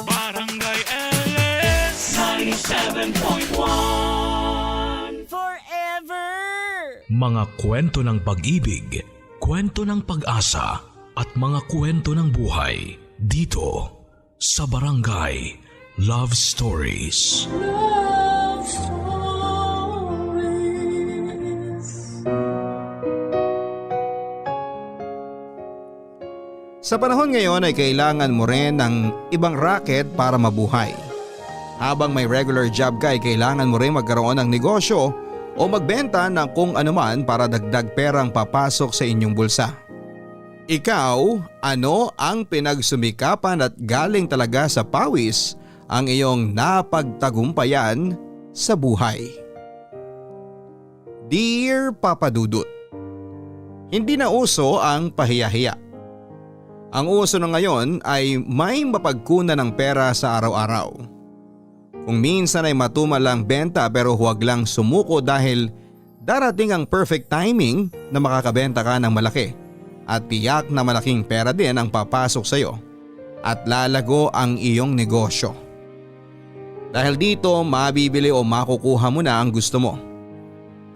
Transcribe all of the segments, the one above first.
Barangay LS 97.1 Forever! Mga kwento ng pag-ibig, kwento ng pag-asa at mga kwento ng buhay dito sa Barangay Love Stories. Love Stories. Sa panahon ngayon ay kailangan mo rin ng ibang racket para mabuhay. Habang may regular job ka ay kailangan mo rin magkaroon ng negosyo o magbenta ng kung anuman para dagdag perang papasok sa inyong bulsa. Ikaw, ano ang pinagsumikapan at galing talaga sa pawis ang iyong napagtagumpayan sa buhay? Dear Papa Dudut, hindi na uso ang pahiya-hiya. Ang uso na ngayon ay may mapagkunan ng pera sa araw-araw. Kung minsan ay matumal lang benta pero huwag lang sumuko dahil darating ang perfect timing na makakabenta ka ng malaki at tiyak na malaking pera din ang papasok sa iyo at lalago ang iyong negosyo. Dahil dito mabibili o makukuha mo na ang gusto mo.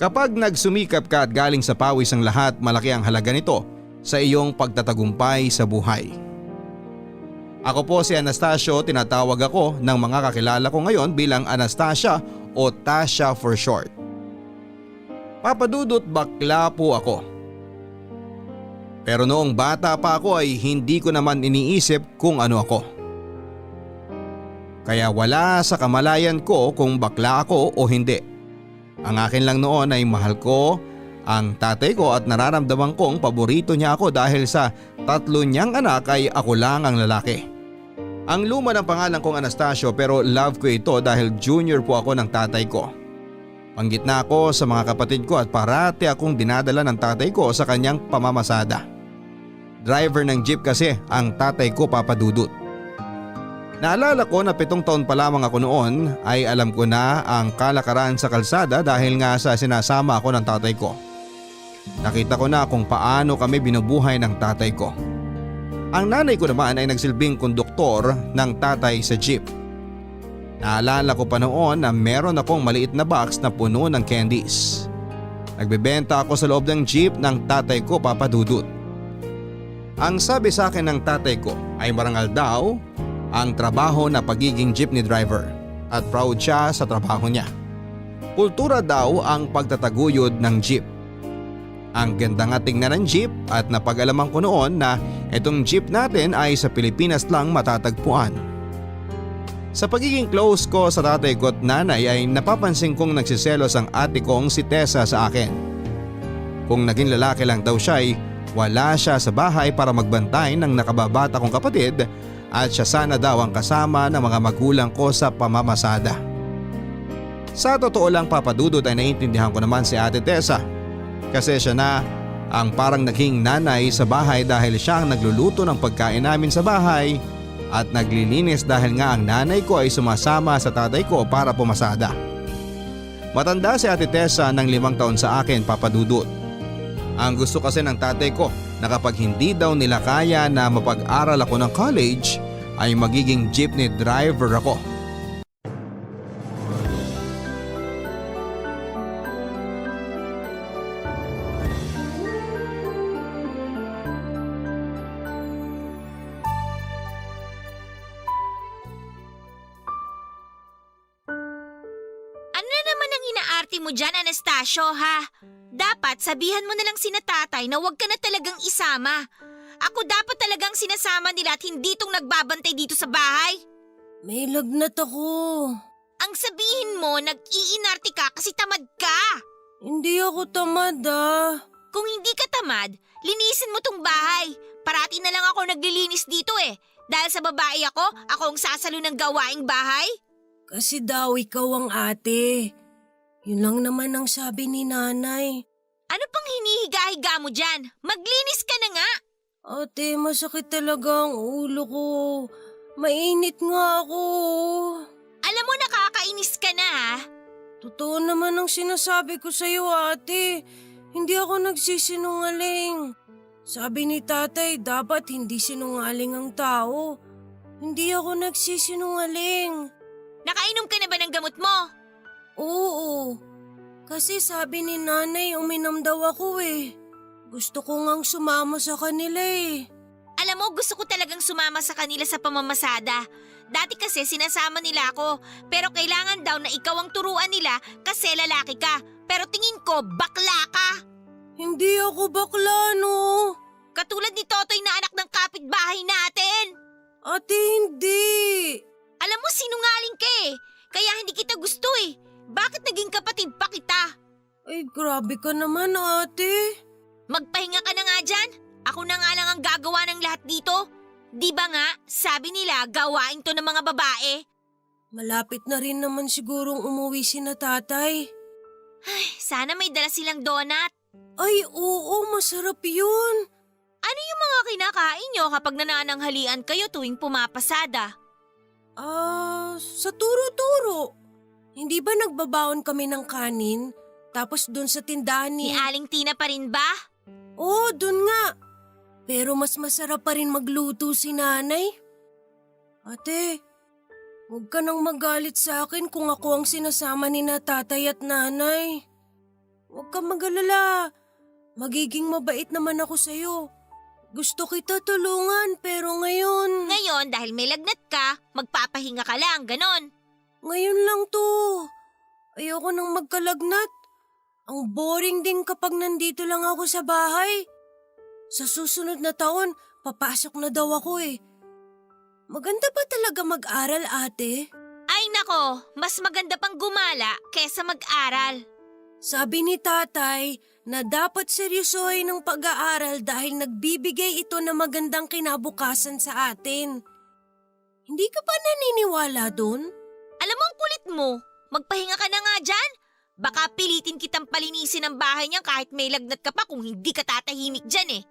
Kapag nagsumikap ka at galing sa pawis ang lahat, malaki ang halaga nito sa iyong pagtatagumpay sa buhay. Ako po si Anastasio, tinatawag ako ng mga kakilala ko ngayon bilang Anastasia o Tasha for short. Papadudot, bakla po ako. Pero noong bata pa ako ay hindi ko naman iniisip kung ano ako. Kaya wala sa kamalayan ko kung bakla ako o hindi. Ang akin lang noon ay mahal ko ang tatay ko at nararamdaman kong paborito niya ako dahil sa 3 niyang anak ay ako lang ang lalaki. Ang luma ng pangalan kong Anastasio pero love ko ito dahil junior po ako ng tatay ko. Panggitna ako sa mga kapatid ko at parati akong dinadala ng tatay ko sa kanyang pamamasada. Driver ng jeep kasi ang tatay ko, Papa Dudut. Naalala ko na 7 taon pa lamang ako noon ay alam ko na ang kalakaran sa kalsada dahil nga sa sinasama ako ng tatay ko. Nakita ko na kung paano kami binubuhay ng tatay ko. Ang nanay ko naman ay nagsilbing konduktor ng tatay sa jeep. Naalala ko pa noon na meron akong maliit na box na puno ng candies. Nagbebenta ako sa loob ng jeep ng tatay ko, Papa Dudut. Ang sabi sa akin ng tatay ko ay marangal daw ang trabaho na pagiging jeepney driver at proud siya sa trabaho niya. Kultura daw ang pagtataguyod ng jeep. Ang ganda nga tingnan ng jeep at napag-alaman ko noon na itong jeep natin ay sa Pilipinas lang matatagpuan. Sa pagiging close ko sa tatay ko at nanay ay napapansin kong nagsiselos ang ate kong si Tessa sa akin. Kung naging lalaki lang daw siya ay wala siya sa bahay para magbantay ng nakababata kong kapatid at siya sana daw ang kasama ng mga magulang ko sa pamamasada. Sa totoo lang, Papa Dudut, ay naiintindihan ko naman si Ate Tessa. Kasi siya na ang parang naging nanay sa bahay dahil siya ang nagluluto ng pagkain namin sa bahay at naglilinis dahil nga ang nanay ko ay sumasama sa tatay ko para pumasada. Matanda si Ate Tessa ng 5 taon sa akin, Papa Dudut. Ang gusto kasi ng tatay ko na kapag hindi daw nila kaya na mapag-aral ako ng college ay magiging jeepney driver ako. Ano na naman ang inaarte mo dyan, Anastasio, ha? Dapat sabihan mo na lang sina tatay na huwag ka na talagang isama. Ako dapat talagang sinasama nila at hindi itong nagbabantay dito sa bahay. May lagnat ako. Ang sabihin mo, nag-iinarte ka kasi tamad ka. Hindi ako tamad ah. Kung hindi ka tamad, linisin mo tong bahay. Parati na lang ako naglilinis dito eh. Dahil sa babae ako ang sasalo ng gawaing bahay. Kasi daw ikaw ang ate. Yun lang naman ang sabi ni nanay. Ano pang hinihiga-higa mo dyan? Maglinis ka na nga. Ate, masakit talaga ang ulo ko. Mainit nga ako. Alam mo, nakakainis ka na ha. Totoo naman ang sinasabi ko sa'yo, ate. Hindi ako nagsisinungaling. Sabi ni tatay, dapat hindi sinungaling ang tao. Hindi ako nagsisinungaling. Nakainom ka na ba ng gamot mo? Oo, kasi sabi ni nanay uminom daw ako eh. Gusto ko ngang sumama sa kanila eh. Alam mo, gusto ko talagang sumama sa kanila sa pamamasada. Dati kasi sinasama nila ako, pero kailangan daw na ikaw ang turuan nila kasi lalaki ka. Pero tingin ko, bakla ka. Hindi ako bakla, no? Katulad ni Totoy na anak ng kapitbahay natin. Ate, hindi. Alam mo, sinungaling ka eh. Kaya hindi kita gusto eh. Bakit naging kapatid pa kita? Ay, grabe ka naman, ate. Magpahinga ka na nga dyan. Ako na nga lang ang gagawa ng lahat dito. Di ba nga, sabi nila gawain to ng mga babae. Malapit na rin naman sigurong umuwi si na tatay. Ay, sana may dala silang donut. Ay, oo, masarap yun. Ano yung mga kinakain nyo kapag nanananghalian kayo tuwing pumapasada? Sa turo-turo. Hindi ba nagbabaon kami ng kanin? Tapos dun sa tindahan Ni ni... Aling Tina pa rin ba? Oo, dun nga. Pero mas masarap pa rin magluto si nanay. Ate, huwag ka nang magalit sa akin kung ako ang sinasama ni na tatay at nanay. Huwag kang mag-alala. Magiging mabait naman ako sa'yo. Gusto kita tulungan pero ngayon... Ngayon, dahil may lagnat ka, magpapahinga ka lang, ganon. Ngayon lang to. Ayoko nang magkalagnat. Ang boring din kapag nandito lang ako sa bahay. Sa susunod na taon, papasok na daw ako eh. Maganda ba talaga mag-aral, ate? Ay nako, mas maganda pang gumala kesa mag-aral. Sabi ni tatay na dapat seryosohin ng pag-aaral dahil nagbibigay ito ng magandang kinabukasan sa atin. Hindi ka ba naniniwala dun? Alam mo ang kulit mo, magpahinga ka na nga dyan. Baka pilitin kitang palinisin ang bahay niya kahit may lagnat ka pa kung hindi ka tatahimik dyan eh.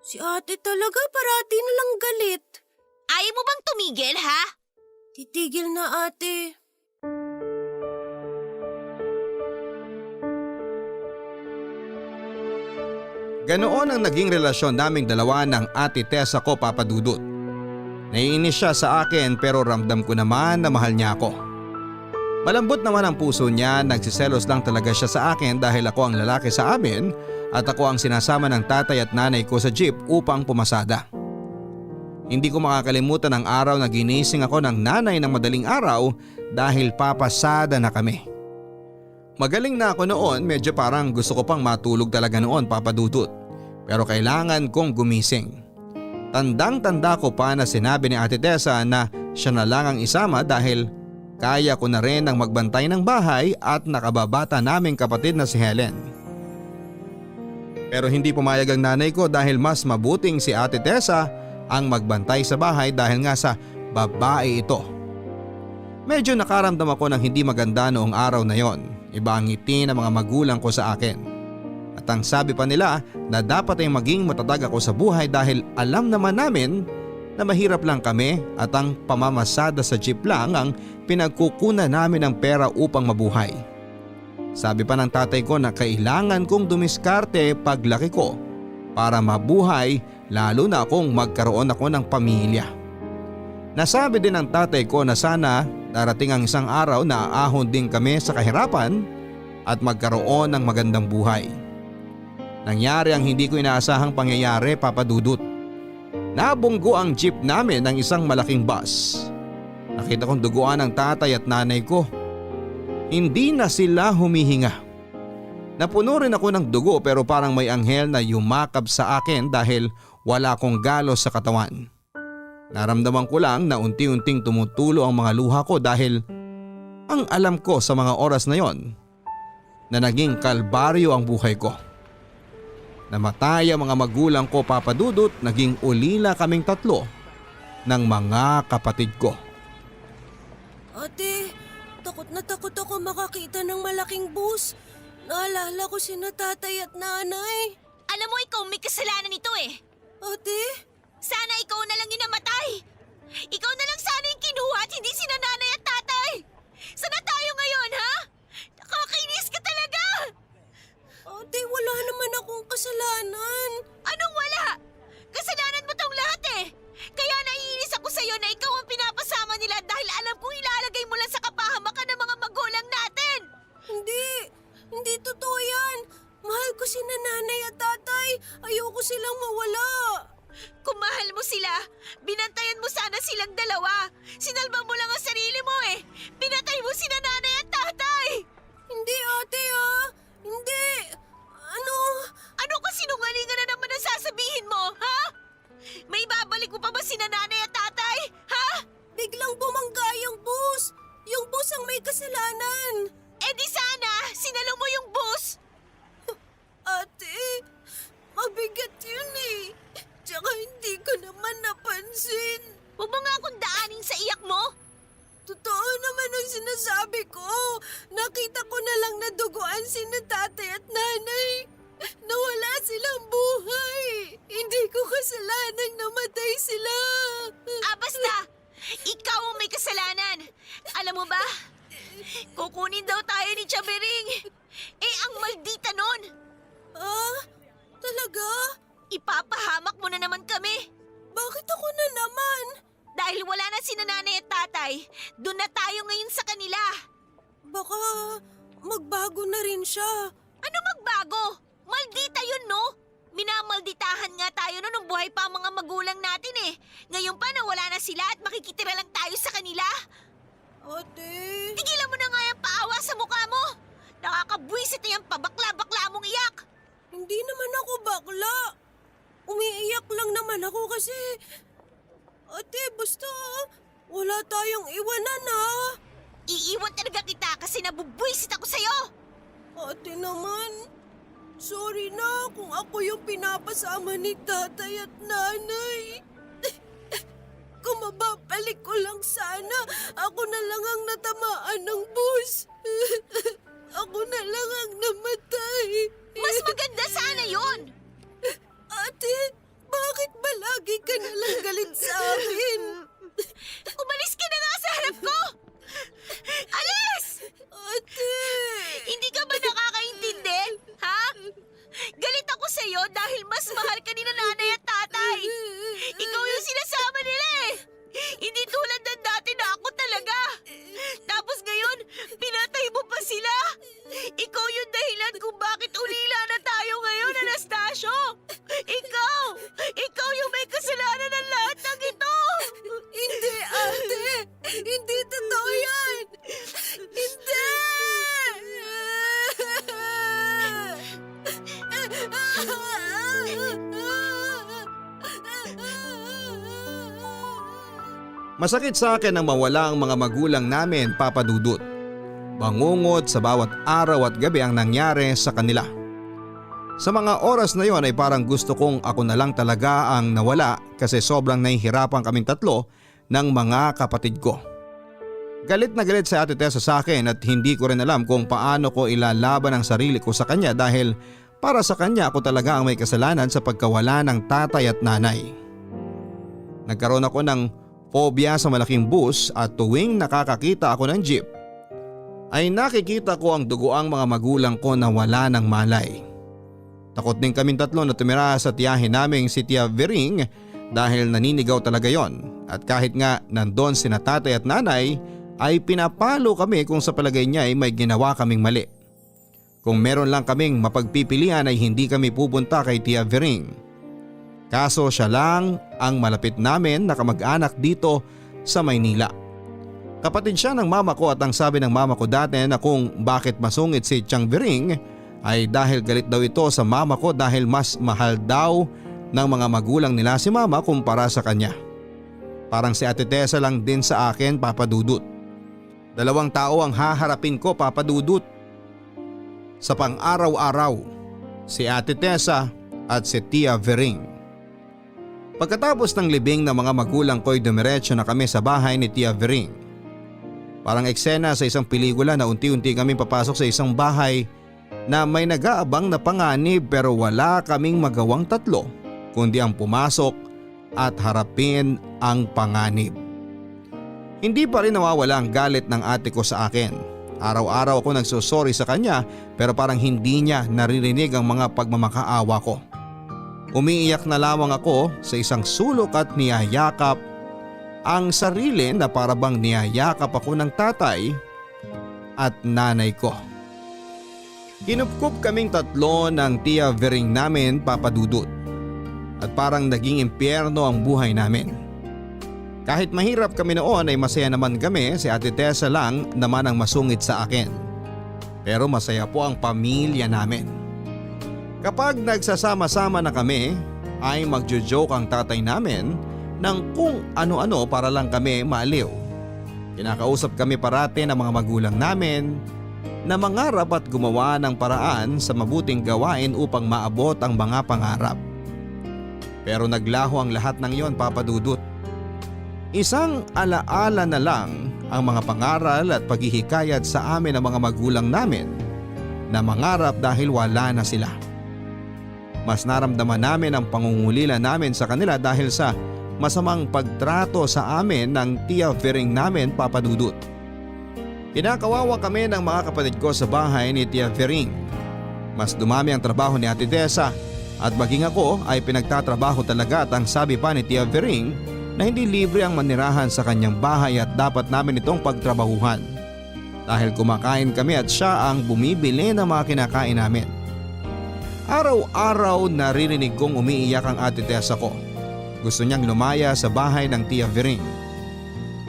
Si ate talaga parati na lang galit. Ayaw mo bang tumigil ha? Titigil na ate. Ganoon ang naging relasyon naming dalawa ng ate Tessa ko, Papa Dudut. Naiinis siya sa akin pero ramdam ko naman na mahal niya ako. Malambot naman ang puso niya, nagsiselos lang talaga siya sa akin dahil ako ang lalaki sa amin at ako ang sinasama ng tatay at nanay ko sa jeep upang pumasada. Hindi ko makakalimutan ang araw na ginising ako ng nanay ng madaling araw dahil papasada na kami. Magaling na ako noon, medyo parang gusto ko pang matulog talaga noon, Papa Dudut. Pero kailangan kong gumising. Tandang-tanda ko pa na sinabi ni Ate Tessa na siya na lang ang isama dahil kaya ko na rin ang magbantay ng bahay at nakababata naming kapatid na si Helen. Pero hindi pumayag ang nanay ko dahil mas mabuting si Ate Tessa ang magbantay sa bahay dahil nga sa babae ito. Medyo nakaramdam ako ng hindi maganda noong araw na yon. Iba ang ngiti ng mga magulang ko sa akin. At ang sabi pa nila na dapat ay maging matatag ako sa buhay dahil alam naman namin na mahirap lang kami at ang pamamasada sa jeep lang ang pinagkukunan namin ng pera upang mabuhay. Sabi pa ng tatay ko na kailangan kong dumiskarte paglaki ko para mabuhay lalo na kung magkaroon ako ng pamilya. Nasabi din ng tatay ko na sana darating ang isang araw na aahon din kami sa kahirapan at magkaroon ng magandang buhay. Nangyari ang hindi ko inaasahang pangyayari, Papa Dudut. Nabunggo ang jeep namin ng isang malaking bus. Nakita kong duguan ang tatay at nanay ko. Hindi na sila humihinga. Napuno rin ako ng dugo pero parang may anghel na yumakap sa akin dahil wala akong galos sa katawan. Naramdaman ko lang na unti-unting tumutulo ang mga luha ko dahil ang alam ko sa mga oras na yon na naging kalbaryo ang buhay ko. Namatay ang mga magulang ko, Papa Dudut, naging ulila kaming tatlo ng mga kapatid ko. Ate, takot na takot ako makakita ng malaking bus. Naalala ko sina tatay at nanay. Alam mo ikaw may kasalanan nito eh. Ate? Sana ikaw na lang yung namatay. Ikaw na lang sana yung kinuha at hindi sina nanay at tatay. Sana tayo ngayon ha? Nakakainis ka talaga. Ate, wala naman akong kasalanan. Anong wala? Kasalanan mo tong lahat eh. Kaya naiinis ako sa'yo na ikaw ang asawa. Sinalba mo lang ang sarili mo eh. Pinatay mo sina nanay at tatay. Hindi ate ah! Hindi! Ano ka sinungalingan na naman ang sasabihin mo, ha? May babalik mo pa ba sina nanay at tatay, ha? Biglang bumangga yung bus! Yung bus ang may kasalanan! Eh di sana, sinalo mo yung bus. Ate, mabigat yun eh. Tsaka hindi ko naman napansin. Huwag mo nga akong daanin sa iyak mo. Totoo naman ang sinasabi ko. Nakita ko na lang na duguan sina tatay at nanay. Nawala silang buhay. Hindi ko kasalanang namatay sila. Basta, ikaw ang may kasalanan. Alam mo ba? Kukunin daw tayo ni Chabering. Eh, ang maldita nun. Ah? Talaga? Ipapahamak mo na naman kami. Bakit ako na naman? Dahil wala na si nanay at tatay, doon na tayo ngayon sa kanila. Baka magbago na rin siya. Ano magbago? Maldita yun, no? Minamalditahan nga tayo no nung buhay pa ang mga magulang natin eh. Ngayon pa nawala na sila at makikitira lang tayo sa kanila. Ate... Tigilan mo na nga yung paawa sa mukha mo. Nakakabwisit na yung pabakla-bakla mong iyak. Hindi naman ako bakla. Umiiyak lang naman ako kasi... Ate, basta wala tayong iwanan ha. Iiwan talaga kita kasi nabubwisit ako sa'yo. Ate naman, sorry na kung ako yung pinapasama ni tatay at nanay. Kung mababalik ko lang sana, ako na lang ang natamaan ng bus. Ako na lang ang namatay. Mas maganda sana yun. Ate, bakit ba lagi ka na lang galit sa akin? Umalis ka na nga sa harap ko. Alis! Ate! Hindi ka ba nakakaintindi? Ha? Galit ako sa'yo dahil mas mahal ka ni nanay at tatay. Ikaw yung sinasama nila eh. Hindi tulad ng dati na ako talaga. Tapos ngayon, pinatay mo pa sila. Ikaw yung dahilan kung bakit ulila na tayo ngayon, Anastasio. Ikaw yung may kasalanan ng lahat ng ito. Hindi, ate! Hindi totoo yan! Hindi! Masakit sa akin ang mawala ang mga magulang namin, Papa Dudut. Bangungot sa bawat araw at gabi ang nangyari sa kanila. Sa mga oras na yon ay parang gusto kong ako na lang talaga ang nawala kasi sobrang nahihirapan kaming tatlo ng mga kapatid ko. Galit na galit si Ate Tessa sa akin at hindi ko rin alam kung paano ko ilalaban ang sarili ko sa kanya dahil para sa kanya ako talaga ang may kasalanan sa pagkawala ng tatay at nanay. Nagkaroon ako ng phobia sa malaking bus at tuwing nakakakita ako ng jeep ay nakikita ko ang duguang mga magulang ko na wala ng malay. Takot din kaming tatlo na tumira sa tiyahin naming si Tia Vering dahil naninigaw talaga yon at kahit nga nandun sina tatay at nanay ay pinapalo kami kung sa palagay niya ay may ginawa kaming mali. Kung meron lang kaming mapagpipilian ay hindi kami pupunta kay Tia Vering. Kaso siya lang ang malapit namin na kamag-anak dito sa Maynila. Kapatid siya ng mama ko at ang sabi ng mama ko dati na kung bakit masungit si Tiang Vering ay dahil galit daw ito sa mama ko dahil mas mahal daw ng mga magulang nila si mama kumpara sa kanya. Parang si Ate Tessa lang din sa akin, Papa Dudut. Dalawang tao ang haharapin ko, Papa Dudut. Sa pang-araw-araw, si Ate Tessa at si Tia Vering. Pagkatapos ng libing ng mga magulang ko'y dumiretso na kami sa bahay ni Tia Vering. Parang eksena sa isang pelikula na unti-unti kaming papasok sa isang bahay na may nag-aabang na panganib pero wala kaming magawang tatlo kundi ang pumasok at harapin ang panganib. Hindi pa rin nawawala ang galit ng ate ko sa akin. Araw-araw ako nagsusorry sa kanya pero parang hindi niya naririnig ang mga pagmamakaawa ko. Umiiyak na lamang ako sa isang sulok at niyayakap ang sarili na parabang niyayakap ako ng tatay at nanay ko. Kinupkup kaming tatlo ng Tia Vering namin, Papa Dudut. At parang naging impyerno ang buhay namin. Kahit mahirap kami noon ay masaya naman kami, si Ate Tessa lang naman ang masungit sa akin. Pero masaya po ang pamilya namin. Kapag nagsasama-sama na kami ay magjo-joke ang tatay namin ng kung ano-ano para lang kami maaliw. Kinakausap kami parati ng mga magulang namin na mangarap at gumawa ng paraan sa mabuting gawain upang maabot ang mga pangarap. Pero naglaho ang lahat ng yon, Papa Dudut. Isang alaala na lang ang mga pangaral at paghihikayat sa amin ng mga magulang namin na mangarap dahil wala na sila. Mas naramdaman namin ang pangungulila namin sa kanila dahil sa masamang pagtrato sa amin ng Tia Fering namin, Papa Dudut. Kinakawawa kami ng mga kapatid ko sa bahay ni Tia Fering. Mas dumami ang trabaho ni Ate Tessa at maging ako ay pinagtatrabaho talaga at ang sabi pa ni Tia Fering na hindi libre ang manirahan sa kanyang bahay at dapat namin itong pagtrabahuhan. Dahil kumakain kami at siya ang bumibili ng mga kinakain namin. Araw-araw naririnig kong umiiyak ang Ate Tessa ko. Gusto niyang lumaya sa bahay ng Tia Fering.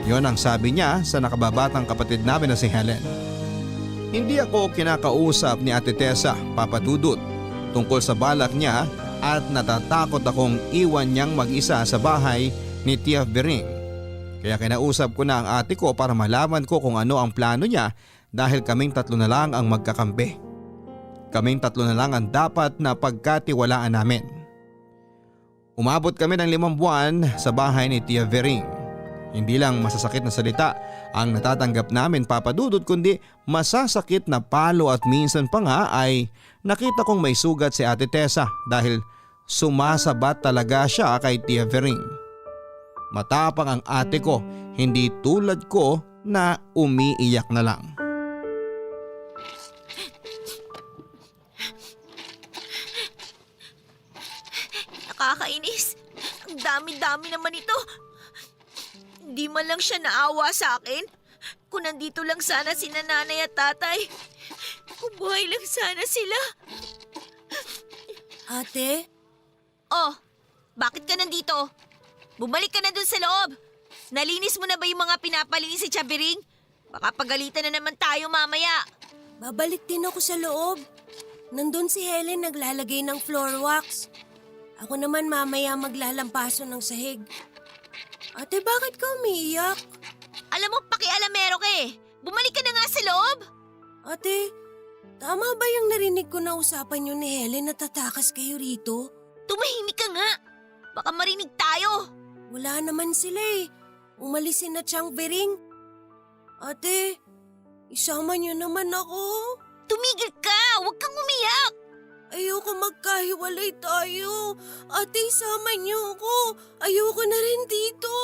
Yon ang sabi niya sa nakababatang kapatid namin na si Helen. Hindi ako kinakausap ni Ate Tessa, Papa Dudut, tungkol sa balak niya at natatakot akong iwan niyang mag-isa sa bahay ni Tia Fering. Kaya kinausap ko na ang ate ko para malaman ko kung ano ang plano niya dahil kaming tatlo na lang ang magkakampi. Kaming tatlo na lang ang dapat na pagkatiwalaan namin. Umabot kami ng 5 buwan sa bahay ni Tia Fering. Hindi lang masasakit na salita ang natatanggap namin, Papa Dudut, kundi masasakit na palo at minsan pa nga ay nakita kong may sugat si Ate Tessa dahil sumasabat talaga siya kay Tia Fering. Matapang ang ate ko, hindi tulad ko na umiiyak na lang. Nakakainis. Ang dami-dami naman ito. Hindi man lang siya naawa sa akin. Kung nandito lang sana si nanay at tatay. Kung buhay lang sana sila. Ate, Oh, bakit ka nandito? Bumalik ka na dun sa loob. Nalinis mo na ba yung mga pinapalinis si Chabiring? Baka pagalitan na naman tayo mamaya. babalik din ako sa loob. Nandun si Helen naglalagay ng floor wax. Ako naman mamaya maglalampaso ng sahig. Ate, bakit ka umiiyak? Alam mo, pakialamero ka eh. Bumalik ka na nga sa loob. Ate, tama ba yung narinig ko na usapan niyo ni Helen na tatakas kayo rito? Tumahimik ka nga. Baka marinig tayo. Wala naman sila eh. Umalis si na Chang Bering. Ate, isama niyo naman ako. Tumigil ka! Huwag kang umiyak! Ayoko magkahiwalay tayo. Ate, isama niyo ako. Ayoko na rin dito.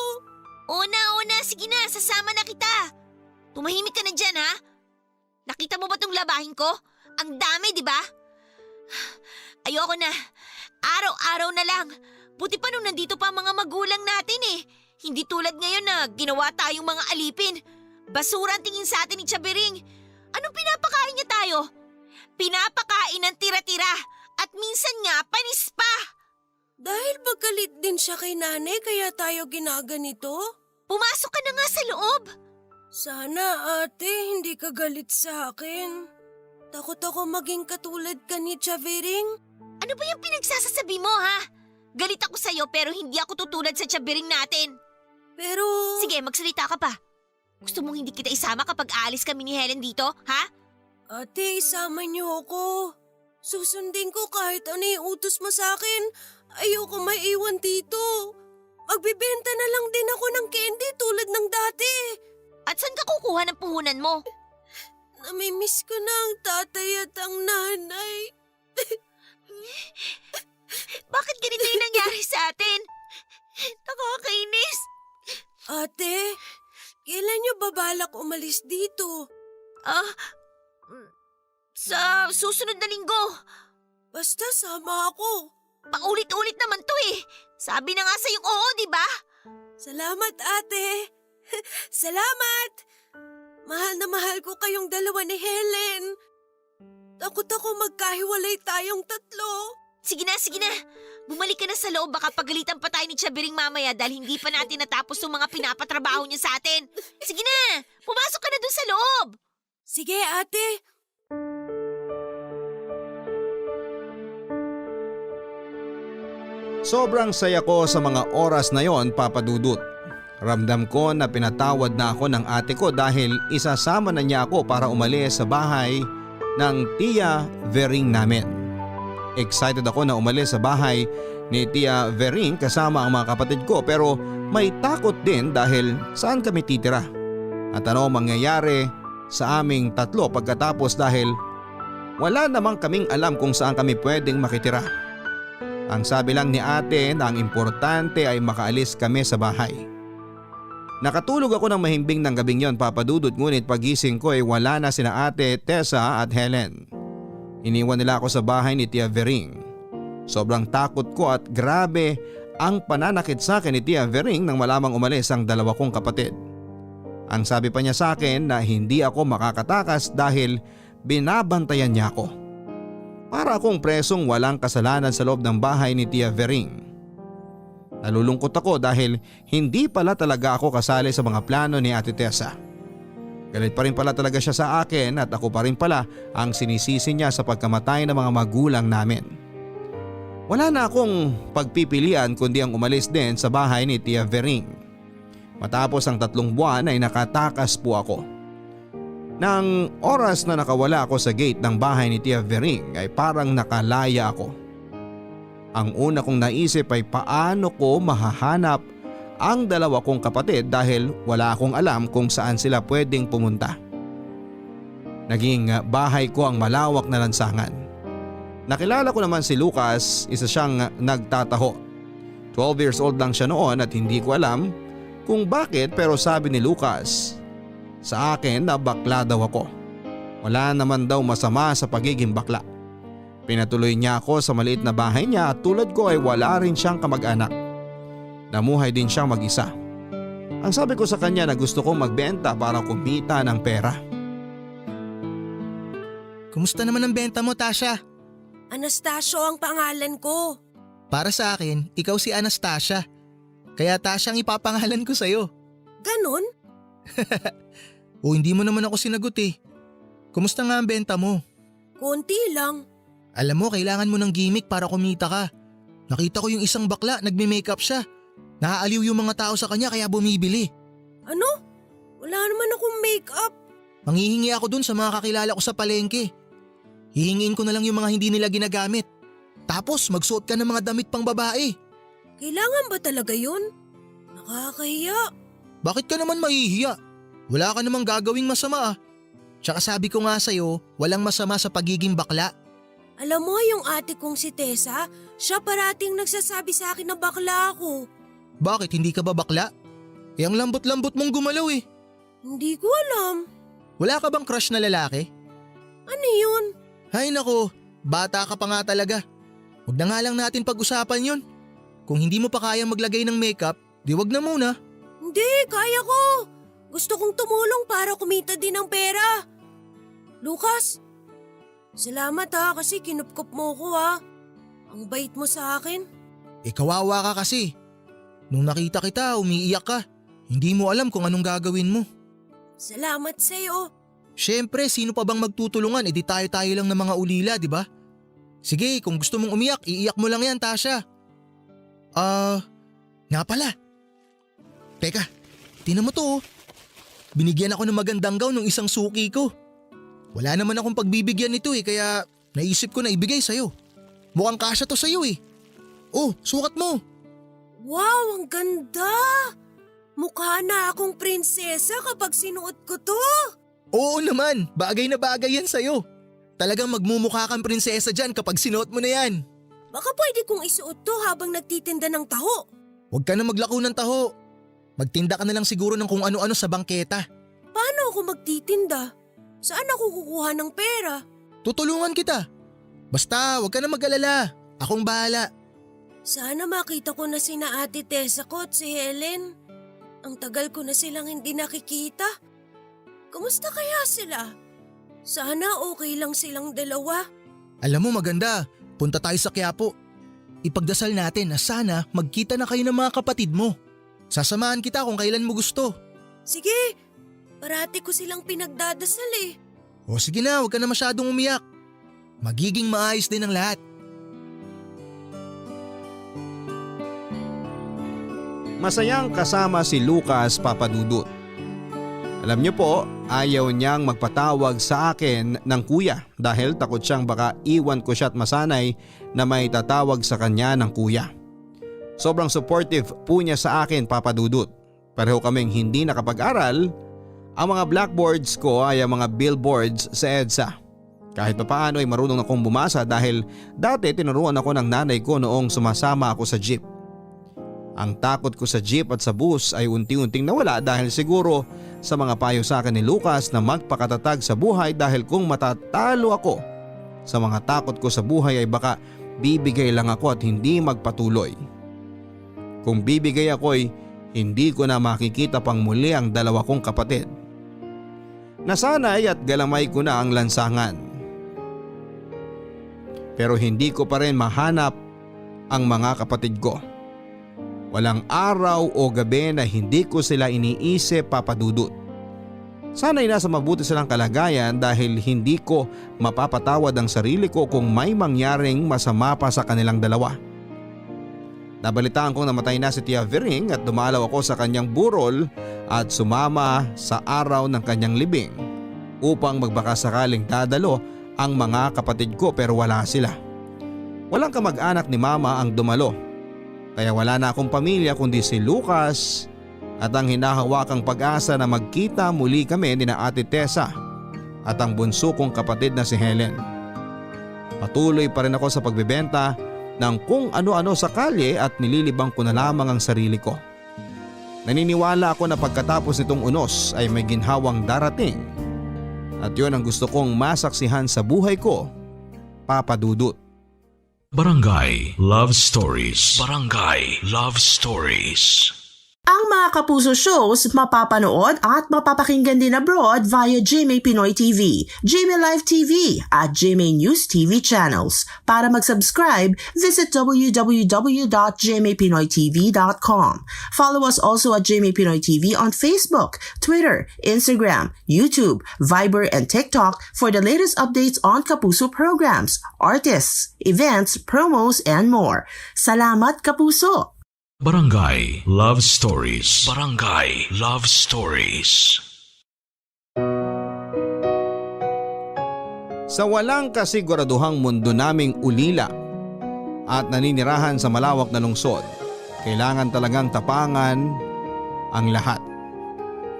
Una, sige na, sasama na kita. Tumahimik ka na dyan, ha? Nakita mo ba tong labahin ko? Ang dami, di ba? Ayoko na. Araw-araw na lang. Buti pa nung nandito pa ang mga magulang natin eh. Hindi tulad ngayon na ginawa tayong mga alipin. Basura ang tingin sa atin ni Chabiring. Anong pinapakain niya tayo? Pinapakain ng tira-tira. At minsan nga, panis pa. Dahil pagkalit din siya kay nanay kaya tayo ginaganito? Pumasok ka na nga sa loob. Sana ate, hindi ka galit sa akin. Takot ako maging katulad ka ni Chavering. Ano ba yung pinagsasasabi mo, ha? Galit ako sa'yo pero hindi ako tutulad sa Chabiring natin. Pero… Sige, magsalita ka pa. Gusto mong hindi kita isama kapag aalis kami ni Helen dito, ha? Ate, isama niyo ako. Susundin ko kahit ano yung utos mo sa akin. Ayoko maiwan dito. Magbibenta na lang din ako ng candy tulad ng dati. At saan ka kukuha ng puhunan mo? Namimiss ko na ang tatay at ang nanay. Bakit ganito yung nangyari sa atin? Nakakainis. Ate, kailan niyo babalak umalis dito? Sa susunod na linggo. Basta sama ako. Paulit-ulit naman to eh. Sabi na nga sa'yong oo, di ba? Salamat, ate. Salamat. Mahal na mahal ko kayong dalawa ni Helen. Takot ako magkahiwalay tayong tatlo. Sige na, sige na. Bumalik ka na sa loob, baka pagalitan pa tayo ni Chabering mamaya dahil hindi pa natin natapos yung mga pinapatrabaho niya sa atin. Sige na, pumasok ka na dun sa loob. Sige, ate. Sobrang saya ko sa mga oras na yon, Papa Dudut. Ramdam ko na pinatawad na ako ng ate ko dahil isasama na niya ako para umalis sa bahay ng Tia Vering namin. Excited ako na umalis sa bahay ni Tia Vering kasama ang mga kapatid ko, pero may takot din dahil saan kami titira at ano mangyayari sa aming tatlo pagkatapos dahil wala namang kaming alam kung saan kami pwedeng makitira. Ang sabi lang ni ate na ang importante ay makaalis kami sa bahay. Nakatulog ako ng mahimbing ng gabing yon, Papa Dudut, ngunit pagising ko ay wala na sina ate Tessa at Helen. Iniwan nila ako sa bahay ni Tia Vering. Sobrang takot ko at grabe ang pananakit sa akin ni Tia Vering nang malamang umalis ang dalawa kong kapatid. Ang sabi pa niya sa akin na hindi ako makakatakas dahil binabantayan niya ako. Para akong presong walang kasalanan sa loob ng bahay ni Tia Vering. Nalulungkot ako dahil hindi pala talaga ako kasali sa mga plano ni Ate Tessa. Galit pa rin pala talaga siya sa akin at ako pa rin pala ang sinisisi niya sa pagkamatay ng mga magulang namin. Wala na akong pagpipilian kundi ang umalis din sa bahay ni Tia Vering. Matapos ang 3 buwan ay nakatakas po ako. Nang oras na nakawala ako sa gate ng bahay ni Tia Vering ay parang nakalaya ako. Ang una kong naisip ay paano ko mahahanap ang dalawa kong kapatid dahil wala akong alam kung saan sila pwedeng pumunta. Naging bahay ko ang malawak na lansangan. Nakilala ko naman si Lucas, isa siyang nagtataho. 12 years old lang siya noon at hindi ko alam kung bakit, pero sabi ni Lucas sa akin na bakla daw ako. Wala naman daw masama sa pagiging bakla. Pinatuloy niya ako sa maliit na bahay niya at tulad ko ay wala rin siyang kamag-anak. Namuhay din siyang mag-isa. Ang sabi ko sa kanya na gusto kong magbenta para kumita ng pera. Kumusta naman ang benta mo, Tasha? Anastasio ang pangalan ko. Para sa akin, ikaw si Anastasia. Kaya Tasha ang ipapangalan ko sa'yo. Ganon? O hindi mo naman ako sinagot eh. Kumusta nga ang benta mo? Konti lang. Alam mo, kailangan mo ng gimmick para kumita ka. Nakita ko yung isang bakla, nagme-makeup siya. Naaaliw yung mga tao sa kanya kaya bumibili. Ano? Wala naman akong make-up. Manghihingi ako dun sa mga kakilala ko sa palengke. Hihingiin ko na lang yung mga hindi nila ginagamit. Tapos magsuot ka ng mga damit pang babae. Kailangan ba talaga yun? Nakakahiya. Bakit ka naman mahihiya? Wala ka namang gagawing masama ah. Tsaka sabi ko nga sa'yo, walang masama sa pagiging bakla. Alam mo yung ate kong si Tessa, siya parating nagsasabi sa akin na bakla ako. Bakit hindi ka ba bakla? Eh ang lambot-lambot mong gumalaw eh. Hindi ko alam. Wala ka bang crush na lalaki? Ano yun? Hay nako, bata ka pa nga talaga. Huwag na nga lang natin pag-usapan yun. Kung hindi mo pa kayang maglagay ng makeup, di wag na muna. Hindi, kaya ko. Gusto kong tumulong para kumita din ng pera. Lucas, salamat ha kasi kinupkop mo ko ha. Ang bait mo sa akin. Eh kawawa ka kasi. Nung nakita kita, umiiyak ka. Hindi mo alam kung anong gagawin mo. Salamat sa'yo. Siyempre, sino pa bang magtutulungan? Eh di tayo-tayo lang ng mga ulila, di ba? Sige, kung gusto mong umiyak, iiyak mo lang yan, Tasha. Nga pala. Teka, tinan mo to oh. Binigyan ako ng magandang gown ng isang suki ko. Wala naman akong pagbibigyan nito eh, kaya naisip ko na ibigay sa'yo. Mukhang kasya to sa'yo eh. Oh, sukat mo. Wow, ang ganda! Mukha na akong prinsesa kapag sinuot ko to. Oo naman, bagay na bagay yan sa'yo. Talagang magmumukha kang prinsesa dyan kapag sinuot mo na yan. Baka pwede kong isuot to habang nagtitinda ng taho. Huwag ka na maglako ng taho. Magtinda ka na lang siguro ng kung ano-ano sa bangketa. Paano ako magtitinda? Saan ako kukuha ng pera? Tutulungan kita. Basta huwag ka na mag-alala. Akong bahala. Sana makita ko na sina Ate Tessa ko at si Helen. Ang tagal ko na silang hindi nakikita. Kumusta kaya sila? Sana okay lang silang dalawa. Alam mo maganda, punta tayo sa Quiapo. ipagdasal natin na sana magkita na kayo ng mga kapatid mo. Sasamahan kita kung kailan mo gusto. Sige, parati ko silang pinagdadasal eh. O sige na, huwag ka na masyadong umiyak. Magiging maayos din ang lahat. Masayang kasama si Lucas, Papa Dudut. Alam niyo po, ayaw niyang magpatawag sa akin ng kuya dahil takot siyang baka iwan ko siya at masanay na may tatawag sa kanya ng kuya. Sobrang supportive po niya sa akin, Papa Dudut. Pareho kaming hindi nakapag-aral. Ang mga blackboards ko ay ang mga billboards sa EDSA. Kahit papaano ay marunong akong bumasa dahil dati tinuruan ako ng nanay ko noong sumasama ako sa jeep. Ang takot ko sa jeep at sa bus ay unti-unting nawala dahil siguro sa mga payo sa akin ni Lucas na magpakatatag sa buhay dahil kung matatalo ako sa mga takot ko sa buhay ay baka bibigay lang ako at hindi magpatuloy. Kung bibigay ako ay hindi ko na makikita pang muli ang dalawa kong kapatid. Nasanay at galamay ko na ang lansangan. Pero hindi ko pa rin mahanap ang mga kapatid ko. Walang araw o gabi na hindi ko sila iniisip, Papa Dudut. Sana'y nasa mabuti silang kalagayan dahil hindi ko mapapatawad ang sarili ko kung may mangyaring masama pa sa kanilang dalawa. Nabalitaan kong namatay na si Tia Vering at dumalaw ako sa kanyang burol at sumama sa araw ng kanyang libing upang magbakasakaling dadalo ang mga kapatid ko pero wala sila. Walang kamag-anak ni Mama ang dumalo. Kaya wala na akong pamilya kundi si Lucas at ang hinahawakang pag-asa na magkita muli kami ni na Ate Tessa at ang bunso kong kapatid na si Helen. Patuloy pa rin ako sa pagbebenta ng kung ano-ano sa kalye at nililibang ko na lamang ang sarili ko. Naniniwala ako na pagkatapos nitong unos ay may ginhawang darating at yun ang gusto kong masaksihan sa buhay ko, Papa Dudut. Barangay Love Stories. Barangay Love Stories. Ang mga Kapuso shows mapapanood at mapapakinggan din abroad via GMA Pinoy TV, GMA Live TV at GMA News TV channels. Para mag-subscribe, visit www.gmapinoytv.com. Follow us also at GMA Pinoy TV on Facebook, Twitter, Instagram, YouTube, Viber, and TikTok for the latest updates on Kapuso programs, artists, events, promos, and more. Salamat, Kapuso! Barangay Love Stories. Barangay Love Stories. Sa walang kasiguraduhang mundo naming ulila at naninirahan sa malawak na lungsod, kailangan talagang tapangan ang lahat.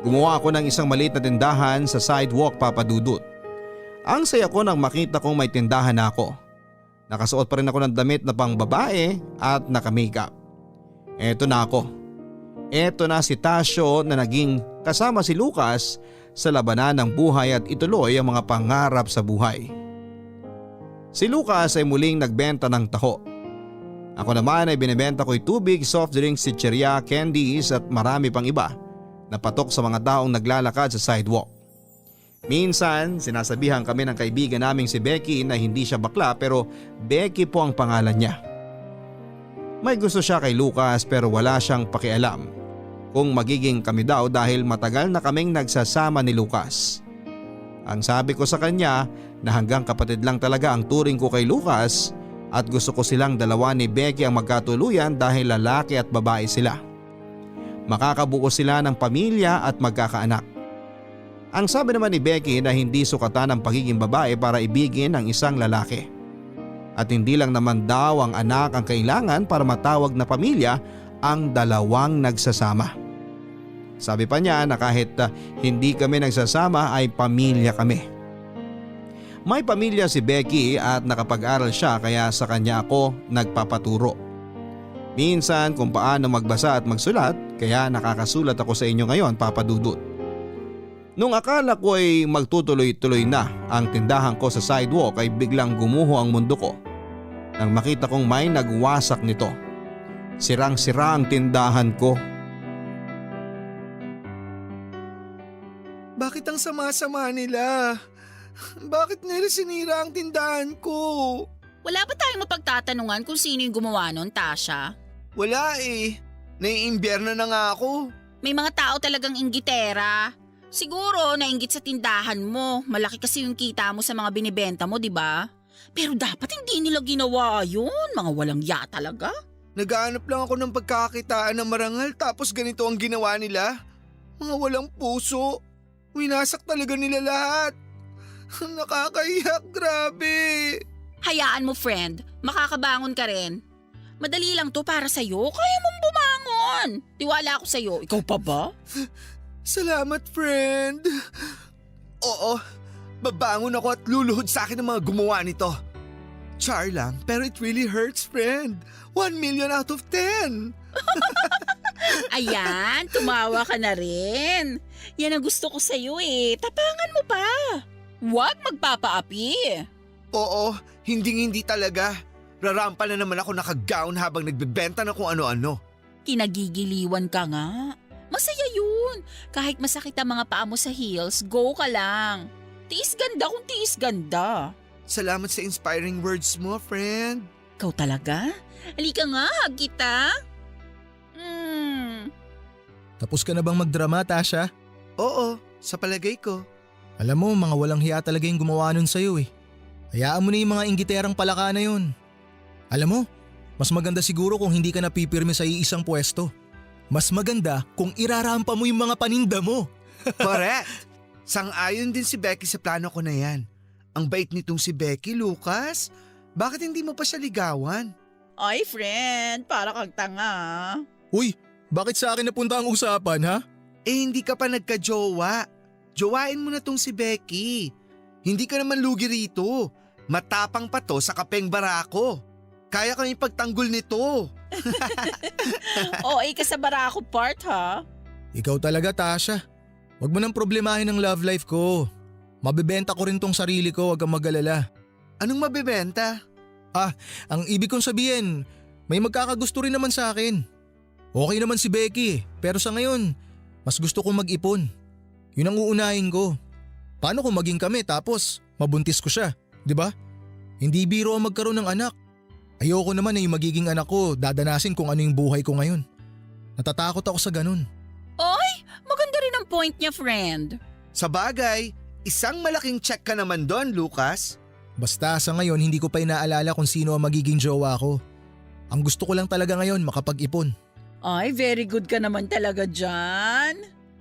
Gumawa ako ng isang maliit na tindahan sa sidewalk, Papa Dudut. Ang saya ko nang makita kong may tindahan na ako. Nakasuot pa rin ako ng damit na pang babae at naka-makeup. Eto na ako. Eto na si Tasyo na naging kasama si Lucas sa labanan ng buhay at ituloy ang mga pangarap sa buhay. Si Lucas ay muling nagbenta ng taho. Ako naman ay binibenta ko'y tubig, soft drinks, chicheria, candies at marami pang iba na patok sa mga taong naglalakad sa sidewalk. Minsan sinasabihan kami ng kaibigan naming si Becky na hindi siya bakla pero Becky po ang pangalan niya. May gusto siya kay Lucas pero wala siyang pakialam kung magiging kami daw dahil matagal na kaming nagsasama ni Lucas. Ang sabi ko sa kanya na hanggang kapatid lang talaga ang turing ko kay Lucas at gusto ko silang dalawa ni Becky ang magkatuluyan dahil lalaki at babae sila. Makakabuo sila ng pamilya at magkakaanak. Ang sabi naman ni Becky na hindi sukatan ang pagiging babae para ibigin ang isang lalaki. At hindi lang naman daw ang anak ang kailangan para matawag na pamilya ang dalawang nagsasama. Sabi pa niya na kahit hindi kami nagsasama ay pamilya kami. May pamilya si Becky at nakapag-aral siya kaya sa kanya ako nagpapaturo. Minsan kung paano magbasa at magsulat kaya nakakasulat ako sa inyo ngayon, Papa Dudut. Nung akala ko ay magtutuloy-tuloy na ang tindahan ko sa sidewalk ay biglang gumuho ang mundo ko. Nang makita kong may nagwasak nito. Sirang-sira ang tindahan ko. Bakit ang sama-sama nila? Bakit nila sinira ang tindahan ko? Wala ba tayong mapagtatanungan kung sino yung gumawa nun, Tasha? Wala eh. Naiimbierno na nga ako. May mga tao talagang inggitera. Siguro nainggit sa tindahan mo. Malaki kasi yung kita mo sa mga binibenta mo, di ba? Pero dapat hindi nila ginawa yun. Mga walang ya talaga. Naghahanap lang ako ng pagkakakitaan na marangal tapos ganito ang ginawa nila. Mga walang puso. Winasak talaga nila lahat. Nakakahiyak, grabe. Hayaan mo, friend. Makakabangon ka rin. Madali lang to para sa'yo. Kaya mong bumangon. Tiwala ako sa'yo. Ikaw pa ba? Salamat, friend. Oo, babangon ako at luluhod sa akin ng mga gumawa nito. Char lang, pero it really hurts, friend. 1 million out of 10. Ayan, tumawa ka na rin. Yan ang gusto ko sa'yo eh. Tapangan mo pa. Huwag magpapaapi. Oo, hindi talaga. Rarampa na naman ako nakagown habang nagbebenta ng kung ano-ano. Kinagigiliwan ka nga. Masaya yun. Kahit masakit ang mga paa mo sa heels, go ka lang. Tiis ganda kung tiis ganda. Salamat sa inspiring words mo, friend. Ikaw talaga? Halika nga, hug kita. Tapos ka na bang magdrama, Tasha? Oo, sa palagay ko. Alam mo, mga walang hiya talaga yung gumawa nun sa'yo eh. Hayaan mo na yung mga inggiterang palaka na yun. Alam mo, mas maganda siguro kung hindi ka napipirme sa iisang pwesto. Mas maganda kung irarampa mo yung mga paninda mo. Correct. Sang-ayon din si Becky sa plano ko na yan. Ang bait nitong si Becky, Lucas. Bakit hindi mo pa siya ligawan? Ay, friend, para kang tanga. Uy, bakit sa akin napunta ang usapan ha? Eh hindi ka pa nagka-jowa. Jowain mo na tong si Becky. Hindi ka naman lugi rito. Matapang pa to sa kapeng barako. Kaya kang ipagtanggol nito. ka sa barako part ha. Ikaw talaga, Tasha. Huwag mo nang problemahin ang love life ko. Mabibenta ko rin tong sarili ko, huwag kang mag-alala. Anong mabibenta? Ang ibig kong sabihin, may magkakagusto rin naman sa akin. Okay naman si Becky, pero sa ngayon, mas gusto kong mag-ipon. Yun ang uunahin ko. Paano kung maging kami tapos mabuntis ko siya, di ba? Hindi biro ang magkaroon ng anak. Ayoko naman na yung magiging anak ko dadanasin kung ano yung buhay ko ngayon. Natatakot ako sa ganun. Oy, maganda rin ang point niya, friend. Sa bagay, isang malaking check ka naman doon, Lucas. Basta sa ngayon hindi ko pa inaalala kung sino ang magiging jowa ko. Ang gusto ko lang talaga ngayon makapag-ipon. Ay, very good ka naman talaga dyan.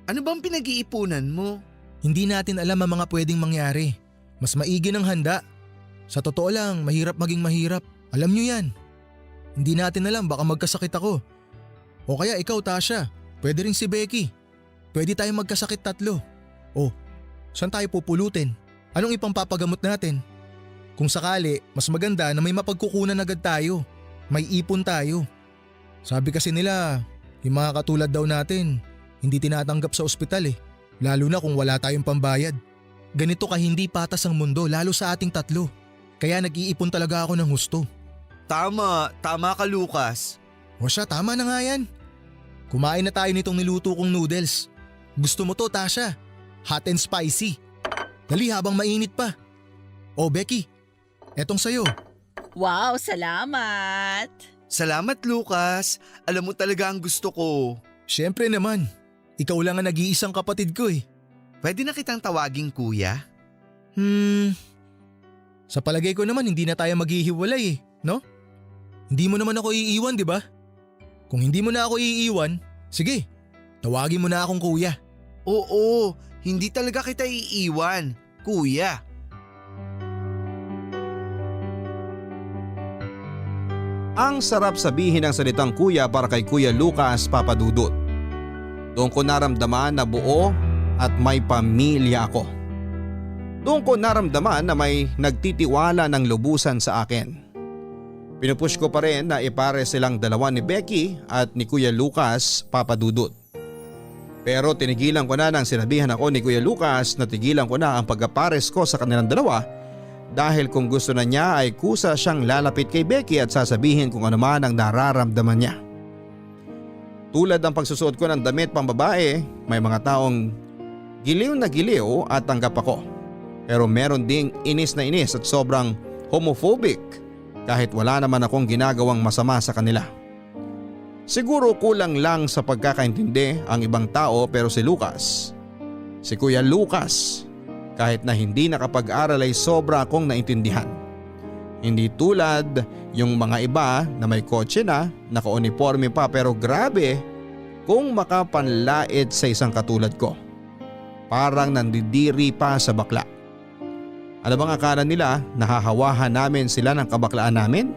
Ano bang pinag-iipunan mo? Hindi natin alam ang mga pwedeng mangyari. Mas maigi ng handa. Sa totoo lang, mahirap maging mahirap. Alam nyo yan. Hindi natin alam, baka magkasakit ako. O kaya ikaw, Tasha. Pwede rin si Becky. Pwede tayong magkasakit 3. O, saan tayo pupulutin? Anong ipampapagamot natin? Kung sakali, mas maganda na may mapagkukunan agad tayo. May ipon tayo. Sabi kasi nila, yung mga katulad daw natin, hindi tinatanggap sa ospital eh. Lalo na kung wala tayong pambayad. Ganito ka hindi patas ang mundo, lalo sa ating 3. Kaya nag-iipon talaga ako ng husto. Tama ka, Lucas. O siya, tama na nga yan. Kumain na tayo nitong niluto kong noodles. Gusto mo to, Tasha? Hot and spicy. Dali habang mainit pa. O Becky, etong sayo. Wow, salamat. Salamat, Lucas. Alam mo talaga ang gusto ko. Siyempre naman, ikaw lang ang nag-iisang kapatid ko eh. Pwede na kitang tawaging kuya? Sa palagay ko naman hindi na tayo maghihiwalay eh, no? Hindi mo naman ako iiwan, di ba? Kung hindi mo na ako iiwan, sige, tawagin mo na akong kuya. Oo, hindi talaga kita iiwan, kuya. Ang sarap sabihin ng salitang kuya para kay Kuya Lucas Papadudut. Doon ko naramdaman na buo at may pamilya ako. Doon ko naramdaman na may nagtitiwala ng lubusan sa akin. Pinupush ko pa rin na ipare silang dalawa ni Becky at ni Kuya Lucas Papadudut. Pero tinigilan ko na nang sinabihan ako ni Kuya Lucas na tigilan ko na ang pagkapares ko sa kanilang dalawa dahil kung gusto na niya ay kusa siyang lalapit kay Becky at sasabihin kung ano man ang nararamdaman niya. Tulad ng pagsusuot ko ng damit pambabae, may mga taong giliw na giliw at tanggap ako. Pero meron ding inis na inis at sobrang homophobic kahit wala naman akong ginagawang masama sa kanila. Siguro kulang lang sa pagkakaintindi ang ibang tao pero si Lucas, si Kuya Lucas, kahit na hindi nakapag-aral ay sobra akong naintindihan. Hindi tulad yung mga iba na may kotse na, naka-uniforme pa pero grabe kung makapanlait sa isang katulad ko. Parang nandidiri pa sa bakla. Ano bang akala nila nahahawahan namin sila ng kabaklaan namin?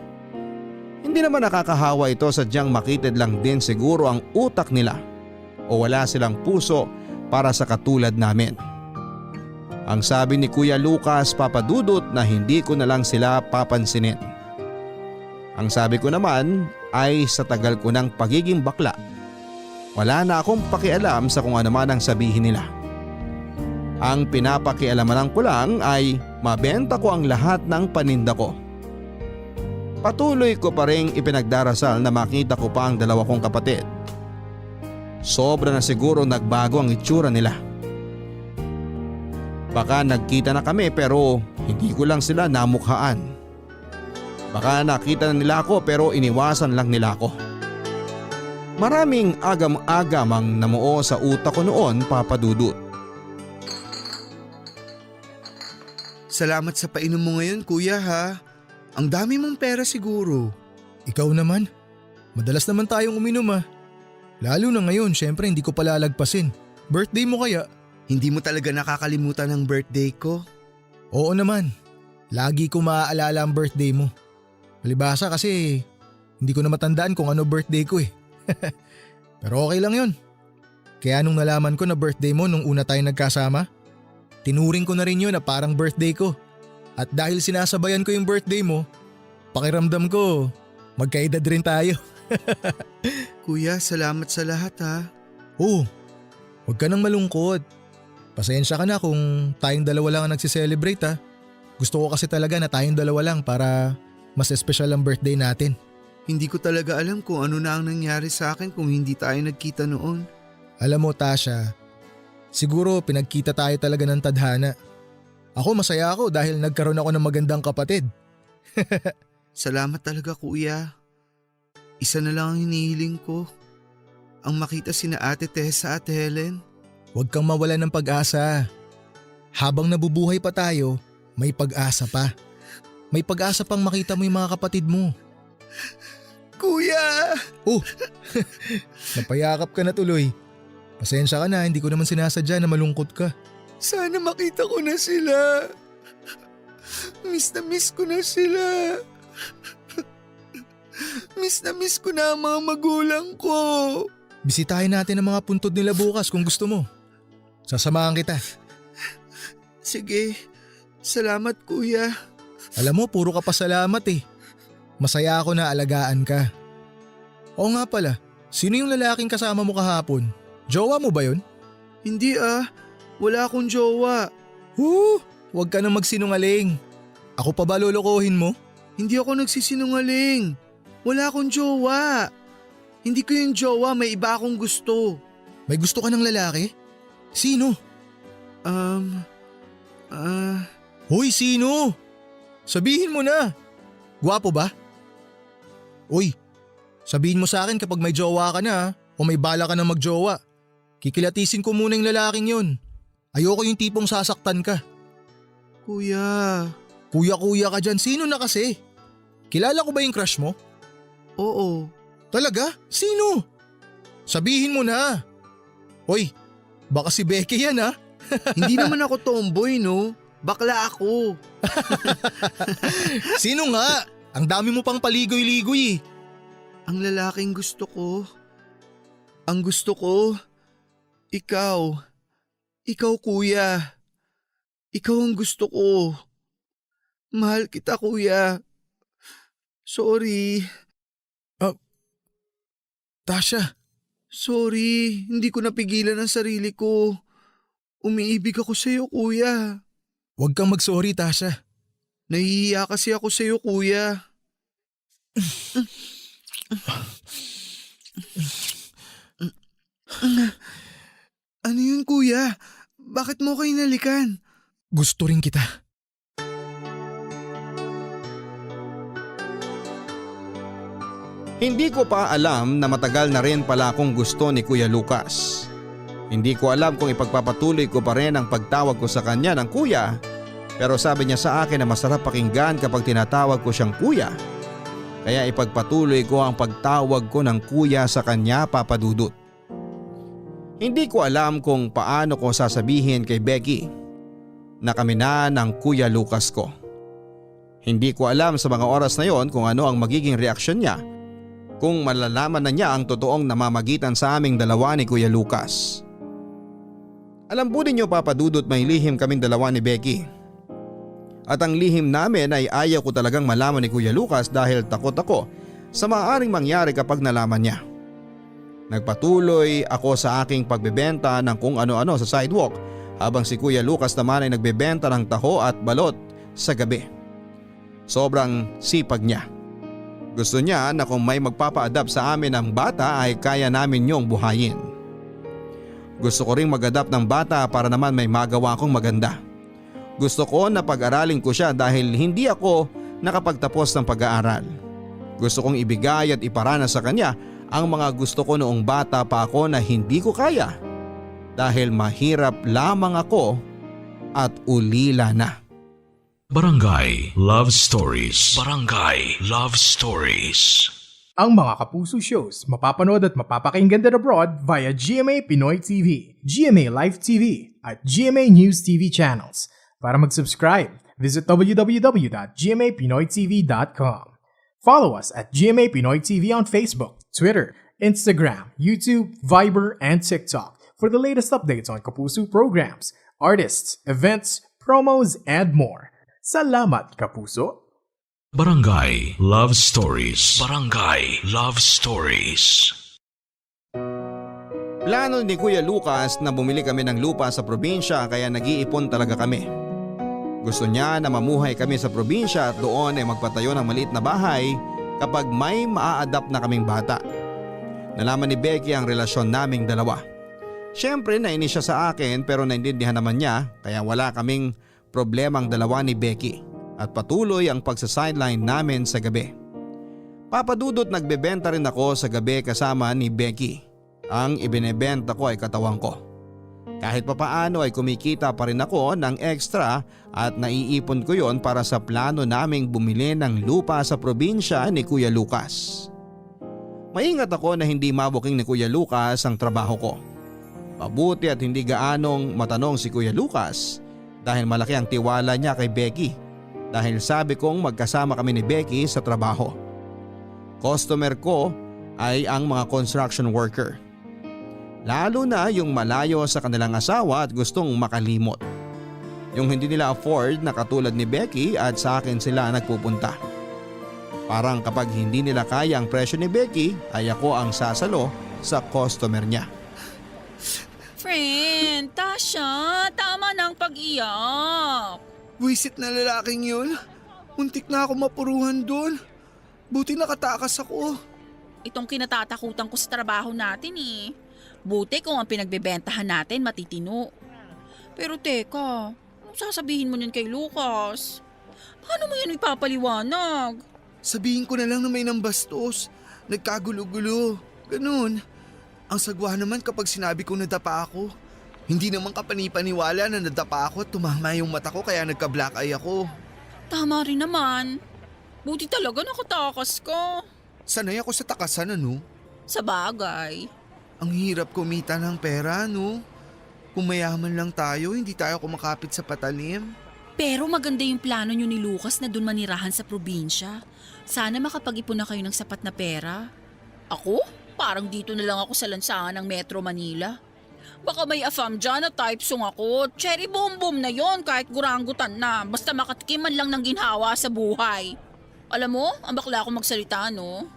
Hindi naman nakakahawa ito, sadyang makitid lang din siguro ang utak nila o wala silang puso para sa katulad namin. Ang sabi ni Kuya Lucas, Papa Dudut, na hindi ko na lang sila papansinin. Ang sabi ko naman ay sa tagal ko ng pagiging bakla, wala na akong pakialam sa kung ano man ang sabihin nila. Ang pinapakialamanan ko lang ay mabenta ko ang lahat ng paninda ko. Patuloy ko pa rin ipinagdarasal na makita ko pa ang dalawa kong kapatid. Sobra na siguro nagbago ang itsura nila. Baka nagkita na kami pero hindi ko lang sila namukhaan. Baka nakita na nila ako pero iniwasan lang nila ako. Maraming agam-agam ang namuo sa utak ko noon, Papa Dudut. Salamat sa painom mo ngayon, kuya ha. Ang dami mong pera siguro. Ikaw naman. Madalas naman tayong uminom ah. Lalo na ngayon, syempre hindi ko palalagpasin. Birthday mo kaya? Hindi mo talaga nakakalimutan ang birthday ko? Oo naman. Lagi ko maaalala ang birthday mo. Palibhasa kasi hindi ko na matandaan kung ano birthday ko eh. Pero okay lang yun. Kaya nung nalaman ko na birthday mo nung una tayong nagkasama, tinuring ko na rin yun na parang birthday ko. At dahil sinasabayan ko yung birthday mo, pakiramdam ko magkaedad rin tayo. Kuya, salamat sa lahat ha. Oo, huwag ka nang malungkot. Pasensya ka na kung tayong dalawa lang ang nagsiselebrate ha. Gusto ko kasi talaga na tayong dalawa lang para mas espesyal ang birthday natin. Hindi ko talaga alam kung ano na ang nangyari sa akin kung hindi tayo nagkita noon. Alam mo Tasha, siguro pinagkita tayo talaga ng tadhana. Ako masaya ako dahil nagkaroon ako ng magandang kapatid. Salamat talaga kuya. Isa na lang ang hinihiling ko. Ang makita sina Ate Tessa at Helen. Huwag kang mawala ng pag-asa. Habang nabubuhay pa tayo, may pag-asa pa. May pag-asa pang makita mo yung mga kapatid mo. Kuya! Oh, napayakap ka na tuloy. Pasensya ka na, hindi ko naman sinasadya na malungkot ka. Sana makita ko na sila. Miss na miss ko na sila. Miss na miss ko na ang mga magulang ko. Bisitahin natin ang mga puntod nila bukas kung gusto mo. Sasamahan kita. Sige, salamat kuya. Alam mo, puro ka pa salamat eh. Masaya ako na alagaan ka. Oo nga pala, sino yung lalaking kasama mo kahapon? Jowa mo ba yun? Hindi wala akong jowa. Huwag ka nang magsinungaling. Ako pa ba lolokohin mo? Hindi ako nagsisinungaling. Wala akong jowa. Hindi ko yung jowa, may iba akong gusto. May gusto ka ng lalaki? Sino? Hoy, sino? Sabihin mo na. Gwapo ba? Uy, sabihin mo sa akin kapag may jowa ka na o may bala ka na magjowa. Kikilatisin ko muna yung lalaking yun. Ayoko yung tipong sasaktan ka. Kuya. Kuya-kuya ka dyan, sino na kasi? Kilala ko ba yung crush mo? Oo. Talaga? Sino? Sabihin mo na. Hoy, baka si Becky yan ha? Hindi naman ako tomboy no. Bakla ako. Sino nga? Ang dami mo pang paligoy-ligoy eh. Ang lalaking gusto ko. Ang gusto ko. Ikaw. Ikaw kuya. Ikaw ang gusto ko. Mahal kita kuya. Sorry. Tasha. Sorry, hindi ko napigilan ang sarili ko. Umiibig ako sa iyo, kuya. Huwag kang mag-sorry, Tasha. Nahihiya kasi ako sa iyo, kuya. Ano yun, kuya? Bakit mo ko inalikan? Gusto rin kita. Hindi ko pa alam na matagal na rin pala akong gusto ni Kuya Lucas. Hindi ko alam kung ipagpapatuloy ko pa rin ang pagtawag ko sa kanya ng kuya, pero sabi niya sa akin na masarap pakinggan kapag tinatawag ko siyang kuya. Kaya ipagpatuloy ko ang pagtawag ko ng kuya sa kanya, Papa Dudut. Hindi ko alam kung paano ko sasabihin kay Becky na kami na ng Kuya Lucas ko. Hindi ko alam sa mga oras na yon kung ano ang magiging reaksyon niya kung malalaman na niya ang totoong namamagitan sa aming dalawa ni Kuya Lucas. Alam po ninyo, Papa Dudut, may lihim kaming dalawa ni Becky. At ang lihim namin ay ayaw ko talagang malaman ni Kuya Lucas dahil takot ako sa maaaring mangyari kapag nalaman niya. Nagpatuloy ako sa aking pagbebenta ng kung ano-ano sa sidewalk habang si Kuya Lucas naman ay nagbebenta ng taho at balot sa gabi. Sobrang sipag niya. Gusto niya na kung may magpapa-adapt sa amin ng bata ay kaya namin niyong buhayin. Gusto ko ring mag-adapt ng bata para naman may magawa akong maganda. Gusto ko na pag-aralin ko siya dahil hindi ako nakapagtapos ng pag-aaral. Gusto kong ibigay at iparana sa kanya ang mga gusto ko noong bata pa ako na hindi ko kaya dahil mahirap lamang ako at ulila na. Barangay Love Stories. Barangay Love Stories. Ang mga Kapuso shows mapapanood at mapapakinggan din abroad via GMA Pinoy TV, GMA Live TV at GMA News TV channels. Para mag-subscribe, visit www.gmapinoytv.com. Follow us at GMA Pinoy TV on Facebook, Twitter, Instagram, YouTube, Viber, and TikTok for the latest updates on Kapuso programs, artists, events, promos, and more. Salamat, Kapuso! Barangay Love Stories. Barangay Love Stories. Plano ni Kuya Lucas na bumili kami ng lupa sa probinsya kaya nag-iipon talaga kami. Gusto niya na mamuhay kami sa probinsya at doon ay magpatayo ng maliit na bahay kapag may maa-adapt na kaming bata. Nalaman ni Becky ang relasyon naming dalawa. Siyempre nainis siya sa akin pero naintindihan naman niya kaya wala kaming problemang dalawa ni Becky at patuloy ang pagsa-sideline namin sa gabi. Papa Dudut, nagbebenta rin ako sa gabi kasama ni Becky. Ang ibinebenta ko ay katawan ko. Kahit papaano ay kumikita pa rin ako ng extra at naiipon ko yon para sa plano naming bumili ng lupa sa probinsya ni Kuya Lucas. Maingat ako na hindi mabuking ni Kuya Lucas ang trabaho ko. Mabuti at hindi gaanong matanong si Kuya Lucas dahil malaki ang tiwala niya kay Becky dahil sabi kong magkasama kami ni Becky sa trabaho. Customer ko ay ang mga construction worker. Lalo na yung malayo sa kanilang asawa at gustong makalimot. Yung hindi nila afford na katulad ni Becky at sa akin sila nagpupunta. Parang kapag hindi nila kaya ang presyo ni Becky ay ako ang sasalo sa customer niya. Friend, Tasha, tama ng pag-iyak. Wisit na lalaking yun. Muntik na ako mapuruhan doon. Buti nakatakas ako. Itong kinatatakutan ko sa trabaho natin eh. Buti kung ang pinagbebentahan natin matitino. Pero teka, anong sasabihin mo nun kay Lucas? Paano mo yan ipapaliwanag? Sabihin ko na lang na may nambastos. Nagkagulo-gulo. Ganun. Ang sagwa naman kapag sinabi kong nadapa ako. Hindi naman kapanipaniwala na nadapa ako at tumama yung mata ko kaya nagka-black eye ako. Tama rin naman. Buti talaga nakatakas ka. Sanay ako sa takasan, ano? Sa bagay. Ang hirap kumita ng pera, no? Kung mayaman lang tayo, hindi tayo kumakapit sa patalim. Pero maganda yung plano nyo ni Lucas na dun manirahan sa probinsya. Sana makapag-ipon na kayo ng sapat na pera. Ako? Parang dito na lang ako sa lansangan ng Metro Manila. Baka may afam dyan na type song ako. Cherry boom-boom na yon kahit guranggutan na. Basta makatikiman lang ng ginhawa sa buhay. Alam mo, ang bakla ako magsalita, no?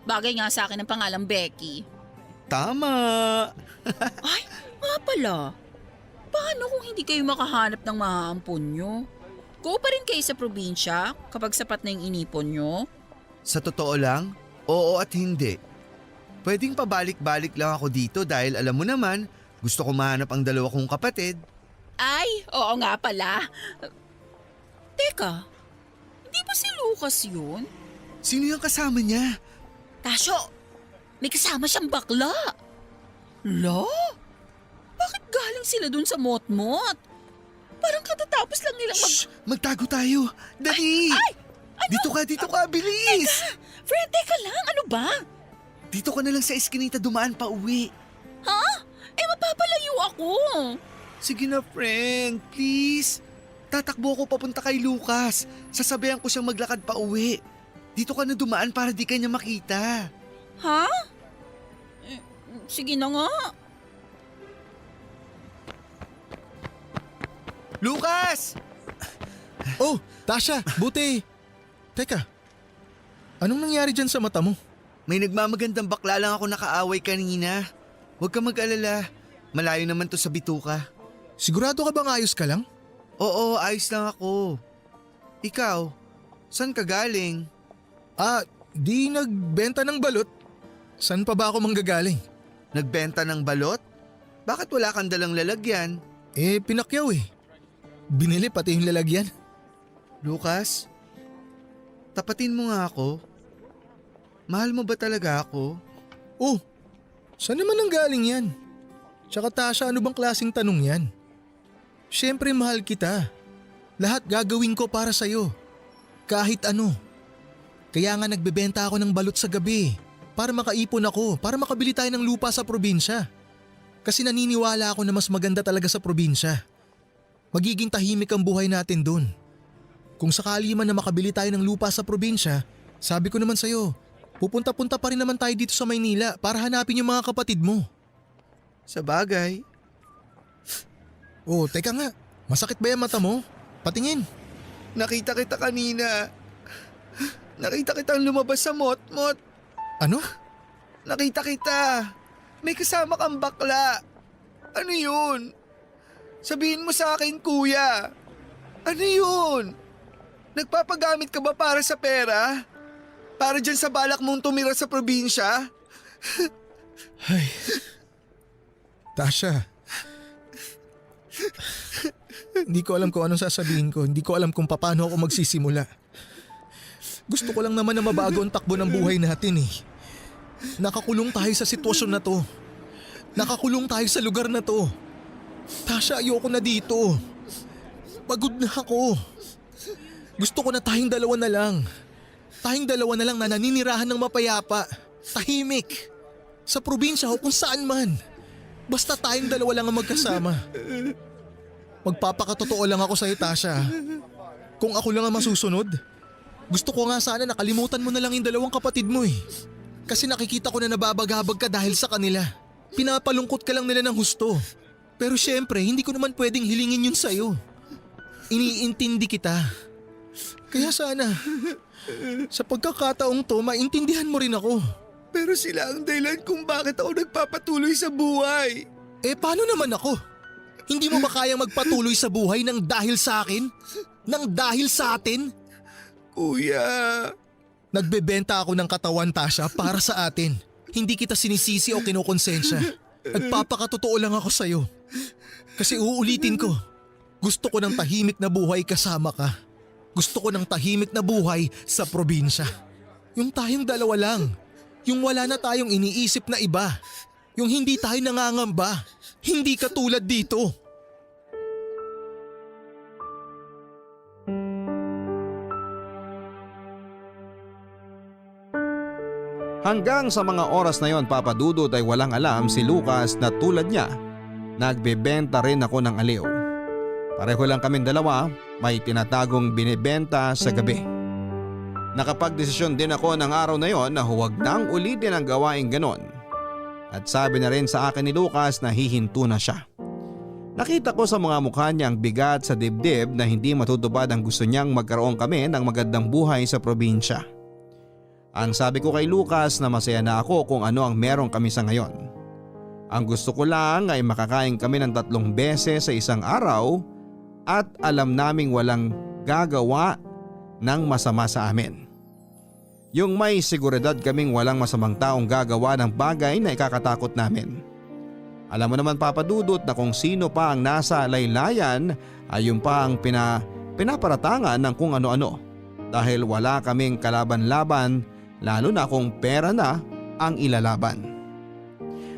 Bagay nga sa akin ang pangalang Becky. Tama! Ay, nga pala. Paano kung hindi kayo makahanap ng mahaampon nyo? Go pa rin kayo sa probinsya kapag sapat na yung inipon nyo? Sa totoo lang, oo at hindi. Pwedeng pabalik-balik lang ako dito dahil alam mo naman, gusto ko mahanap ang dalawa kong kapatid. Ay, oo nga pala. Teka, hindi ba si Lucas yun? Sino yung kasama niya? Tasyo, may kasama siyang bakla. Lo? Bakit galing sila dun sa motmot? Parang katatapos lang nilang Shh! Magtago tayo! Dali! Ano? Dito ka, bilis! Friend, teka lang, ano ba? Dito ka na lang sa eskinita dumaan pa uwi. Ha? Eh, mapapalayo ako. Sige na, friend. Please. Tatakbo ako papunta kay Lucas. Sasabihan ko siyang maglakad pa uwi. Dito ka na dumaan para di kanya makita. Ha? Eh, sige na nga. Lucas! Oh, Tasha, buti. Teka, anong nangyari dyan sa mata mo? May nagmamagandang bakla lang ako nakaaway kanina. Huwag ka mag-alala. Malayo naman to sa bituka. Sigurado ka bang ayos ka lang? Oo, ayos lang ako. Ikaw, saan ka galing? Di nagbenta ng balot. Saan pa ba ako manggagaling? Nagbenta ng balot? Bakit wala kang dalang lalagyan? Pinakyaw eh. Binili pati yung lalagyan. Lucas, tapatin mo nga ako. Mahal mo ba talaga ako? Oh, saan naman ang galing yan? Tsaka Tasha, ano bang klaseng tanong yan? Siyempre mahal kita. Lahat gagawin ko para sa'yo. Kahit ano. Kaya nga nagbebenta ako ng balot sa gabi. Para makaipon ako, para makabili tayo ng lupa sa probinsya. Kasi naniniwala ako na mas maganda talaga sa probinsya. Magiging tahimik ang buhay natin dun. Kung sakali man na makabili tayo ng lupa sa probinsya, sabi ko naman sa'yo, pupunta-punta pa rin naman tayo dito sa Maynila para hanapin yung mga kapatid mo. Sa bagay. Oh, teka nga. Masakit ba yung mata mo? Patingin. Nakita kita kanina. Nakita kitang lumabas sa mot-mot. Ano? Nakita kita. May kasama kang bakla. Ano yun? Sabihin mo sa akin, kuya. Ano yun? Nagpapagamit ka ba para sa pera? Para dyan sa balak mong tumira sa probinsya? Ay. Tasha. Hindi ko alam kung anong sasabihin ko. Hindi ko alam kung paano ako magsisimula. Gusto ko lang naman na mabago ang takbo ng buhay natin eh. Nakakulong tayo sa sitwasyon na to. Nakakulong tayo sa lugar na to. Tasha, ayoko na dito. Pagod na ako. Gusto ko na tayong dalawa na lang. Tayong dalawa na lang na naninirahan ng mapayapa. Tahimik. Sa probinsya o kung saan man. Basta tayong dalawa lang ang magkasama. Magpapakatotoo lang ako sa'yo, Tasha. Kung ako lang ang masusunod, gusto ko nga sana nakalimutan mo na lang yung dalawang kapatid mo eh. Kasi nakikita ko na nababagabag ka dahil sa kanila. Pinapalungkot ka lang nila ng husto. Pero syempre, hindi ko naman pwedeng hilingin yun sa'yo. Iniintindi kita. Kaya sana, sa pagkakataong to, maintindihan mo rin ako. Pero sila ang dahilan kung bakit ako nagpapatuloy sa buhay. Paano naman ako? Hindi mo ba kayang magpatuloy sa buhay ng dahil sa akin? Nang dahil sa atin? Kuya. Nagbebenta ako ng katawan, Tasha, para sa atin. Hindi kita sinisisi o kinukonsensya. Nagpapakatotoo lang ako sa'yo. Kasi uulitin ko, gusto ko ng tahimik na buhay kasama ka. Gusto ko ng tahimik na buhay sa probinsya. Yung tayong dalawa lang. Yung wala na tayong iniisip na iba. Yung hindi tayo nangangamba. Hindi katulad dito. Hanggang sa mga oras na yon, Papa Dudut, ay walang alam si Lucas na tulad niya, nagbebenta rin ako ng aliw. Pareho lang kaming dalawa, may tinatagong binibenta sa gabi. Nakapagdesisyon din ako ng araw na yon na huwag nang ulitin ang gawaing ganon. At sabi na rin sa akin ni Lucas na hihinto na siya. Nakita ko sa mga mukha niya ang bigat sa dibdib na hindi matutupad ang gusto niyang magkaroon kami ng magandang buhay sa probinsya. Ang sabi ko kay Lucas na masaya na ako kung ano ang meron kami sa ngayon. Ang gusto ko lang ay makakain kami ng 3 beses sa isang araw at alam naming walang gagawa ng masama sa amin. Yung may seguridad kaming walang masamang taong gagawa ng bagay na ikakatakot namin. Alam mo naman, Papa Dudut, na kung sino pa ang nasa laylayan ay yung pa ang pinaparatangan ng kung ano-ano dahil wala kaming kalaban-laban lalo na kung pera na ang ilalaban.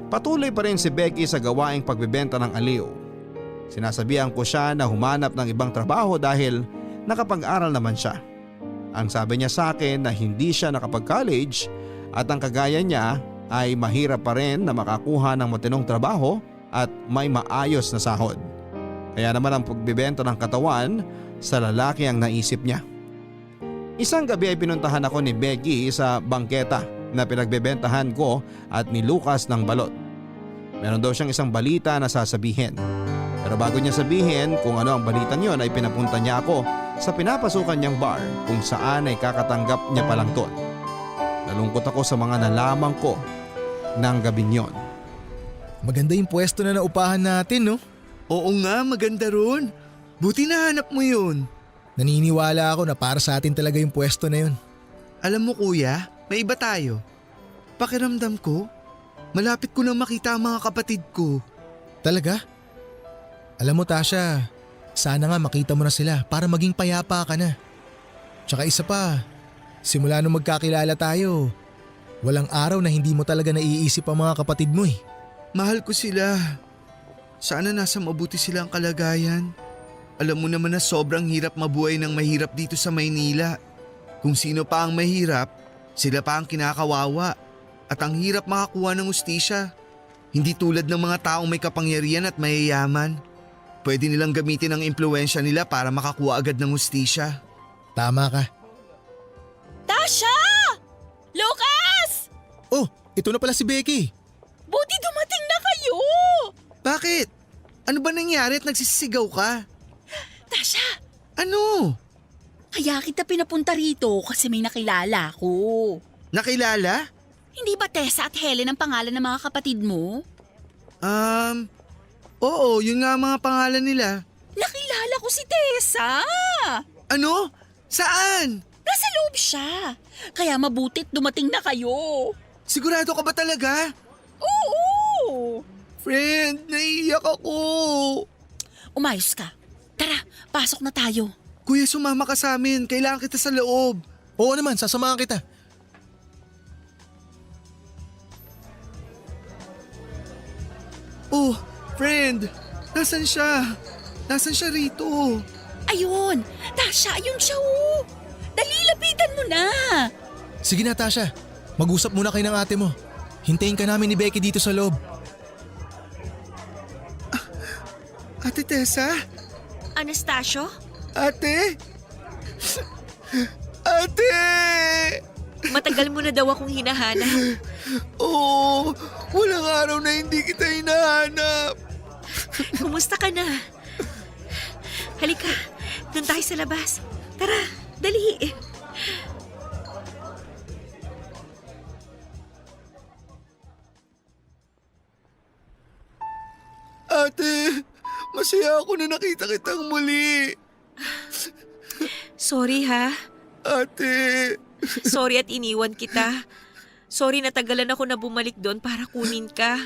Patuloy pa rin si Becky sa gawaing pagbebenta ng aliw. Sinasabihan ko siya na humanap ng ibang trabaho dahil nakapag-aral naman siya. Ang sabi niya sa akin na hindi siya nakapag-college at ang kagaya niya ay mahirap pa rin na makakuha ng matinong trabaho at may maayos na sahod. Kaya naman ang pagbebenta ng katawan sa lalaki ang naisip niya. Isang gabi ay pinuntahan ako ni Becky sa bangketa na pinagbebentahan ko at ni Lucas ng balot. Meron daw siyang isang balita na sasabihin. Pero bago niya sabihin kung ano ang balitang yon ay pinapunta niya ako sa pinapasukan niyang bar kung saan ay kakatanggap niya palang ton. Nalungkot ako sa mga nalaman ko ng gabing yon. Maganda yung pwesto na naupahan natin, no? Oo nga, maganda ron. Buti nahanap mo yun. Naniniwala ako na para sa atin talaga yung pwesto na yun. Alam mo kuya, may iba tayo. Pakiramdam ko, malapit ko nang makita ang mga kapatid ko. Talaga? Alam mo Tasha, sana nga makita mo na sila para maging payapa ka na. Tsaka isa pa, simula nung magkakilala tayo, walang araw na hindi mo talaga naiisip ang mga kapatid mo eh. Mahal ko sila. Sana nasa mabuti silang kalagayan. Alam mo naman na sobrang hirap mabuhay ng mahirap dito sa Maynila. Kung sino pa ang mahirap, sila pa ang kinakawawa. At ang hirap makakuha ng hustisya. Hindi tulad ng mga taong may kapangyarihan at mayayaman. Pwede nilang gamitin ang impluwensya nila para makakuha agad ng hustisya. Tama ka. Tasha! Lucas! Oh, ito na pala si Becky. Buti dumating na kayo! Bakit? Ano ba nangyari at nagsisigaw ka? Tasha, Ano? kaya kita pinapunta rito kasi may nakilala ko. Nakilala? Hindi ba Tessa at Helen ang pangalan ng mga kapatid mo? Oo, yun nga ang mga pangalan nila. Nakilala ko si Tessa! Ano? Saan? Nasa loob siya. Kaya mabutit dumating na kayo. Sigurado ka ba talaga? Oo! Friend, naiiyak ako. Umayos ka. Tara, pasok na tayo. Kuya, sumama ka sa amin. Kailangan kita sa loob. Oo naman, sasamahan kita. Oh, friend. Nasaan siya? Nasaan siya rito? Ayun! Tasha, ayun siya oh! Dali, lapitan mo na! Sige na Tasha, mag-usap muna kayo ng ate mo. Hintayin ka namin ni Becky dito sa loob. Ate Tessa? Anastasio? Ate? Ate! Matagal mo na daw akong hinahanap. Oo, walang araw na hindi kita hinahanap. Kumusta ka na? Halika, doon tayo sa labas. Tara, dali. Ate, masaya ako na nakita kitang muli. Sorry ha. Ate. Sorry at iniwan kita. Sorry natagalan ako na bumalik doon para kunin ka.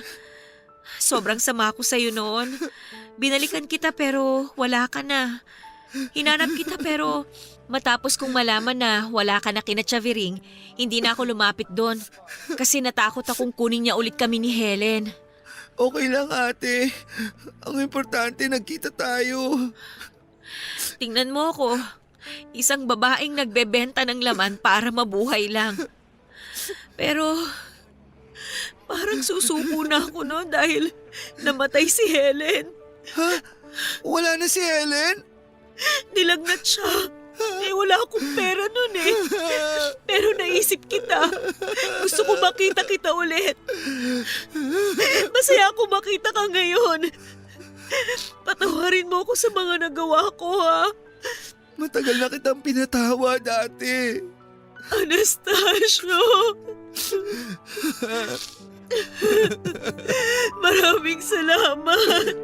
Sobrang sama ko sa'yo noon. Binalikan kita pero wala ka na. Hinanap kita pero matapos kong malaman na wala ka na kina Chavering, hindi na ako lumapit doon. Kasi natakot akong kunin niya ulit kami ni Helen. Okay lang ate. Ang importante nagkita tayo. Tingnan mo ako. Isang babaeng nagbebenta ng laman para mabuhay lang. Pero parang susuko na ako no dahil namatay si Helen. Ha? Wala na si Helen? Nilagnat siya. Eh wala akong pera nun eh. Pero naisip kita. Gusto ko makita kita ulit. Masaya ako makita ka ngayon. Patawarin mo ako sa mga nagawa ko ha. Matagal na kitang pinatawa dati. Anastasio. Maraming salamat.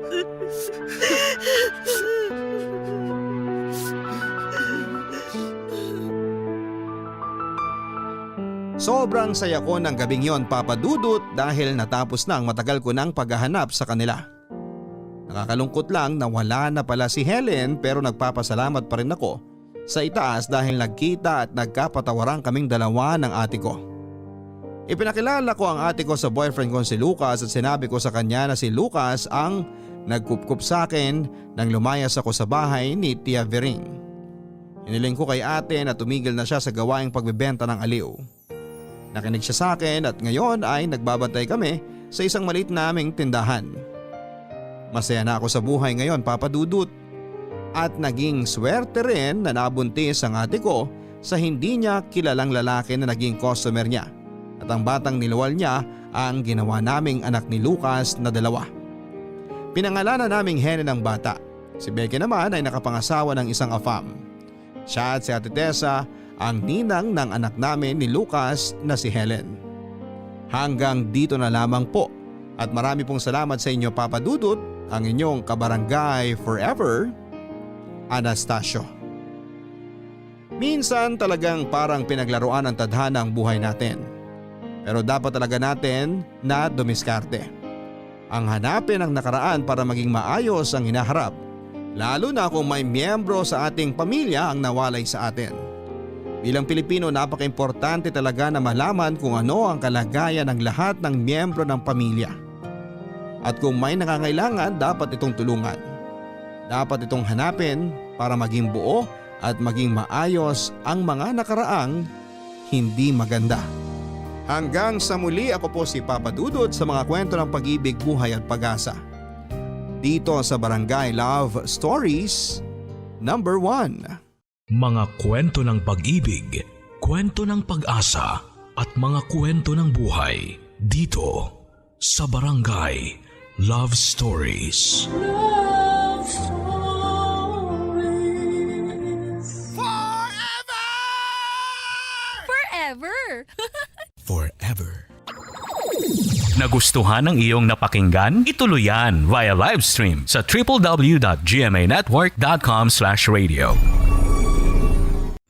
Sobrang saya ko ng gabing yon, Papa Dudut, dahil natapos na ang matagal ko ng paghahanap sa kanila. Nakakalungkot lang na wala na pala si Helen pero nagpapasalamat pa rin ako sa itaas dahil nagkita at nagkapatawaran kaming dalawa ng ate ko. Ipinakilala ko ang ate ko sa boyfriend ko si Lucas at sinabi ko sa kanya na si Lucas ang nagkupkup sa akin nang lumayas ako sa bahay ni Tia Vering. Iniling ko kay ate na tumigil na siya sa gawaing pagbebenta ng aliw. Nakinig siya sa akin at ngayon ay nagbabantay kami sa isang maliit naming tindahan. Masaya na ako sa buhay ngayon, Papa Dudut. At naging swerte rin na nabuntis ang ate ko sa hindi niya kilalang lalaki na naging customer niya. At ang batang niluwal niya ang ginawa naming anak ni Lucas na 2. Pinangalanan naming Helen ang bata. Si Becky naman ay nakapangasawa ng isang afam. Siya at si Ate Tessa ang ninang ng anak namin ni Lucas na si Helen. Hanggang dito na lamang po at marami pong salamat sa inyo Papa Dudut, ang inyong kabarangay forever, Anastasio. Minsan talagang parang pinaglaruan ng tadhana ang buhay natin. Pero dapat talaga natin na dumiskarte. Ang hanapin ang nakaraan para maging maayos ang hinaharap, lalo na kung may miyembro sa ating pamilya ang nawalay sa atin. Bilang Pilipino, napaka-importante talaga na malaman kung ano ang kalagayan ng lahat ng miyembro ng pamilya. At kung may nangangailangan, dapat itong tulungan. Dapat itong hanapin para maging buo at maging maayos ang mga nakaraang hindi maganda. Hanggang sa muli, ako po si Papa Dudut sa mga kwento ng pag-ibig, buhay at pag-asa. Dito sa Barangay Love Stories number 1. Mga kwento ng pag-ibig, kwento ng pag-asa at mga kwento ng buhay dito sa Barangay Love Stories. Love Stories. Forever! Forever. Nagustuhan ng iyong napakinggan? Ituloy yan via live stream sa www.gmanetwork.com/radio.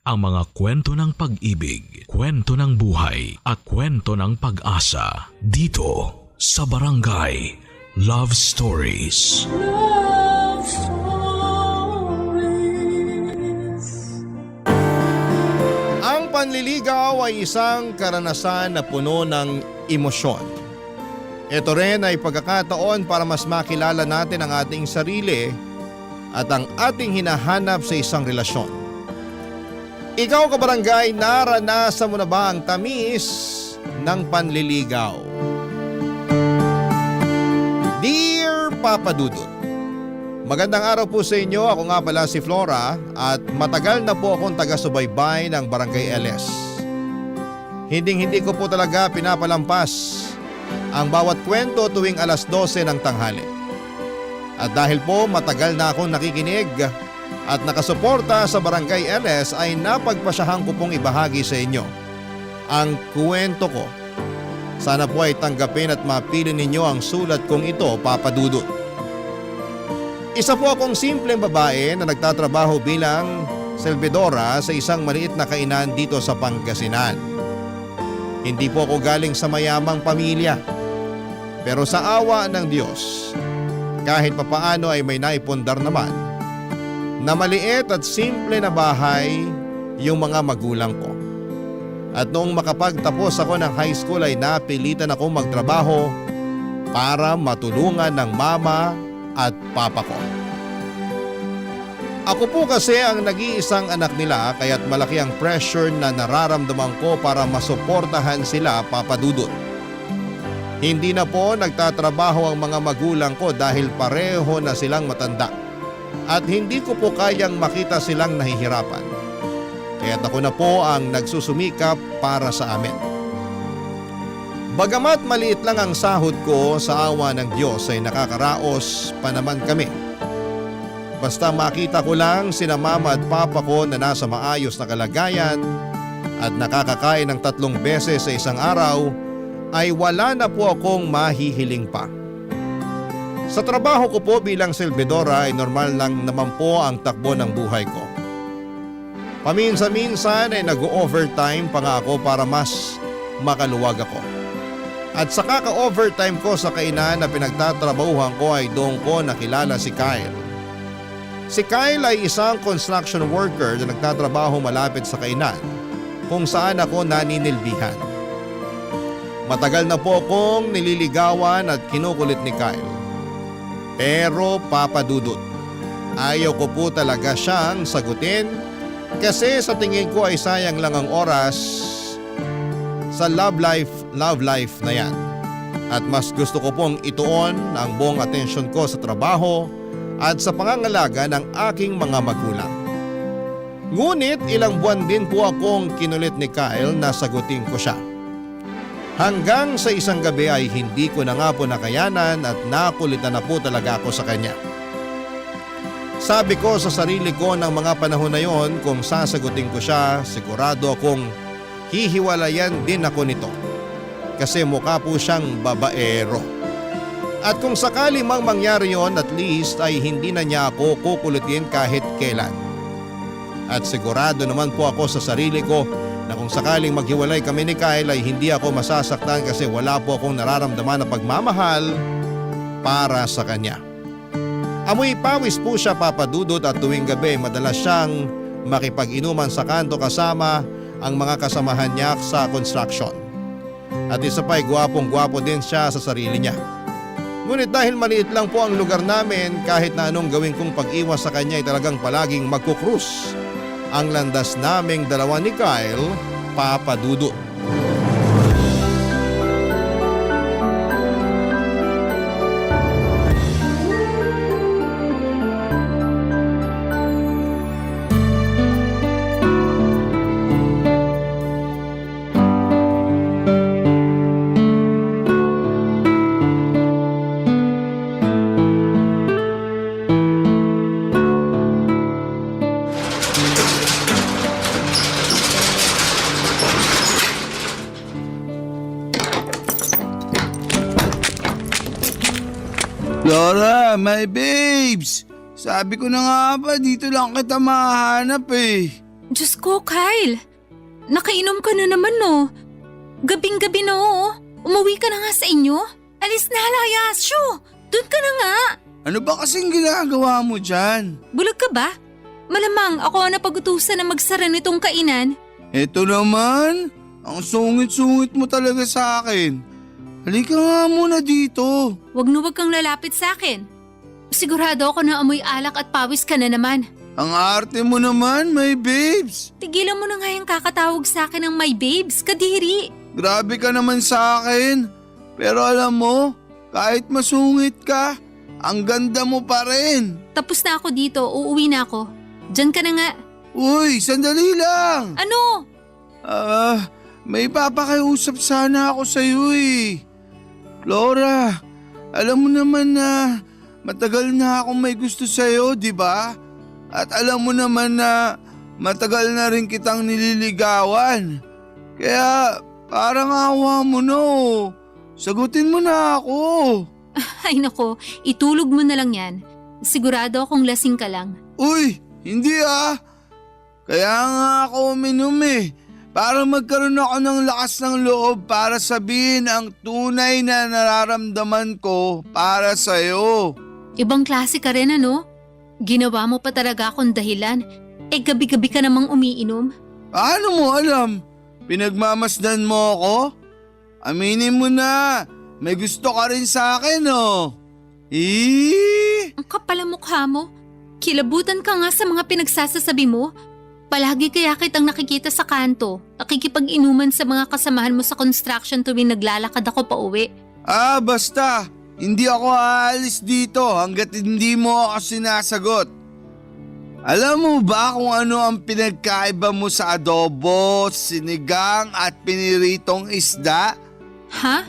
Ang mga kwento ng pag-ibig, kwento ng buhay at kwento ng pag-asa dito sa Barangay Love Stories. Love Stories. Ang panliligaw ay isang karanasan na puno ng emosyon. Ito rin ay pagkakataon para mas makilala natin ang ating sarili at ang ating hinahanap sa isang relasyon. Ikaw kabarangay, naranasan mo na ba ang tamis ng panliligaw? Dear Papa Dudut, magandang araw po sa inyo. Ako nga pala si Flora at matagal na po akong taga-subaybay ng Barangay LS. Hindi ko po talaga pinapalampas ang bawat kwento tuwing 12:00 ng tanghali. At dahil po matagal na akong nakikinig at nakasuporta sa Barangay LS ay napagpasyahan ko pong ibahagi sa inyo ang kwento ko. Sana po ay tanggapin at mapili ninyo ang sulat kong ito, Papa Dudut. Isa po akong simpleng babae na nagtatrabaho bilang servidora sa isang maliit na kainan dito sa Pangasinan. Hindi po ako galing sa mayamang pamilya. Pero sa awa ng Diyos, kahit papaano ay may naipundar naman na maliit at simple na bahay yung mga magulang ko. At noong makapagtapos ako ng high school ay napilitan akong magtrabaho para matulungan ng mama at papa ko. Ako po kasi ang nag-iisang anak nila kaya't malaki ang pressure na nararamdaman ko para masuportahan sila, Papa Dudut. Hindi na po nagtatrabaho ang mga magulang ko dahil pareho na silang matanda. At hindi ko po kayang makita silang nahihirapan. Kaya't ako na po ang nagsusumikap para sa amin. Bagamat maliit lang ang sahod ko, sa awa ng Diyos ay nakakaraos pa naman kami. Basta makita ko lang sina mama at papa ko na nasa maayos na kalagayan at nakakakain ng 3 beses sa isang araw, ay wala na po akong mahihiling pa. Sa trabaho ko po bilang servidora ay normal lang naman po ang takbo ng buhay ko. Paminsan-minsan ay nag-overtime pa nga ako para mas makaluwag ako. At sa kaka-overtime ko sa kainan na pinagtatrabahuhan ko ay doon ko nakilala si Kyle. Si Kyle ay isang construction worker na nagtatrabaho malapit sa kainan kung saan ako naninilbihan. Matagal na po akong nililigawan at kinukulit ni Kyle. Pero Papa Dudut, ayaw ko po talaga siyang sagutin kasi sa tingin ko ay sayang lang ang oras sa love life na yan. At mas gusto ko pong ituon ang buong atensyon ko sa trabaho at sa pangangalaga ng aking mga magulang. Ngunit ilang buwan din po akong kinulit ni Kyle na sagutin ko siya. Hanggang sa isang gabi ay hindi ko na nga po nakayanan at nakulitan na po talaga ako sa kanya. Sabi ko sa sarili ko ng mga panahon na yon, kung sasagutin ko siya, sigurado akong hihiwalayan din ako nito. Kasi mukha po siyang babaero. At kung sakali mang mangyari yon, at least ay hindi na niya ako kukulitin kahit kailan. At sigurado naman po ako sa sarili ko na kung sakaling maghiwalay kami ni Kyle ay hindi ako masasaktan kasi wala po akong nararamdaman na pagmamahal para sa kanya. Amoy pawis po siya, Papa Dudut, at tuwing gabi madalas siyang makipag-inuman sa kanto kasama ang mga kasamahan niya sa construction. At isa pa'y gwapong-gwapo din siya sa sarili niya. Ngunit dahil maliit lang po ang lugar namin, kahit na anong gawin kong pag-iwas sa kanya ay talagang palaging magkukrus ang landas naming dalawa ni Kyle, Papa Dudut. Laura, my babes! Sabi ko na nga ba, dito lang kita mahanap eh. Diyos ko, Kyle. Nakainom ka na naman no. Gabing-gabi na oh. Umuwi ka na nga sa inyo. Alis na Yasyo. Doon ka na nga. Ano ba kasing ginagawa mo dyan? Bulag ka ba? Malamang ako ang napagutusan na magsara nitong kainan. Eto naman, ang sungit-sungit mo talaga sa akin. Halika nga muna dito. Wag kang lalapit sa akin. Sigurado ako na amoy alak at pawis ka na naman. Ang arte mo naman, my babes. Tigilan mo na nga yung kakatawag sa akin ng my babes, kadiri. Grabe ka naman sa akin. Pero alam mo, kahit masungit ka, ang ganda mo pa rin. Tapos na ako dito, uuwi na ako. Diyan ka na nga. Uy, sandali lang. Ano? May papakiusap sana ako sa'yo eh. Laura, alam mo naman na matagal na akong may gusto sa'yo, di ba? At alam mo naman na matagal na rin kitang nililigawan. Kaya parang awa mo no. Sagutin mo na ako. Ay nako, itulog mo na lang yan. Sigurado akong lasing ka lang. Uy, hindi ah. Kaya nga ako uminom eh. Para magkaroon ako ng lakas ng loob para sabihin ang tunay na nararamdaman ko para sa'yo. Ibang klase ka rin ano? Ginawa mo pa talaga akong dahilan. Gabi-gabi ka namang umiinom. Paano mo alam? Pinagmamasdan mo ako? Aminin mo na, may gusto ka rin sa akin oh. Ang kapal ang mukha mo. Kilabutan ka nga sa mga pinagsasasabi mo. Palagi kaya kitang nakikita sa kanto, nakikipag-inuman sa mga kasamahan mo sa construction tuwing naglalakad ako pa uwi. Basta, hindi ako aalis dito hanggat hindi mo ako sinasagot. Alam mo ba kung ano ang pinagkaiba mo sa adobo, sinigang at piniritong isda? Ha?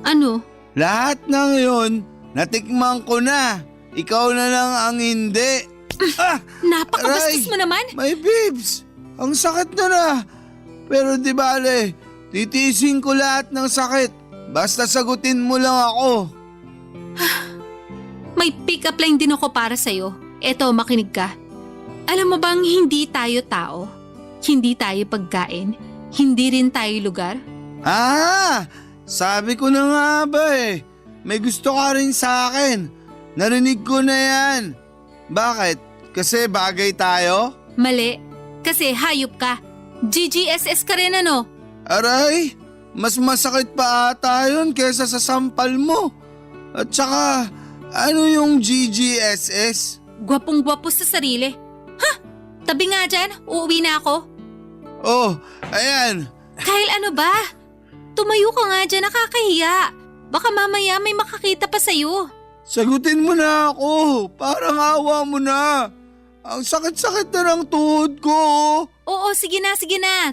Ano? Lahat ng yun, natikman ko na. Ikaw na lang ang hindi. Napakabastos mo naman! My babes, ang sakit na. Pero di bale, titiisin ko lahat ng sakit. Basta sagutin mo lang ako. May pick-up line din ako para sa'yo. Eto, makinig ka. Alam mo bang hindi tayo tao? Hindi tayo pagkain? Hindi rin tayo lugar? Sabi ko na nga ba eh. May gusto ka rin sa akin. Narinig ko na yan. Bakit? Kasi bagay tayo? Mali. Kasi hayop ka. GGSS ka rin ano? Aray, mas masakit pa ata yun kesa sa sampal mo. At saka, ano yung GGSS? Gwapong-gwapo sa sarili. Ha? Tabi nga dyan, uuwi na ako. Oh, ayan. Kyle, ano ba? Tumayo ka nga dyan, nakakahiya. Baka mamaya may makakita pa sa'yo. Sagutin mo na ako. Parang awa mo na. Ang sakit-sakit na ng tuhod ko. Oo, sige na.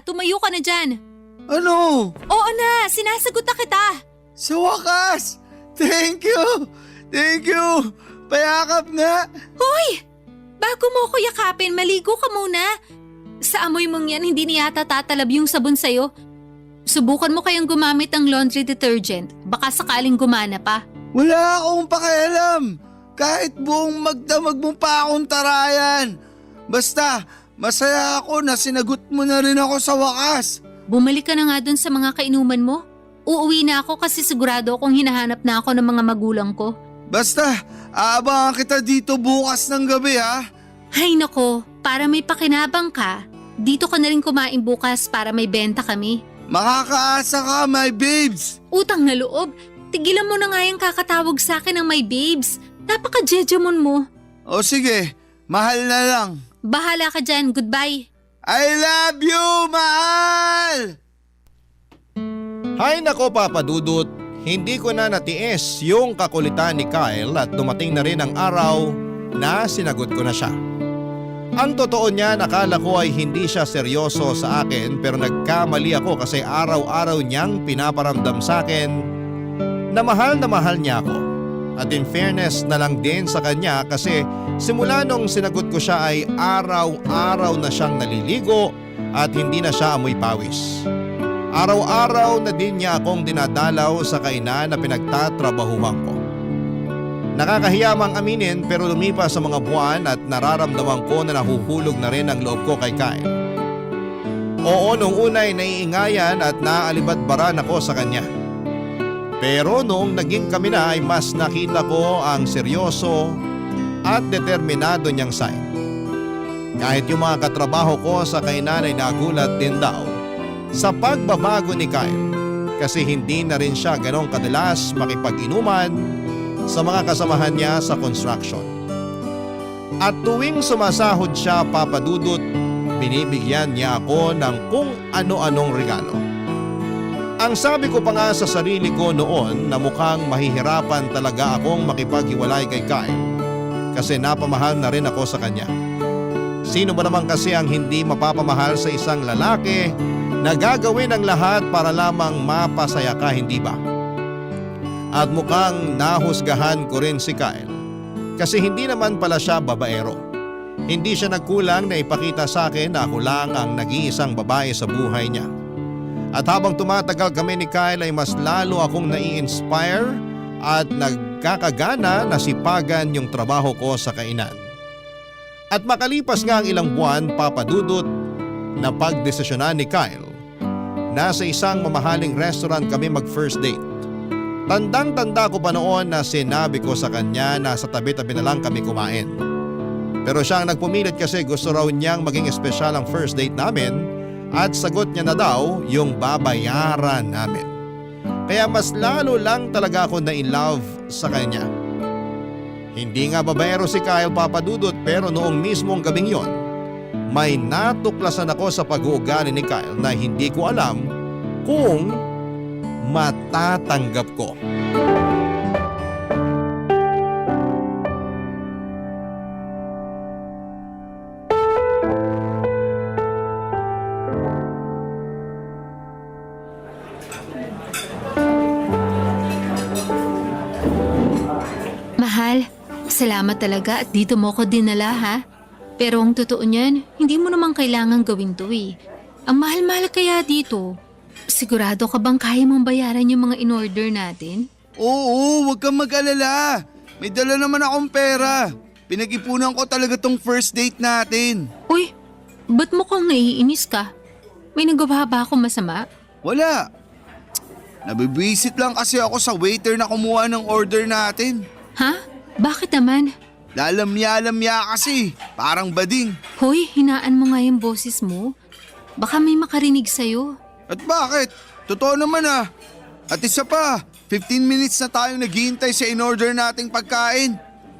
Tumayo ka na dyan. Ano? Oo na, sinasagot na kita. Sa wakas! Thank you! Payakap nga! Hoy! Bago mo ko yakapin, maligo ka muna. Sa amoy mong yan, hindi niya yata tatalab yung sabon sa'yo. Subukan mo kayang gumamit ng laundry detergent. Baka sakaling gumana pa. Wala akong pakialam. Kahit buong magdamag mo pa akong tarayan. Basta, masaya ako na sinagot mo na rin ako sa wakas. Bumalik ka na nga dun sa mga kainuman mo. Uuwi na ako kasi sigurado akong hinahanap na ako ng mga magulang ko. Basta, aabangan kita dito bukas ng gabi ha. Hay nako, para may pakinabang ka, dito ka na rin kumain bukas para may benta kami. Makakaasa ka, my babes. Utang na loob, tigilan mo na nga yung kakatawag sa akin ng my babes. Napaka-jejemon mo. O sige, mahal na lang. Bahala ka dyan, goodbye. I love you, mahal! Hay nako Papa Dudut, hindi ko na natiis yung kakulitan ni Kyle at dumating na rin ang araw na sinagot ko na siya. Ang totoo niya, nakala ko ay hindi siya seryoso sa akin pero nagkamali ako kasi araw-araw niyang pinaparamdam sa akin na mahal niya ako. At in fairness na lang din sa kanya kasi simula nung sinagot ko siya ay araw-araw na siyang naliligo at hindi na siya amoy pawis. Araw-araw na din niya akong dinadalaw sa kainan na pinagtatrabahuhan ko. Nakakahiya mang aminin pero lumipas sa mga buwan at nararamdaman ko na nahuhulog na rin ang loob ko kay Kyle. Oo, noong una ay naiingayan at naaalibadbaran ako sa kanya. Pero noong naging kami na ay mas nakita ko ang seryoso at determinado niyang side. Kahit yung mga katrabaho ko sa kainan ay nagulat din daw sa pagbabago ni Kyle kasi hindi na rin siya ganong kadalas makipag-inuman sa mga kasamahan niya sa construction. At tuwing sumasahod siya, Papa Dudut, binibigyan niya ako ng kung ano-anong regalo. Ang sabi ko pa nga sa sarili ko noon na mukhang mahihirapan talaga akong makipaghiwalay kay Kyle kasi napamahal na rin ako sa kanya. Sino ba naman kasi ang hindi mapapamahal sa isang lalaki na gagawin ang lahat para lamang mapasaya ka, hindi ba? At mukhang nahusgahan ko rin si Kyle kasi hindi naman pala siya babaero. Hindi siya nagkulang na ipakita sa akin na ako lang ang nag-iisang babae sa buhay niya. At habang tumatagal kami ni Kyle ay mas lalo akong nai-inspire at nagkakagana na sipagan yung trabaho ko sa kainan. At makalipas nga ang ilang buwan, Papa Dudut, na pagdesisyonan ni Kyle, nasa isang mamahaling restaurant kami mag-first date. Tandang-tanda ko pa noon na sinabi ko sa kanya na sa tabi-tabi na lang kami kumain. Pero siya ang nagpumilit kasi gusto raw niyang maging espesyal ang first date namin at sagot niya na daw yung babayaran namin. Kaya mas lalo lang talaga ako na-in-love sa kanya. Hindi nga babaero si Kyle, Papa Dudut, pero noong mismong gabing yon, may natuklasan ako sa pag-uugali ni Kyle na hindi ko alam kung matatanggap ko. Mahal, salamat talaga at dito mo ko dinala ha. Pero ang totoo niyan, hindi mo naman kailangan gawin to eh. Ang mahal-mahal kaya dito. Sigurado ka bang kaya mong bayaran yung mga in-order natin? Oo, huwag kang mag-alala. May dala naman akong pera. Pinag-ipunan ko talaga tong first date natin. Uy, ba't mukhang naiinis ka? May nagawa ba ako masama? Wala. Nabibwisit lang kasi ako sa waiter na kumuha ng order natin. Ha? Bakit naman? Lalamya-lamya kasi, parang bading. Hoy, hinaan mo nga yung boses mo. Baka may makarinig sa'yo. At bakit? Totoo naman ah. At isa pa, 15 minutes na tayong naghihintay sa in-order nating pagkain.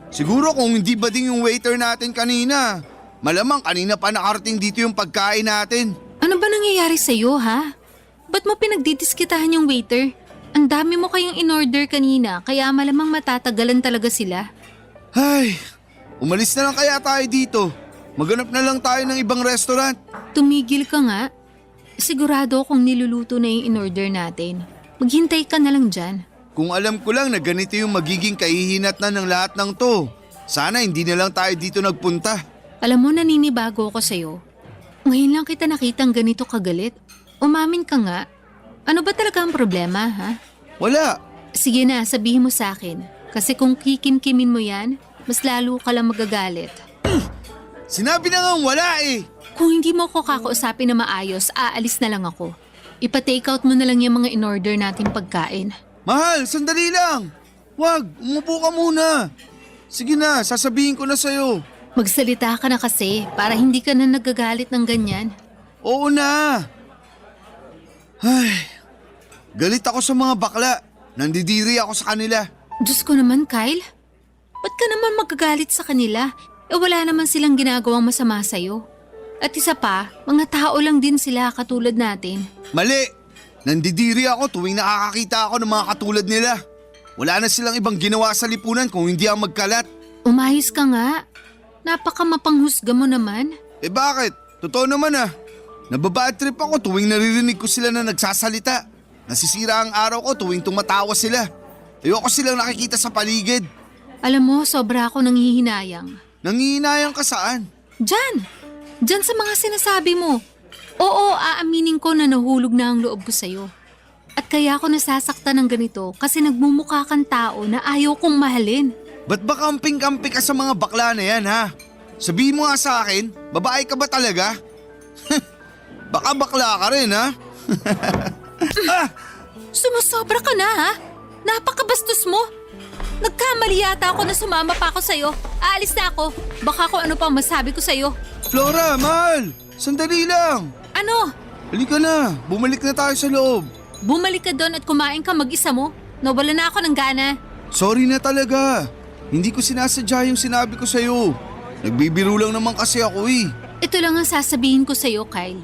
Siguro kung hindi bading yung waiter natin kanina, malamang kanina pa nakarating dito yung pagkain natin. Ano ba nangyayari sa'yo, ha? Ba't mo pinagdidiskitahan yung waiter? Ang dami mo kayong in-order kanina, kaya malamang matatagalan talaga sila. Ay, umalis na lang kaya tayo dito. Maghanap na lang tayo ng ibang restaurant. Tumigil ka nga. Sigurado akong niluluto na yung in-order natin. Maghintay ka na lang dyan. Kung alam ko lang na ganito yung magiging kahihinatnan ng lahat ng to. Sana hindi na lang tayo dito nagpunta. Alam mo, naninibago ako sa'yo. Ngayon lang kita nakitang ganito kagalit. Umamin ka nga. Ano ba talaga ang problema, ha? Wala. Sige na, sabihin mo sa akin. Kasi kung kikimkimin mo yan, mas lalo ka lang magagalit. Sinabi na nga wala eh. Kung hindi mo ako kakausapin na maayos, aalis na lang ako. Ipa-take out mo na lang yung mga in-order nating pagkain. Mahal, sandali lang. Wag, umupo ka muna. Sige na, sasabihin ko na sa'yo. Magsalita ka na kasi para hindi ka na nagagalit ng ganyan. Oo na. Ay, galit ako sa mga bakla. Nandidiri ako sa kanila. Diyos ko naman, Kyle. Ba't ka naman magagalit sa kanila? Wala naman silang ginagawang masama sa'yo. At isa pa, mga tao lang din sila katulad natin. Mali. Nandidiri ako tuwing nakakakita ako ng mga katulad nila. Wala na silang ibang ginawa sa lipunan kung hindi ang magkalat. Umayos ka nga. Napaka mapanghusga mo naman. Eh bakit? Totoo naman ah. Nababad trip ako tuwing naririnig ko sila na nagsasalita. Nasisira ang araw ko tuwing tumatawa sila. Ayoko silang nakikita sa paligid. Alam mo, sobra ako nanghihinayang. Nanghihinayang ka saan? Diyan! Diyan sa mga sinasabi mo. Oo, aaminin ko na nahulog na ang loob ko sa'yo. At kaya ako nasasaktan ng ganito kasi nagmumukha kang tao na ayaw kong mahalin. Ba't ba kamping-kampi ka sa mga bakla na yan ha? Sabihin mo nga sa akin, babae ka ba talaga? Baka bakla ka rin ha? Sumusobra ka na ha? Napakabastos mo. Nagkamali yata ako na sumama pa ako sa'yo. Aalis na ako. Baka kung ano pa masabi ko sa'yo. Flora, mahal! Sandali lang! Ano? Halika na, bumalik na tayo sa loob. Bumalik ka doon at kumain ka mag-isa mo. Nawala na ako ng gana. Sorry na talaga. Hindi ko sinasadya yung sinabi ko sa'yo. Nagbibiro lang naman kasi ako eh. Ito lang ang sasabihin ko sa'yo, Kyle.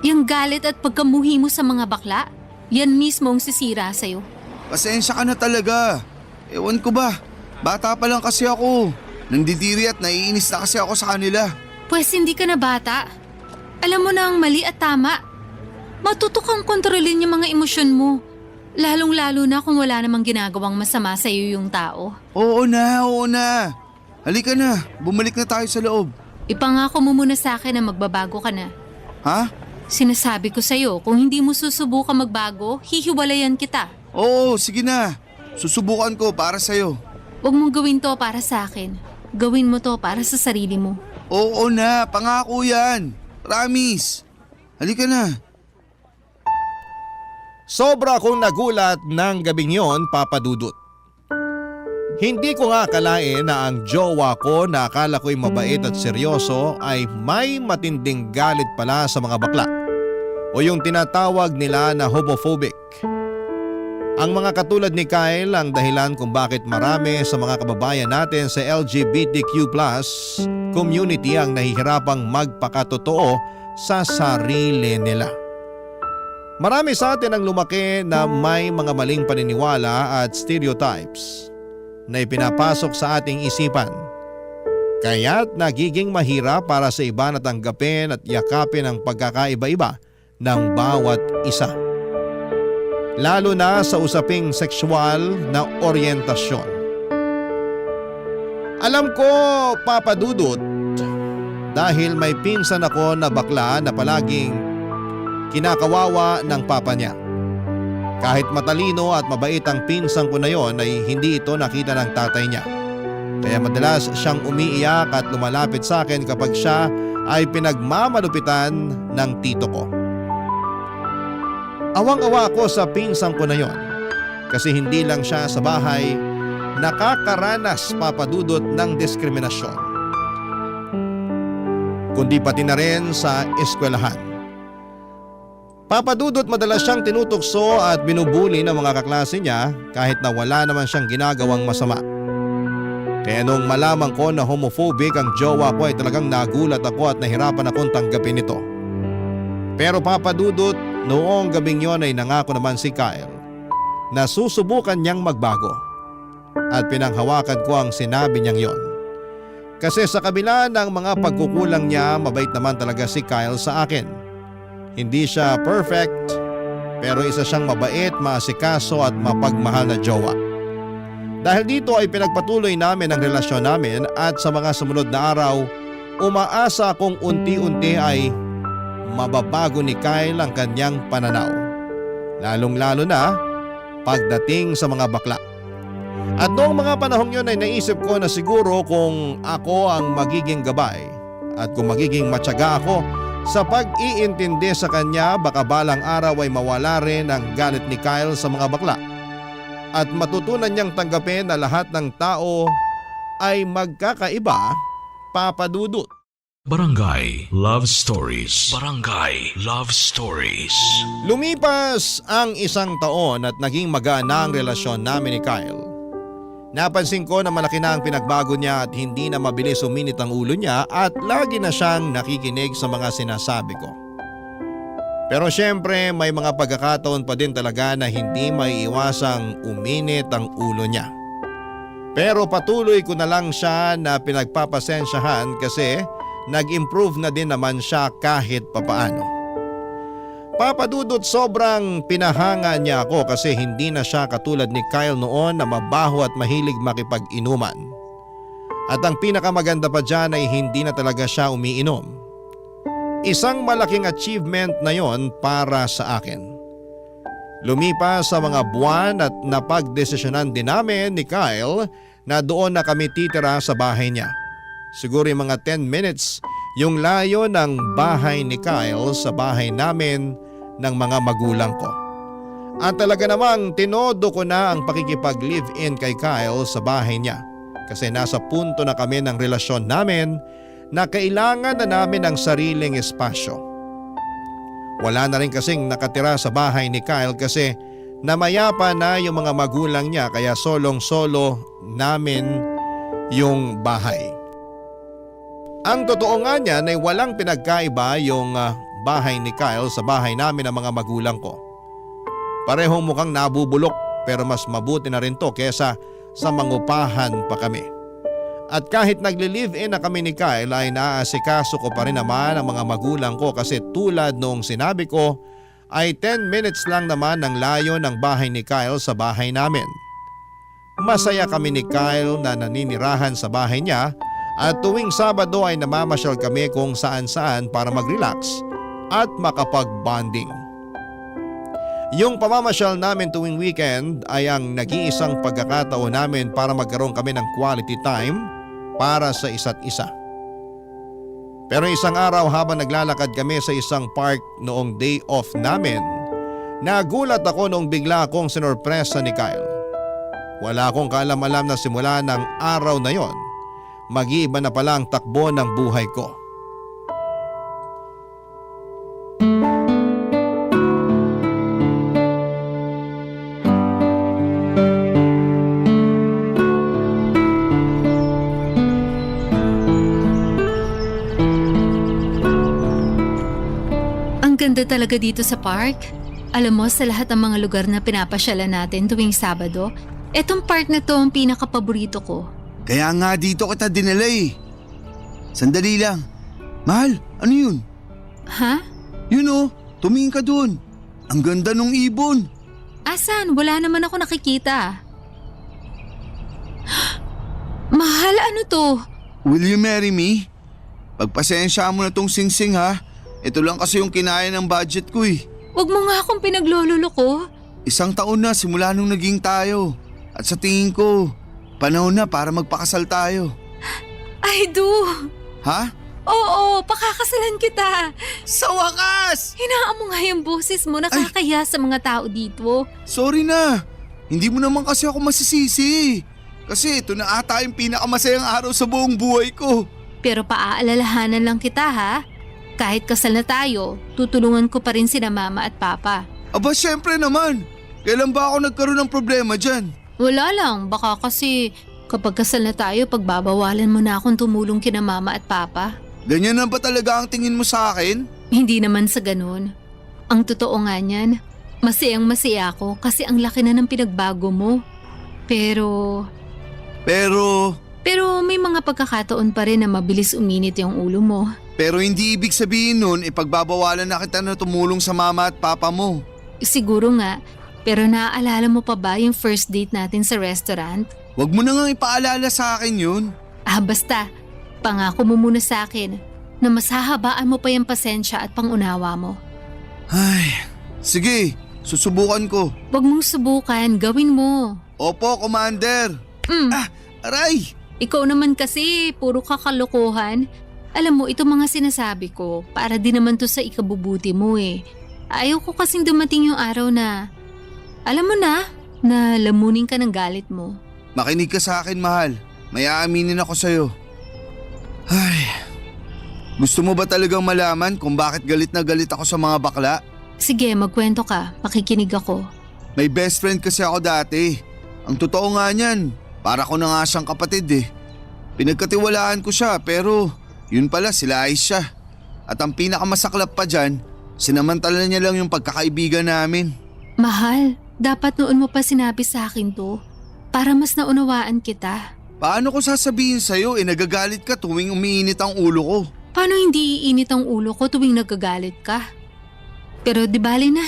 Yung galit at pagkamuhi mo sa mga bakla, yan mismo ang sisira sa'yo. Pasensya ka na talaga. Ewan ko ba, bata pa lang kasi ako. Nandidiri at naiinis na kasi ako sa kanila. Pwes hindi ka na bata. Alam mo na ang mali at tama. Matuto kang kontrolin yung mga emosyon mo. Lalong-lalo na kung wala namang ginagawang masama sa iyo yung tao. Oo na. Halika na, bumalik na tayo sa loob. Ipangako mo muna sa akin na magbabago ka na. Ha? Sinasabi ko sa'yo, kung hindi mo susubukan magbago, hihiwalayan kita. Oo, sige na. Susubukan ko para sa'yo. Huwag mong gawin to para sa akin. Gawin mo to para sa sarili mo. Oo na, pangako yan. Promise. Halika na. Sobra akong nagulat ng gabing yon, Papa Dudut. Hindi ko nga akalain na ang jowa ko na akala ko'y mabait at seryoso ay may matinding galit pala sa mga bakla o yung tinatawag nila na homophobic. Ang mga katulad ni Kyle ang dahilan kung bakit marami sa mga kababayan natin sa LGBTQ+ community ang nahihirapang magpakatotoo sa sarili nila. Marami sa atin ang lumaki na may mga maling paniniwala at stereotypes na ipinapasok sa ating isipan. Kaya't nagiging mahirap para sa iba na tanggapin at yakapin ang pagkakaiba-iba ng bawat isa. Lalo na sa usaping sexual na oryentasyon. Alam ko, Papa Dudut, dahil may pinsan ako na bakla na palaging kinakawawa ng papa niya. Kahit matalino at mabait ang pinsan ko na yon ay hindi ito nakita ng tatay niya. Kaya madalas siyang umiiyak at lumalapit sa akin kapag siya ay pinagmamalupitan ng tito ko. Awang-awa ako sa pinsan ko na yon kasi hindi lang siya sa bahay, nakakaranas, Papadudot, ng diskriminasyon. Kundi pati na rin sa eskwelahan. Papadudot, madalas siyang tinutokso at binubuli ng mga kaklase niya kahit na wala naman siyang ginagawang masama. Kaya nung malaman ko na homophobic ang jowa ko ay talagang nagulat ako at nahirapan akong tanggapin ito. Pero Papadudot, noong gabing yon ay nangako naman si Kyle na susubukan niyang magbago. At pinanghawakan ko ang sinabi niyang yon. Kasi sa kabila ng mga pagkukulang niya, mabait naman talaga si Kyle sa akin. Hindi siya perfect, pero isa siyang mabait, maasikaso at mapagmahal na jowa. Dahil dito ay pinagpatuloy namin ang relasyon namin at sa mga sumunod na araw, umaasa akong unti-unti ay mababago ni Kyle ang kanyang pananaw. Lalong-lalo na pagdating sa mga bakla. At noong mga panahong yun ay naisip ko na siguro kung ako ang magiging gabay at kung magiging matyaga ako sa pag-iintindi sa kanya, baka balang araw ay mawala rin ang galit ni Kyle sa mga bakla. At matutunan niyang tanggapin na lahat ng tao ay magkakaiba, Papadudot. Barangay Love Stories. Barangay Love Stories. Lumipas ang 1 taon at naging magaan na ang relasyon namin ni Kyle. Napansin ko na malaki na ang pinagbago niya at hindi na mabilis uminit ang ulo niya at lagi na siyang nakikinig sa mga sinasabi ko. Pero syempre may mga pagkakataon pa din talaga na hindi maiiwasang uminit ang ulo niya. Pero patuloy ko na lang siya na pinagpapasensyahan kasi nag-improve na din naman siya kahit papaano. Papadudot, sobrang pinahanga niya ako kasi hindi na siya katulad ni Kyle noon na mabaho at mahilig makipag-inuman. At ang pinakamaganda pa dyan ay hindi na talaga siya umiinom. Isang malaking achievement na yon para sa akin. Lumipas sa mga buwan at napagdesisyonan din namin ni Kyle na doon na kami titira sa bahay niya. Siguro yung mga 10 minutes yung layo ng bahay ni Kyle sa bahay namin ng mga magulang ko. At talaga namang tinodo ko na ang pakikipag-live-in kay Kyle sa bahay niya kasi nasa punto na kami ng relasyon namin na kailangan na namin ng sariling espasyo. Wala na rin kasing nakatira sa bahay ni Kyle kasi namayapa na yung mga magulang niya kaya solong-solo namin yung bahay. Ang totoo nga niyan ay walang pinagkaiba yung bahay ni Kyle sa bahay namin ng mga magulang ko. Parehong mukhang nabubulok pero mas mabuti na rin to kesa sa mangupahan pa kami. At kahit nagli-live-in na kami ni Kyle ay naaasikaso ko pa rin naman ang mga magulang ko kasi tulad noong sinabi ko ay 10 minutes lang naman ang layo ng bahay ni Kyle sa bahay namin. Masaya kami ni Kyle na naninirahan sa bahay niya at tuwing Sabado ay namamasyal kami kung saan-saan para mag-relax at makapag-bonding. Yung pamamasyal namin tuwing weekend ay ang nag-iisang pagkakataon namin para magkaroon kami ng quality time para sa isa't isa. Pero isang araw habang naglalakad kami sa isang park noong day off namin, nagulat ako noong bigla akong sinorpresa ni Kyle. Wala akong kaalam-alam na simula ng araw na yon, mag-iiba na pala ang takbo ng buhay ko. Ganda talaga dito sa park. Alam mo, sa lahat ng mga lugar na pinapasyalan natin tuwing Sabado, etong park na to ang pinakapaborito ko. Kaya nga dito kita dinala eh. Sandali lang. Mahal, ano yun? Ha? Yun oh, tumingin ka dun. Ang ganda nung ibon. Asan? Wala naman ako nakikita. Mahal, ano to? Will you marry me? Pagpasensya mo na tong singsing ha. Ito lang kasi yung kinaya ng budget ko eh. Huwag mo nga akong pinaglololo. 1 taon na simula nung naging tayo. At sa tingin ko, panahon na para magpakasal tayo. I do. Ha? Oo, pakakasalan kita. Sa wakas! Hinaan mo nga yung boses mo, nakakahiya sa mga tao dito. Sorry na. Hindi mo naman kasi ako masisisi. Kasi ito na ata yung pinakamasayang araw sa buong buhay ko. Pero paaalalahanan lang kita ha. Kahit kasal na tayo, tutulungan ko pa rin sina mama at papa. Aba syempre naman. Kailan ba ako nagkaroon ng problema dyan? Wala lang, baka kasi kapag kasal na tayo, pagbabawalan mo na akong tumulong kina mama at papa. Ganyan na ba talaga ang tingin mo sa akin? Hindi naman sa ganun. Ang totoo nga niyan, masayang masaya ako kasi ang laki na ng pinagbago mo. Pero may mga pagkakataon pa rin na mabilis uminit yung ulo mo. Pero hindi ibig sabihin nun ipagbabawalan na kita na tumulong sa mama at papa mo. Siguro nga, pero naaalala mo pa ba yung first date natin sa restaurant? Huwag mo na nga ipaalala sa akin yun. Basta, pangako mo muna sa akin na mas hahabaan mo pa yung pasensya at pangunawa mo. Ay, sige, susubukan ko. Huwag mong subukan, gawin mo. Opo, Commander. Aray! Ikaw naman kasi, puro kakalokohan. Alam mo, ito mga sinasabi ko, para din naman to sa ikabubuti mo eh. Ayaw ko kasing dumating yung araw na, alam mo na lamunin ka ng galit mo. Makinig ka sa akin, mahal. May aaminin ako sa'yo. Ay, gusto mo ba talagang malaman kung bakit galit na galit ako sa mga bakla? Sige, magkwento ka. Makikinig ako. May best friend kasi ako dati. Ang totoo nga niyan, para ko na nga siyang kapatid eh. Pinagkatiwalaan ko siya pero yun pala sila ayos siya. At ang pinakamasaklap pa dyan, sinamantala niya lang yung pagkakaibigan namin. Mahal, dapat noon mo pa sinabi sa akin to para mas naunawaan kita. Paano ko sasabihin sa'yo nagagalit ka tuwing umiinit ang ulo ko? Paano hindi iinit ang ulo ko tuwing nagagalit ka? Pero di bali na.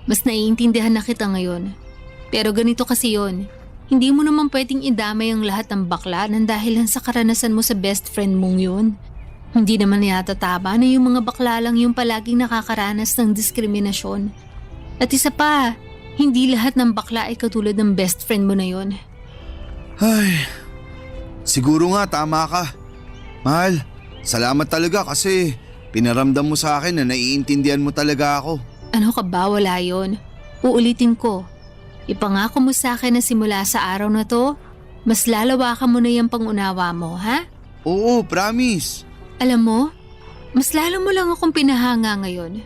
Mas naiintindihan na kita ngayon. Pero ganito kasi yon. Hindi mo naman pwedeng idamay ang lahat ng bakla nang dahilan sa karanasan mo sa best friend mong yun. Hindi naman yata tama na yung mga bakla lang yung palaging nakakaranas ng diskriminasyon. At isa pa, hindi lahat ng bakla ay katulad ng best friend mo na yun. Ay, siguro nga tama ka. Mahal, salamat talaga kasi pinaramdam mo sa akin na naiintindihan mo talaga ako. Ano ka ba? Wala yun. Uulitin ko. Ipangako mo sa akin na simula sa araw na to, mas lalawakan mo na yung pangunawa mo, ha? Oo, promise. Alam mo, mas lalo mo lang akong pinahanga ngayon.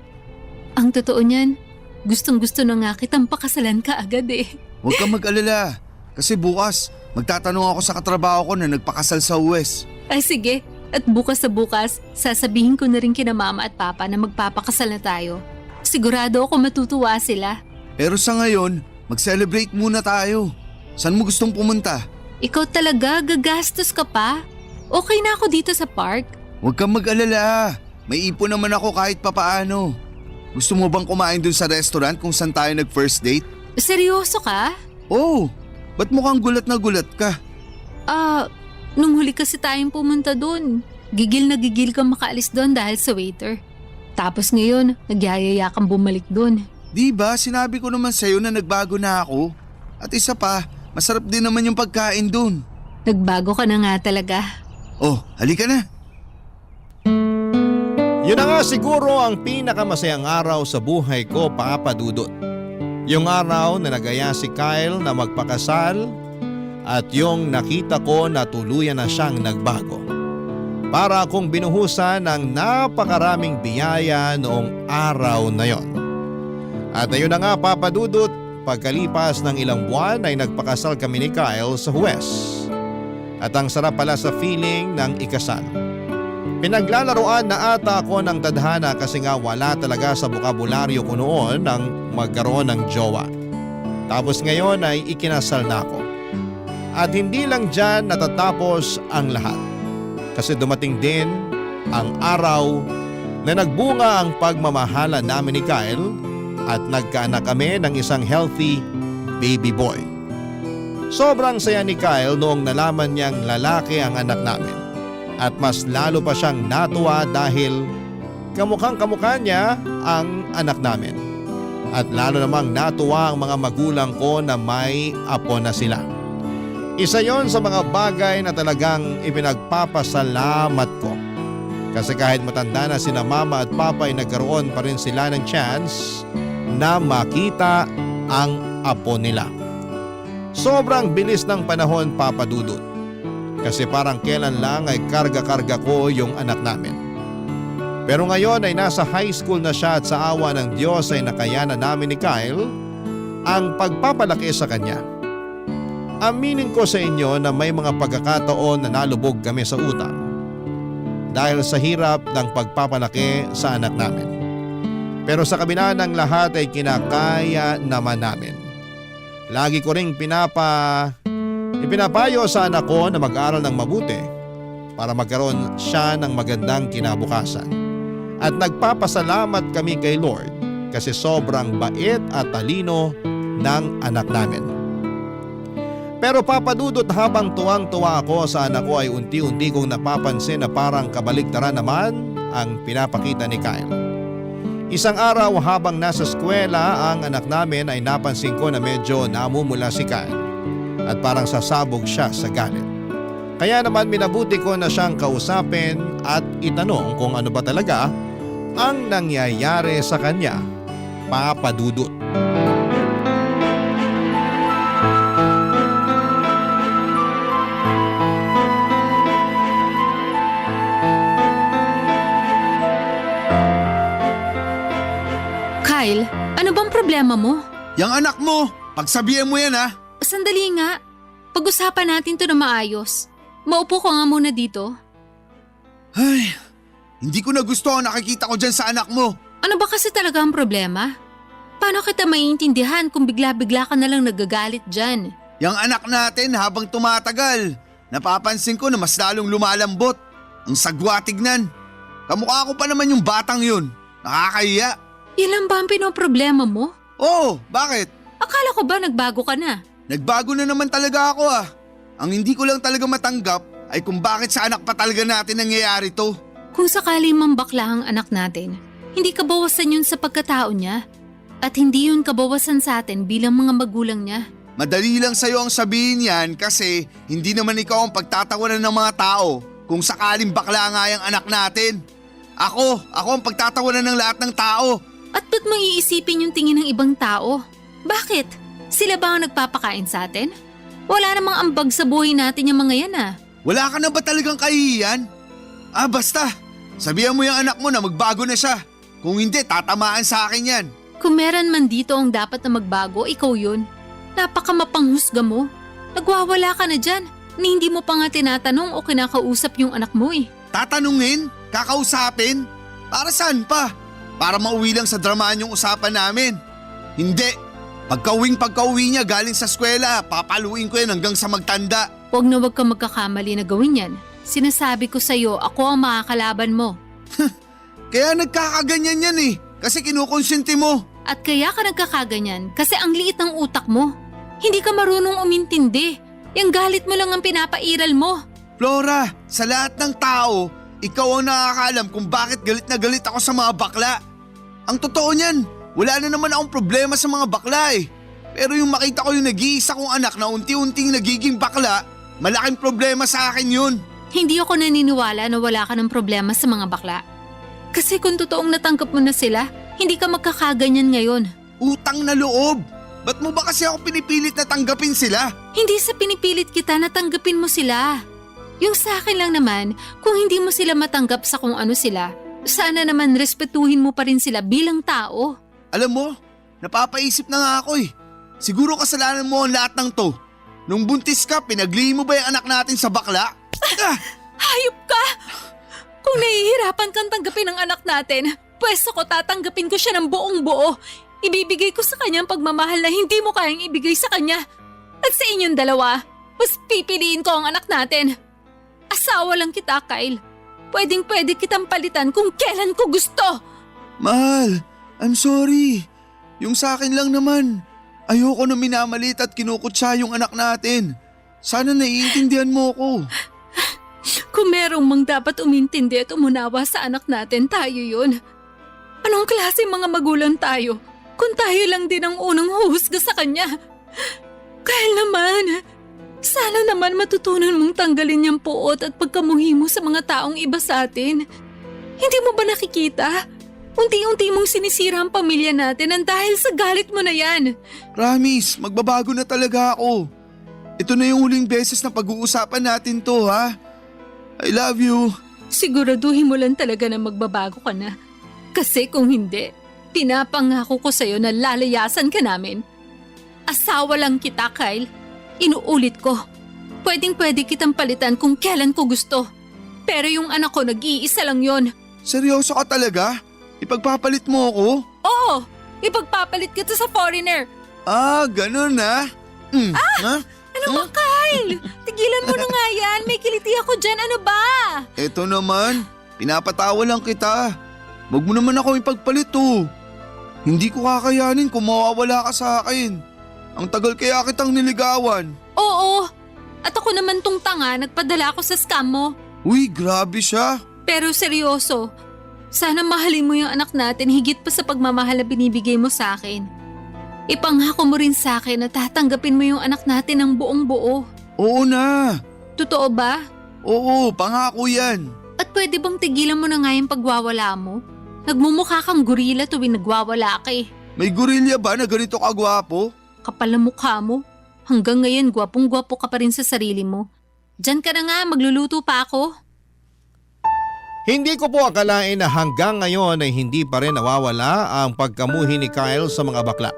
Ang totoo niyan, gustong-gusto na nga kitang pakasalan ka agad eh. Huwag kang mag-alala, kasi bukas magtatanong ako sa katrabaho ko na nagpakasal sa US. Ay sige, at bukas sa bukas, sasabihin ko na rin kina mama at papa na magpapakasal na tayo. Sigurado ako matutuwa sila. Pero sa ngayon, mag-celebrate muna tayo. Saan mo gustong pumunta? Ikaw talaga, gagastos ka pa? Okay na ako dito sa park. Huwag kang mag-alala. May ipon naman ako kahit papaano. Gusto mo bang kumain dun sa restaurant kung saan tayo nag-first date? Seryoso ka? Oo. Ba't mukhang gulat na gulat ka? Nung huli kasi tayong pumunta dun, gigil na gigil kang makaalis dun dahil sa waiter. Tapos ngayon, nagyayaya kang bumalik dun. Di ba, sinabi ko naman sa'yo na nagbago na ako. At isa pa, masarap din naman yung pagkain dun. Nagbago ka na nga talaga. Oh, halika na. Yun na nga siguro ang pinakamasayang araw sa buhay ko, Papa Dudut. Yung araw na nagaya si Kyle na magpakasal at yung nakita ko na tuluyan na siyang nagbago. Para akong binuhusan ng napakaraming biyaya noong araw na yon. At ayun na nga, Papa Dudut, pagkalipas ng ilang buwan ay nagpakasal kami ni Kyle sa Huwes. At ang sarap pala sa feeling ng ikasal. Pinaglalaroan na ata ako ng tadhana kasi nga wala talaga sa bokabularyo ko noon ang magkaroon ng jowa. Tapos ngayon ay ikinasal na ako. At hindi lang dyan natatapos ang lahat. Kasi dumating din ang araw na nagbunga ang pagmamahala namin ni Kyle at nagkaanak kami ng isang healthy baby boy. Sobrang saya ni Kyle noong nalaman niyang lalaki ang anak namin. At mas lalo pa siyang natuwa dahil kamukhang-kamukha niya ang anak namin. At lalo namang natuwa ang mga magulang ko na may apo na sila. Isa yon sa mga bagay na talagang ipinagpapasalamat ko. Kasi kahit matanda na sina mama at papa ay nagkaroon pa rin sila ng chance na makita ang apo nila. Sobrang bilis ng panahon, Papa Dudut. Kasi parang kailan lang ay karga-karga ko yung anak namin. Pero ngayon ay nasa high school na siya at sa awa ng Diyos ay nakayanan namin ni Kyle ang pagpapalaki sa kanya. Aminin ko sa inyo na may mga pagkakataon na nalubog kami sa utang dahil sa hirap ng pagpapalaki sa anak namin. Pero sa kabila ng lahat ay kinakaya naman namin. Lagi ko ring ipinapayo sa anak ko na mag-aral ng mabuti para magkaroon siya ng magandang kinabukasan. At nagpapasalamat kami kay Lord kasi sobrang bait at talino ng anak namin. Pero Papa Dudut, habang tuwang-tuwa ako sa anak ko ay unti-unti kong napapansin na parang kabaligtaran naman ang pinapakita ni Kyle. Isang araw habang nasa eskwela ang anak namin ay napansin ko na medyo namumula si Kyle at parang sasabog siya sa galit. Kaya naman minabuti ko na siyang kausapin at itanong kung ano ba talaga ang nangyayari sa kanya, Papa Dudut. Kyle, ano bang problema mo? Yang anak mo, pagsabihan mo yan ha. Sandali nga. Pag-usapan natin to na maayos. Maupo ka nga muna dito. Ay, hindi ko na gusto ang nakikita ko dyan sa anak mo. Ano ba kasi talaga ang problema? Paano kita maiintindihan kung bigla-bigla ka na lang nagagalit dyan? Yang anak natin habang tumatagal, napapansin ko na mas lalong lumalambot. Ang sagwa tignan. Kamukha ko pa naman yung batang yun. Nakakahiya. Yan lang ba ang pinoproblema mo? Oo, bakit? Akala ko ba nagbago ka na? Nagbago na naman talaga ako ah. Ang hindi ko lang talaga matanggap ay kung bakit sa anak pa talaga natin nangyayari to. Kung sakali mang bakla ang anak natin, hindi kabawasan yun sa pagkatao niya. At hindi yun kabawasan sa atin bilang mga magulang niya. Madali lang sa'yo ang sabihin yan kasi hindi naman ikaw ang pagtatawanan ng mga tao kung sakaling bakla nga yung anak natin. Ako ang pagtatawanan ng lahat ng tao. At ba't mo iisipin yung tingin ng ibang tao? Bakit? Sila ba ang nagpapakain sa atin? Wala namang ambag sa buhay natin yung mga yan ah. Wala ka na ba talagang kahihiyan? Basta. Sabihan mo yung anak mo na magbago na siya. Kung hindi, tatamaan sa akin yan. Kung meron man dito ang dapat na magbago, ikaw yun. Napakamapanghusga mo. Nagwawala ka na dyan. Ni hindi mo pa nga tinatanong o kinakausap yung anak mo eh. Tatanungin? Kakausapin? Para saan pa? Para mauwi lang sa dramaan yung usapan namin. Hindi. Pagka-uwi niya galing sa eskwela, papaluin ko yan hanggang sa magtanda. Huwag na huwag ka magkakamali na gawin yan. Sinasabi ko sa'yo, ako ang makakalaban mo. Kaya nagkakaganyan yan eh. Kasi kinukonsente mo. At kaya ka nagkakaganyan kasi ang liit ng utak mo. Hindi ka marunong umintindi. Yung galit mo lang ang pinapairal mo. Flora, sa lahat ng tao, ikaw ang nakakaalam kung bakit galit na galit ako sa mga bakla. Ang totoo niyan, wala na naman akong problema sa mga bakla eh. Pero yung makita ko yung nag-iisa kong anak na unti-unting nagiging bakla, malaking problema sa akin yun. Hindi ako naniniwala na wala ka ng problema sa mga bakla. Kasi kung totoong natanggap mo na sila, hindi ka magkakaganyan ngayon. Utang na loob! Ba't mo ba kasi ako pinipilit na tanggapin sila? Hindi sa pinipilit kita na tanggapin mo sila. Yung sa akin lang naman, kung hindi mo sila matanggap sa kung ano sila, sana naman respetuhin mo pa rin sila bilang tao. Alam mo, napapaisip na nga ako eh. Siguro kasalanan mo ang lahat ng to. Nung buntis ka, pinaglihi mo ba yung anak natin sa bakla? Hayop ka! Kung nahihirapan kang tanggapin ang anak natin, pwes ako tatanggapin ko siya ng buong buo. Ibibigay ko sa kanya ang pagmamahal na hindi mo kayang ibigay sa kanya. At sa inyong dalawa, mas pipiliin ko ang anak natin. Asawa lang kita, Kyle. Pwedeng-pwede kitang palitan kung kailan ko gusto. Mahal, I'm sorry. Yung sa akin lang naman. Ayoko na minamalit at kinukutsa yung anak natin. Sana naiintindihan mo ko. Kung merong mang dapat umintindi at umunawa sa anak natin, tayo yun. Anong klase mga magulang tayo kung tayo lang din ang unang huhusga sa kanya? Kyle naman, sana naman matutunan mong tanggalin yung puot at pagkamuhi mo sa mga taong iba sa atin. Hindi mo ba nakikita? Unti-unti mong sinisira ang pamilya natin ang dahil sa galit mo na yan. Promise, magbabago na talaga ako. Ito na yung huling beses na pag-uusapan natin to, ha? I love you. Siguraduhin mo lang talaga na magbabago ka na. Kasi kung hindi, pinapangako ko sa'yo na lalayasan ka namin. Asawa lang kita, Kyle. Inuulit ko. Pwedeng-pwede kitang palitan kung kailan ko gusto. Pero yung anak ko nag-iisa lang yon. Seryoso ka talaga? Ipagpapalit mo ako? Oo! Ipagpapalit kita sa foreigner. Ah, ganun ha? Ha? Ano ba, Kyle? Tigilan mo na nga yan. May kiliti ako dyan. Ano ba? Eto naman, pinapatawa lang kita. Wag mo naman ako ipagpalit oh. Hindi ko kakayanin kung mawawala ka sa akin. Ang tagal kaya kitang niligawan. Oo. At ako naman tong tanga, nagpadala ako sa scam mo. Uy, grabe siya. Pero seryoso, sana mahalin mo yung anak natin higit pa sa pagmamahal na binibigay mo sa akin. Ipangako mo rin sa akin na tatanggapin mo yung anak natin ng buong buo. Oo na. Totoo ba? Oo, pangako yan. At pwede bang tigilan mo na nga yung pagwawala mo? Nagmumukha kang gorila tuwing nagwawala ka eh. May gorilya ba na ganito kagwapo? Kapal ang mukha mo. Hanggang ngayon, gwapong-gwapo ka pa rin sa sarili mo. Diyan ka na nga, magluluto pa ako. Hindi ko po akalain na hanggang ngayon ay hindi pa rin nawawala ang pagkamuhi ni Kyle sa mga bakla.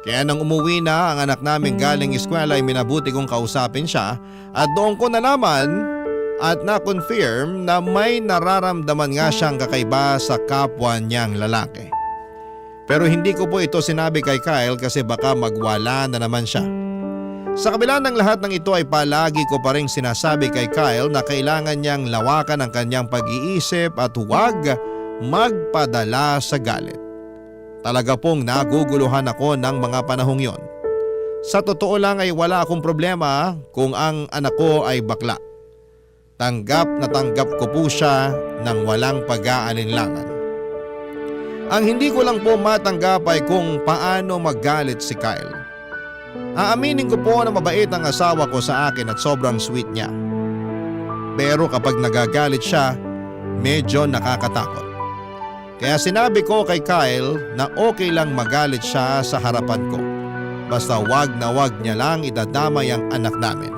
Kaya nang umuwi na ang anak namin galing eskwela ay minabuti kong kausapin siya at doon ko nalaman at na-confirm na may nararamdaman nga siyang kakaiba sa kapwa niyang lalaki. Pero hindi ko po ito sinabi kay Kyle kasi baka magwala na naman siya. Sa kabila ng lahat ng ito ay palagi ko pa rin sinasabi kay Kyle na kailangan niyang lawakan ang kanyang pag-iisip at huwag magpadala sa galit. Talaga pong naguguluhan ako ng mga panahong yon. Sa totoo lang ay wala akong problema kung ang anak ko ay bakla. Tanggap na tanggap ko po siya ng walang pag-aalinlangan. Ang hindi ko lang po matanggap ay kung paano magalit si Kyle. Aaminin ko po na mabait ang asawa ko sa akin at sobrang sweet niya. Pero kapag nagagalit siya, medyo nakakatakot. Kaya sinabi ko kay Kyle na okay lang magalit siya sa harapan ko. Basta wag na wag niya lang idadamay ang anak namin.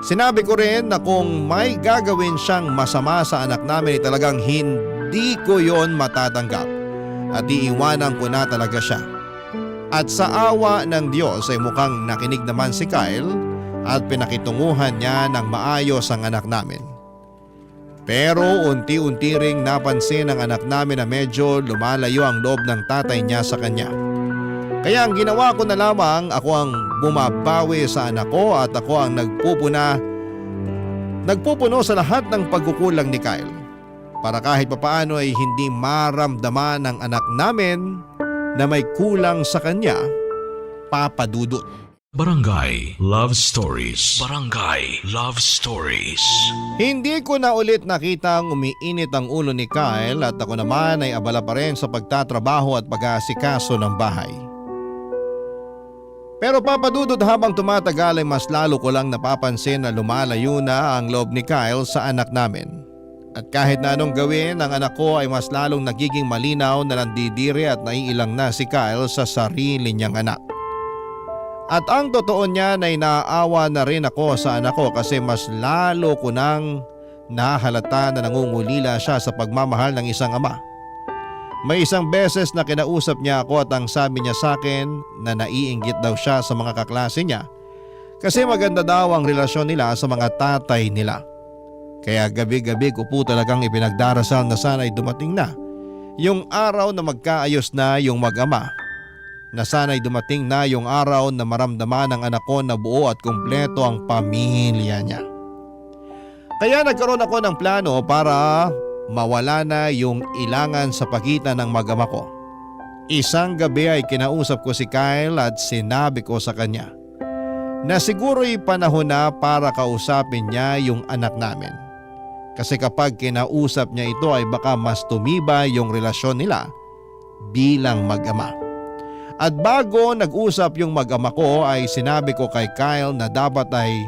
Sinabi ko rin na kung may gagawin siyang masama sa anak namin ay talagang hindi ko yon matatanggap at iiwanan ko na talaga siya. At sa awa ng Diyos ay mukhang nakinig naman si Kyle at pinakitunguhan niya ng maayos ang anak namin. Pero unti-unti ring napansin ng anak namin na medyo lumalayo ang loob ng tatay niya sa kanya. Kaya ang ginawa ko na lamang, ako ang bumabawi sa anak ko at ako ang nagpupuno sa lahat ng pagkukulang ni Kyle. Para kahit papaano ay hindi maramdaman ng anak namin na may kulang sa kanya, Papa Dudut. Barangay Love Stories. Barangay Love Stories. Hindi ko na ulit nakitang umiinit ang ulo ni Kyle at ako naman ay abala pa rin sa pagtatrabaho at pag-aasikaso ng bahay. Pero Papa Dudut, habang tumatagal ay mas lalo ko lang napapansin na lumalayo na ang loob ni Kyle sa anak namin. At kahit na anong gawin, ang anak ko ay mas lalong nagiging malinaw na nandidiri at naiilang na si Kyle sa sarili niyang anak. At ang totoo niya ay naaawa na rin ako sa anak ko kasi mas lalo ko nang nahalata na nangungulila siya sa pagmamahal ng isang ama. May isang beses na kinausap niya ako at ang sabi niya sa akin na naiinggit daw siya sa mga kaklase niya kasi maganda daw ang relasyon nila sa mga tatay nila. Kaya gabi-gabi ko po talagang ipinagdarasal na sana'y dumating na yung araw na magkaayos na yung mag-ama. Na sana'y dumating na yung araw na maramdaman ng anak ko na buo at kumpleto ang pamilya niya. Kaya nagkaroon ako ng plano para mawala na yung ilangan sa pagitan ng mag-ama ko. Isang gabi ay kinausap ko si Kyle at sinabi ko sa kanya na siguro'y panahon na para kausapin niya yung anak namin. Kasi kapag kinausap niya ito ay baka mas tumibay yung relasyon nila bilang mag-ama. At bago nag-usap yung mag-ama ko ay sinabi ko kay Kyle na dapat ay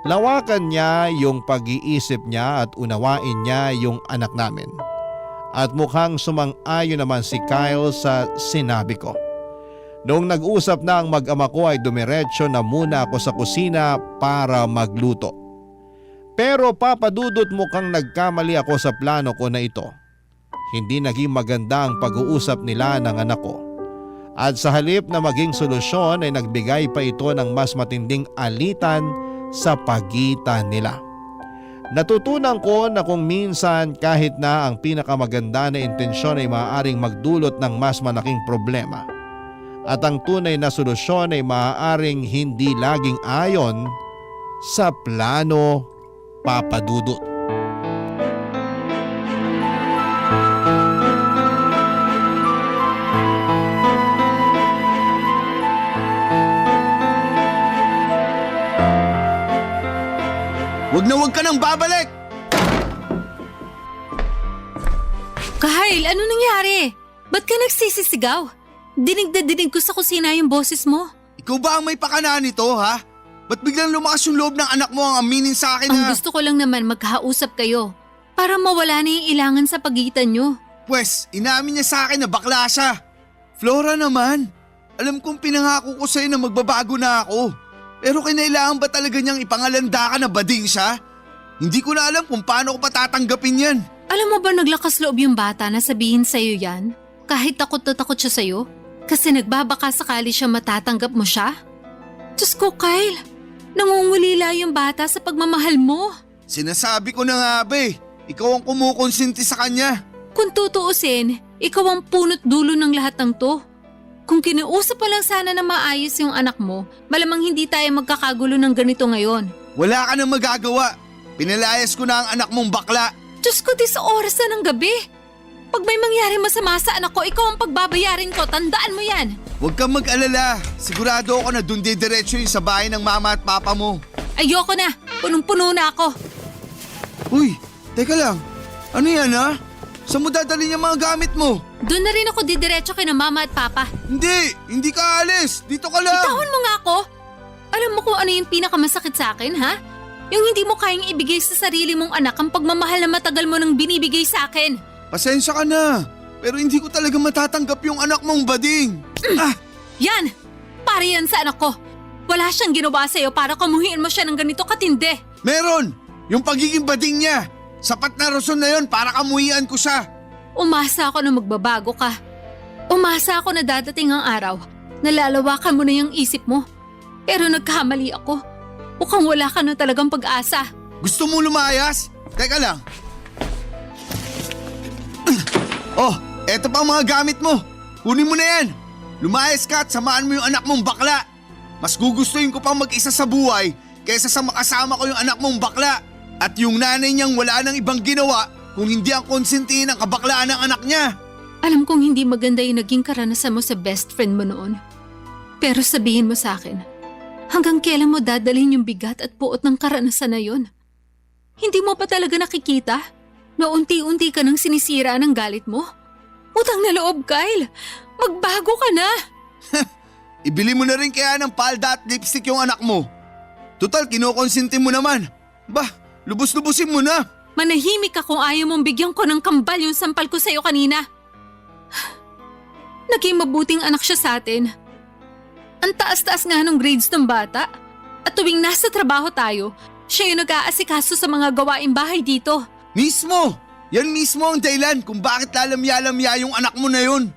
lawakan niya yung pag-iisip niya at unawain niya yung anak namin. At mukhang sumang-ayon naman si Kyle sa sinabi ko. Noong nag-usap na ang mag-ama ko ay dumiretso na muna ako sa kusina para magluto. Pero Papa Dudut, mukhang nagkamali ako sa plano ko na ito. Hindi naging maganda ang pag-uusap nila ng anak ko. At sa halip na maging solusyon ay nagbigay pa ito ng mas matinding alitan sa pagitan nila. Natutunan ko na kung minsan kahit na ang pinakamaganda na intensyon ay maaaring magdulot ng mas malaking problema. At ang tunay na solusyon ay maaaring hindi laging ayon sa plano, Papa Dudut. Huwag ka nang babalik! Kyle, ano nangyari? Ba't ka nagsisisigaw? Dinig na dinig ko sa kusina yung boses mo. Ikaw ba ang may pakana nito, ha? Ba't biglang lumakas yung loob ng anak mo ang aminin sa akin Ang gusto ko lang naman magkausap kayo para mawala na yung ilangan sa pagitan nyo. Pwes, inamin niya sa akin na bakla siya. Flora naman, alam kong pinangako ko sa'yo na magbabago na ako. Pero kinailangan ba talaga niyang ipangalanda ka na bading siya? Hindi ko na alam kung paano ko patatanggapin yan. Alam mo ba naglakas loob yung bata na sabihin sa'yo yan? Kahit takot na takot siya sa'yo? Kasi nagbabaka sakali siya matatanggap mo siya? Diyos ko, Kyle, nangungulila yung bata sa pagmamahal mo. Sinasabi ko na nga ba ikaw ang kumukonsinti sa kanya. Kung tutuusin, ikaw ang punot dulo ng lahat ng to. Kung kinausap pa lang sana na maayos yung anak mo, malamang hindi tayo magkakagulo ng ganito ngayon. Wala ka nang magagawa. Pinalayas ko na ang anak mong bakla. Diyos ko, di sa oras na ng gabi. Pag may mangyari masama sa anak ko, ikaw ang pagbabayarin ko. Tandaan mo yan. Huwag kang mag-alala. Sigurado ako na dun diretso yung sa bahay ng mama at papa mo. Ayoko na. Punong-puno na ako. Uy, teka lang. Ano yan ha? Saan mo dadalhin yung mga gamit mo? Doon na rin ako didiretso kina mama at papa. Hindi ka alis. Dito ka lang. Bitawan mo nga ako. Alam mo kung ano yung pinakamasakit sa akin, ha? Yung hindi mo kayang ibigay sa sarili mong anak ang pagmamahal na matagal mo nang binibigay sa akin. Pasensya ka na. Pero hindi ko talaga matatanggap yung anak mong bading. Yan! Para yan sa anak ko. Wala siyang ginawa sa'yo para kamuhiin mo siya ng ganito katindi. Meron! Yung pagiging bading niya. Sapat na rason na yon para kamuhian ko siya. Umasa ako na magbabago ka. Umasa ako na dadating ang araw. Nalalawakan mo na yung isip mo. Pero nagkamali ako. Mukhang wala ka na talagang pag-asa. Gusto mo lumayas? Teka lang. Oh, eto pa ang mga gamit mo. Kunin mo na yan. Lumayas ka at samaan mo yung anak mong bakla. Mas gugustuhin ko pang mag-isa sa buhay kaysa sa makasama ko yung anak mong bakla. At yung nanay niyang wala nang ibang ginawa kung hindi ang konsintihin ng kabaklaan ng anak niya. Alam kong hindi maganda yung naging karanasan mo sa best friend mo noon. Pero sabihin mo sa akin, hanggang kailan mo dadalhin yung bigat at puot ng karanasan na yun? Hindi mo pa talaga nakikita na unti-unti ka nang sinisira ng galit mo? Utang na loob, Kyle. Magbago ka na. Ibili mo na rin kaya ng palda at lipstick yung anak mo. Total, kinukonsinti mo naman. Bah, lubos-lubusin mo na. Manahimik ka kung ayaw mong bigyan ko ng kambal yung sampal ko sa'yo kanina. Naging mabuting anak siya sa atin. Ang taas-taas nga ng grades ng bata. At tuwing nasa trabaho tayo, siya yung nag-aasikaso sa mga gawaing bahay dito. Mismo! Yan mismo ang dahilan kung bakit lalamya-lamya yung anak mo na yun.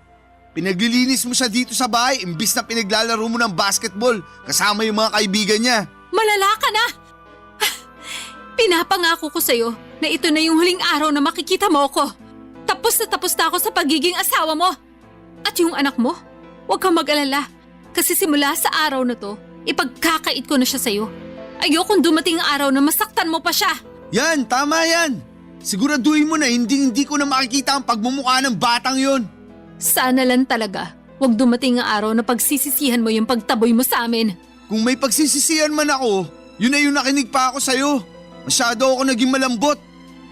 Pinaglilinis mo siya dito sa bahay imbis na pinaglalaro mo ng basketball kasama yung mga kaibigan niya. Malala ka na! Pinapangako ko sa'yo na ito na yung huling araw na makikita mo ako. Tapos na ako sa pagiging asawa mo. At yung anak mo, huwag kang mag-alala. Kasi simula sa araw na to, ipagkakait ko na siya sa'yo. Ayokong dumating ang araw na masaktan mo pa siya. Yan, tama yan. Siguraduhin mo na hindi ko na makikita ang pagmumukha ng batang yon. Sana lang talaga, huwag dumating ang araw na pagsisisihan mo yung pagtaboy mo sa amin. Kung may pagsisisihan man ako, yun na yung nakinig pa ako sa'yo. Masyado ako naging malambot.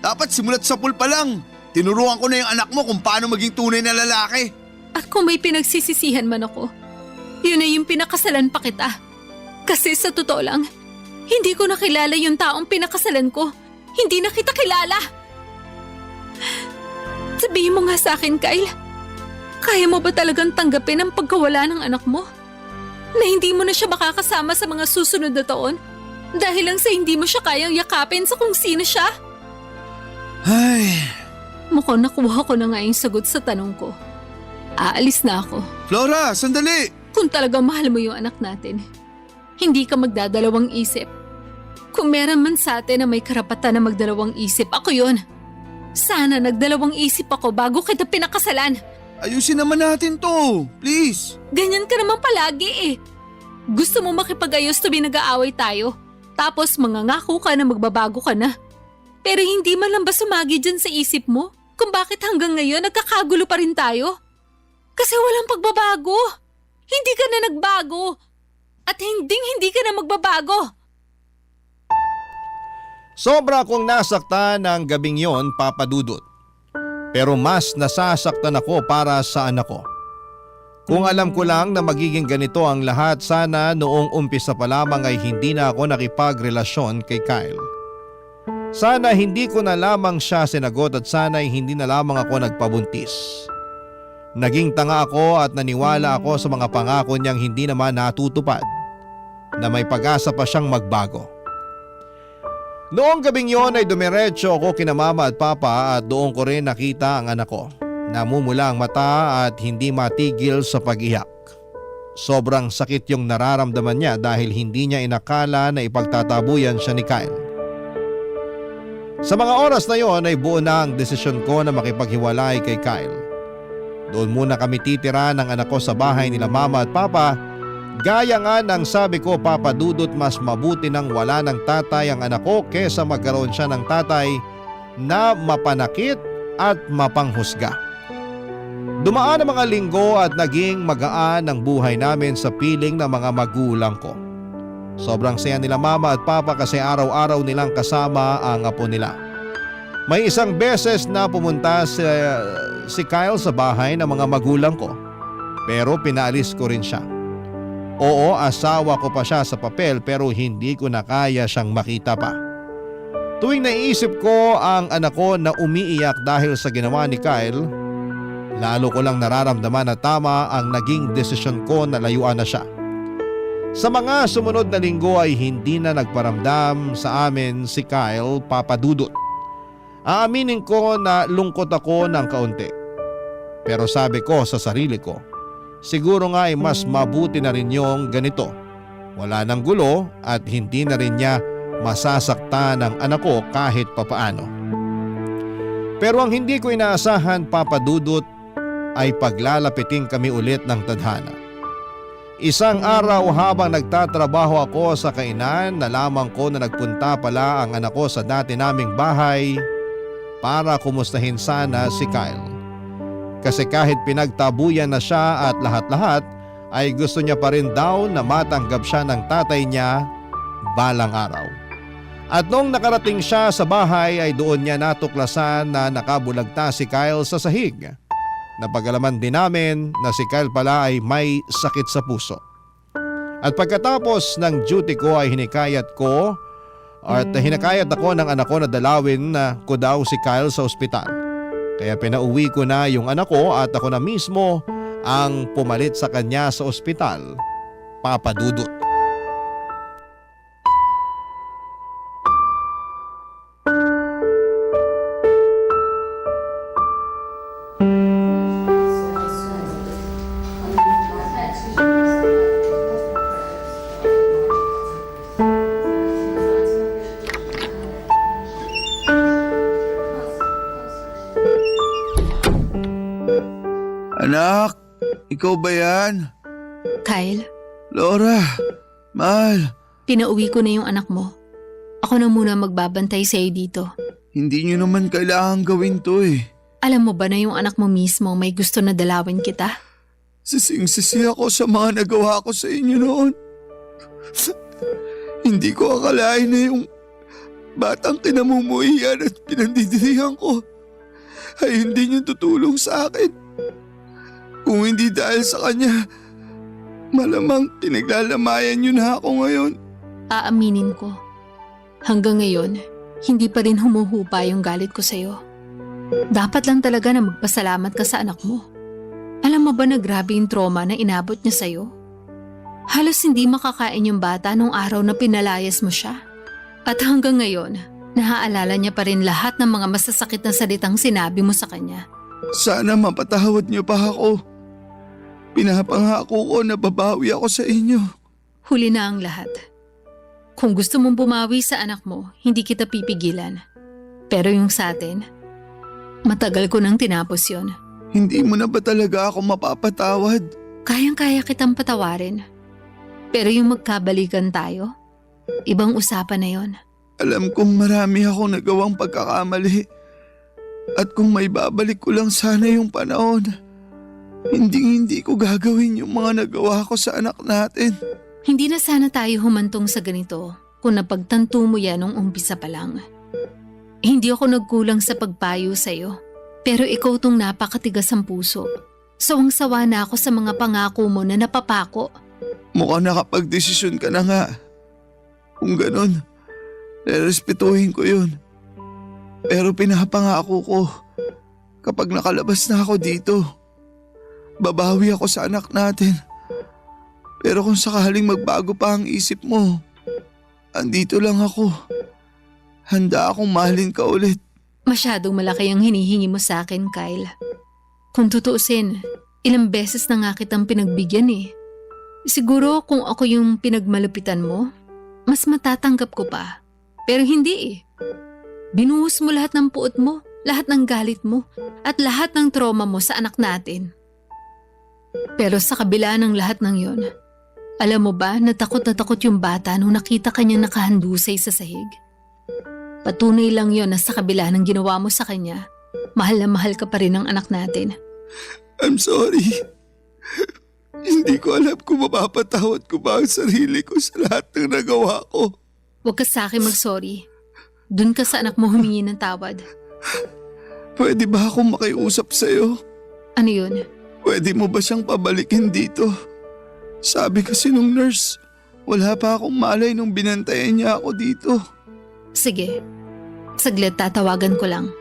Dapat simulat sa pool pa lang. Tinuruan ko na yung anak mo kung paano maging tunay na lalaki. At kung may pinagsisisihan man ako, yun na yung pinakasalan pa kita. Kasi sa totoo lang, hindi ko nakilala yung taong pinakasalan ko. Hindi na kita kilala. Sabihin mo nga sa akin, Kyle. Kaya mo ba talagang tanggapin ang pagkawala ng anak mo? Na hindi mo na siya makakasama sa mga susunod na taon? Dahil lang sa hindi mo siya kayang yakapin sa kung sino siya? Ay, Mukhang nakuha ko na nga yung sagot sa tanong ko. Aalis na ako. Flora, sandali! Kung talagang mahal mo yung anak natin, hindi ka magdadalawang isip. Kung meron man sa atin na may karapatan na magdalawang isip, ako yun. Sana nagdalawang isip ako bago kita pinakasalan. Ayusin naman natin to, please. Ganyan ka naman palagi eh. Gusto mo makipag-ayos tuwing nag-aaway tayo. Tapos mangangako ka na magbabago ka na. Pero hindi man lang ba sumagi dyan sa isip mo? Kung bakit hanggang ngayon nagkakagulo pa rin tayo? Kasi walang pagbabago. Hindi ka na nagbago. At hindi ka na magbabago. Sobra akong nasaktan ng gabing yon, Papa Dudut. Pero mas nasasaktan ako para sa anak ko. Kung alam ko lang na magiging ganito ang lahat, sana noong umpisa pa lamang ay hindi na ako nakipagrelasyon kay Kyle. Sana hindi ko na lamang siya sinagot at sana ay hindi na lamang ako nagpabuntis. Naging tanga ako at naniwala ako sa mga pangako niyang hindi naman natutupad, na may pag-asa pa siyang magbago. Noong gabing yon ay dumiretso ako kina mama at papa at doon ko rin nakita ang anak ko. Namumula ang mata at hindi matigil sa pag-iyak. Sobrang sakit yung nararamdaman niya dahil hindi niya inakala na ipagtatabuyan siya ni Kyle. Sa mga oras na yon ay buo na ang desisyon ko na makipaghiwalay kay Kyle. Doon muna kami titira ng anak ko sa bahay nila mama at papa. Gaya nga ng sabi ko, Papa Dudut, mas mabuti nang wala ng tatay ang anak ko kesa magkaroon siya ng tatay na mapanakit at mapanghusga. Dumaan ang mga linggo at naging magaan ang buhay namin sa piling ng mga magulang ko. Sobrang saya nila mama at papa kasi araw-araw nilang kasama ang apo nila. May isang beses na pumunta si Kyle sa bahay ng mga magulang ko, pero pinaalis ko rin siya. Oo, asawa ko pa siya sa papel pero hindi ko na kaya siyang makita pa. Tuwing naiisip ko ang anak ko na umiiyak dahil sa ginawa ni Kyle, lalo ko lang nararamdaman na tama ang naging desisyon ko na layuan na siya. Sa mga sumunod na linggo ay hindi na nagparamdam sa amin si Kyle, Papa Dudut. Aaminin ko na lungkot ako ng kaunti. Pero sabi ko sa sarili ko, siguro nga ay mas mabuti na rin yung ganito. Wala nang gulo at hindi na rin niya masasaktan ang anak ko kahit papaano. Pero ang hindi ko inaasahan, Papa Dudut, ay paglalapitin kami ulit ng tadhana. Isang araw habang nagtatrabaho ako sa kainan, nalaman ko na nagpunta pala ang anak ko sa dati naming bahay para kumustahin sana si Kyle. Kasi kahit pinagtabuyan na siya at lahat-lahat, ay gusto niya pa rin daw na matanggap siya ng tatay niya balang araw. At nung nakarating siya sa bahay ay doon niya natuklasan na nakabulagta si Kyle sa sahig. Napagalaman din namin na si Kyle pala ay may sakit sa puso. At pagkatapos ng duty ko ay hinakayat ako ng anak ko na dalawin ko daw si Kyle sa ospital. Kaya pinauwi ko na yung anak ko at ako na mismo ang pumalit sa kanya sa ospital, Papa Dudut. Anak, ikaw ba yan? Kyle, Laura, mahal. pinauwi ko na yung anak mo. Ako na muna magbabantay sa'yo dito. Hindi nyo naman kailangan gawin to eh. Alam mo ba na yung anak mo mismo may gusto na dalawin kita? Sising-sisi ako sa mga nagawa ko sa inyo noon. Hindi ko akalain na yung batang kinamumuhian at pinandidirihan ko ay hindi niyo tutulong sa akin. Kung hindi dahil sa kanya, malamang pinaglalamayan niyo na ako ngayon. Aaminin ko. Hanggang ngayon, hindi pa rin humuhupa yung galit ko sa'yo. Dapat lang talaga na magpasalamat ka sa anak mo. Alam mo ba na grabe yung trauma na inabot niya sa'yo? Halos hindi makakain yung bata nung araw na pinalayas mo siya. At hanggang ngayon, naaalala niya pa rin lahat ng mga masasakit na salitang sinabi mo sa kanya. Sana mapatawad niyo pa ako. Pinapangako ko na babawi ako sa inyo. Huli na ang lahat. Kung gusto mong bumawi sa anak mo, hindi kita pipigilan. Pero yung sa atin, matagal ko nang tinapos yon. Hindi mo na ba talaga ako mapapatawad? Kayang-kaya kitang patawarin. Pero yung magkabalikan tayo, ibang usapan na yon. Alam kong marami akong nagawang pagkakamali. At kung may babalik ko lang sana yung panahon, hindi ko gagawin yung mga nagawa ko sa anak natin. Hindi na sana tayo humantong sa ganito kung napagtanto mo yan nung umpisa pa lang. Hindi ako nagkulang sa pagpayo sa'yo, pero ikaw tong napakatigas ang puso. Sawang-sawa na ako sa mga pangako mo na napapako. Mukhang nakapag-desisyon ka na nga. Kung ganun, rerespetuhin ko yun. Pero pinapangako ko, kapag nakalabas na ako dito, babawi ako sa anak natin. Pero kung sakaling magbago pa ang isip mo, andito lang ako. Handa akong mahalin ka ulit. Masyadong malaki ang hinihingi mo sa akin, Kyle. Kung tutuusin, ilang beses na nga kitang pinagbigyan eh. Siguro kung ako yung pinagmalupitan mo, mas matatanggap ko pa. Pero hindi eh. Binuhos mo lahat ng puot mo, lahat ng galit mo, at lahat ng trauma mo sa anak natin. Pero sa kabila ng lahat ng yon, alam mo ba na takot yung bata nung nakita kanyang nakahandusay sa sahig? Patunay lang yon na sa kabila ng ginawa mo sa kanya, mahal na mahal ka pa rin ng anak natin. I'm sorry. Hindi ko alam kung mapapatawad ko ba ang sarili ko sa lahat ng nagawa ko. Huwag ka sa akin mag-sorry. Doon ka sa anak mo humingi ng tawad. Pwede ba akong makiusap sa'yo? Ano yun? Pwede mo ba siyang pabalikin dito? Sabi kasi nung nurse, wala pa akong malay nung binantayan niya ako dito. Sige. Saglit, tatawagan ko lang.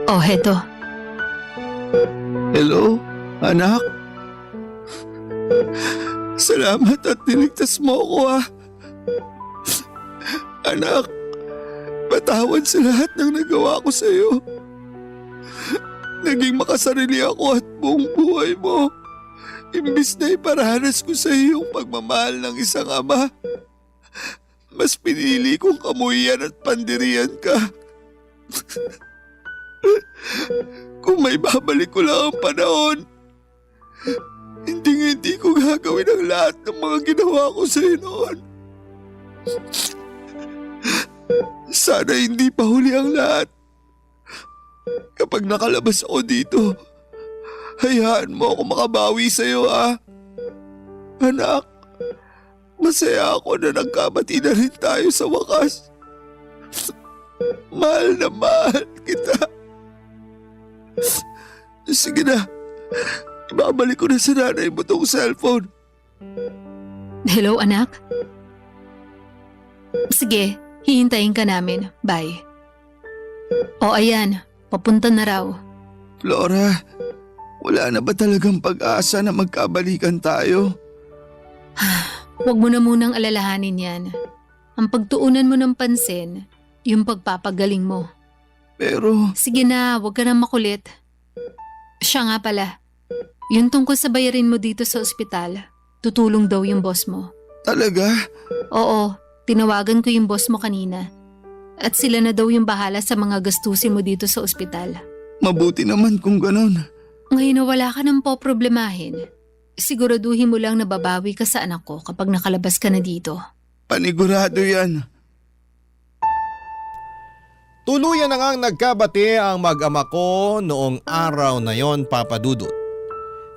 Oh, heto. Hello, anak? Salamat at niligtas mo ako Anak, patawad sa lahat ng nagawa ko sa iyo. Naging makasarili ako at buong buhay mo. Imbis na iparanas ko sa iyo yung pagmamahal ng isang ama, mas pinili kong kamuhian at pandirian ka. Kung may babalik ko lang ang panahon, hindi ko gagawin ang lahat ng mga ginawa ko sa iyo noon. Sana hindi pa huli ang lahat. Kapag nakalabas ako dito, hayaan mo ako makabawi sa iyo, Anak, masaya ako na nagkamati na rin tayo sa wakas. Mahal na mahal kita. Sige na, ibabalik ko na sa nanay mo tong cellphone. Hello, anak? Sige, hihintayin ka namin. Bye. O ayan, papunta na raw. Flora, wala na ba talagang pag-asa na magkabalikan tayo? Huwag mo na munang alalahanin yan. Ang pagtuunan mo ng pansin, yung pagpapagaling mo. Pero... Sige na, huwag ka na makulit. Siya nga pala, yung tungkol sa bayarin mo dito sa ospital, tutulong daw yung boss mo. Talaga? Oo, tinawagan ko yung boss mo kanina. At sila na daw yung bahala sa mga gastusin mo dito sa ospital. Mabuti naman kung ganon. Ngayon na wala ka nang poproblemahin, siguraduhin mo lang na babawi ka sa anak ko kapag nakalabas ka na dito. Panigurado yan. Tuluyan na ngang nagkabati ang mag-ama ko noong araw na yon, Papa Dudut.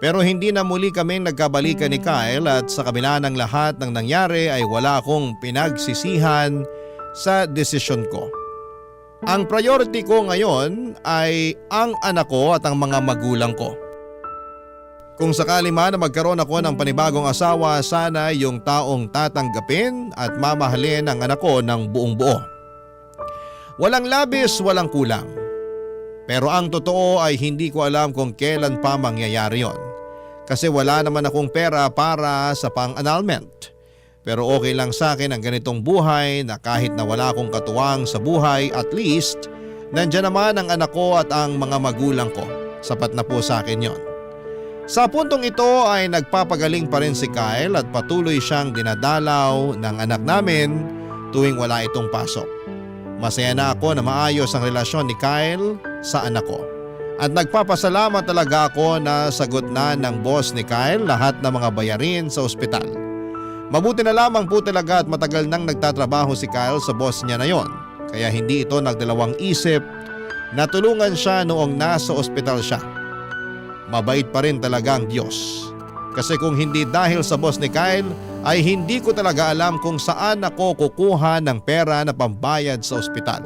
Pero hindi na muli kaming nagkabalikan ni Kyle at sa kabila ng lahat ng nangyari ay wala akong pinagsisihan sa desisyon ko. Ang priority ko ngayon ay ang anak ko at ang mga magulang ko. Kung sakali man na magkaroon ako ng panibagong asawa, sana yung taong tatanggapin at mamahalin ang anak ko ng buong buo. Walang labis, walang kulang. Pero ang totoo ay hindi ko alam kung kailan pa mangyayari yon. Kasi wala naman akong pera para sa pang-annulment. Pero okay lang sa akin ang ganitong buhay na kahit na wala akong katuwang sa buhay, at least nandyan naman ang anak ko at ang mga magulang ko. Sapat na po sa akin yon. Sa puntong ito ay nagpapagaling pa rin si Kyle at patuloy siyang dinadalaw ng anak namin tuwing wala itong pasok. Masaya na ako na maayos ang relasyon ni Kyle sa anak ko. At nagpapasalamat talaga ako na sagot na ng boss ni Kyle lahat ng mga bayarin sa ospital. Mabuti na lamang po talaga at matagal nang nagtatrabaho si Kyle sa boss niya na yon. Kaya hindi ito nagdalawang isip na tulungan siya noong nasa ospital siya. Mabait pa rin talaga ang Diyos. Kasi kung hindi dahil sa boss ni Kyle ay hindi ko talaga alam kung saan ako kukuha ng pera na pambayad sa ospital.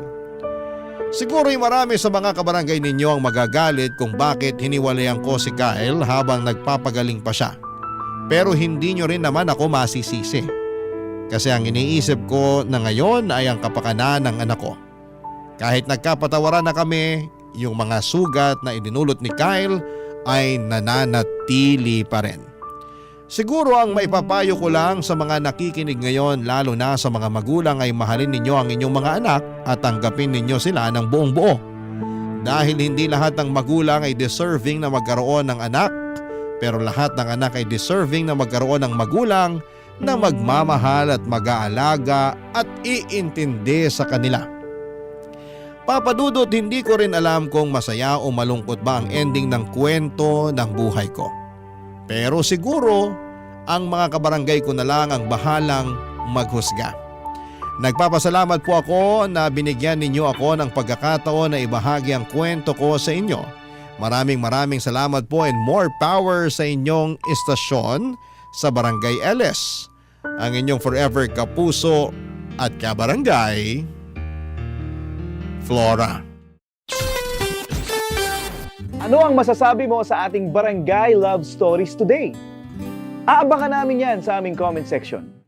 Siguro'y marami sa mga kabarangay ninyo ang magagalit kung bakit hiniwalayan ko si Kyle habang nagpapagaling pa siya. Pero hindi nyo rin naman ako masisisi. Kasi ang iniisip ko na ngayon ay ang kapakanan ng anak ko. Kahit nagkapatawaran na kami, yung mga sugat na idinulot ni Kyle ay nananatili pa rin. Siguro ang maipapayo ko lang sa mga nakikinig ngayon, lalo na sa mga magulang, ay mahalin ninyo ang inyong mga anak at tanggapin ninyo sila ng buong buo. Dahil hindi lahat ng magulang ay deserving na magkaroon ng anak, pero lahat ng anak ay deserving na magkaroon ng magulang na magmamahal at mag-aalaga at iintindi sa kanila. Papa Dudut, hindi ko rin alam kung masaya o malungkot ba ang ending ng kwento ng buhay ko. Pero siguro, ang mga kabarangay ko na lang ang bahalang maghusga. Nagpapasalamat po ako na binigyan ninyo ako ng pagkakataon na ibahagi ang kwento ko sa inyo. Maraming salamat po and more power sa inyong istasyon sa Barangay LS. Ang inyong forever kapuso at kabarangay, Flora. Ano ang masasabi mo sa ating Barangay Love Stories today? Aabangan namin yan sa aming comment section.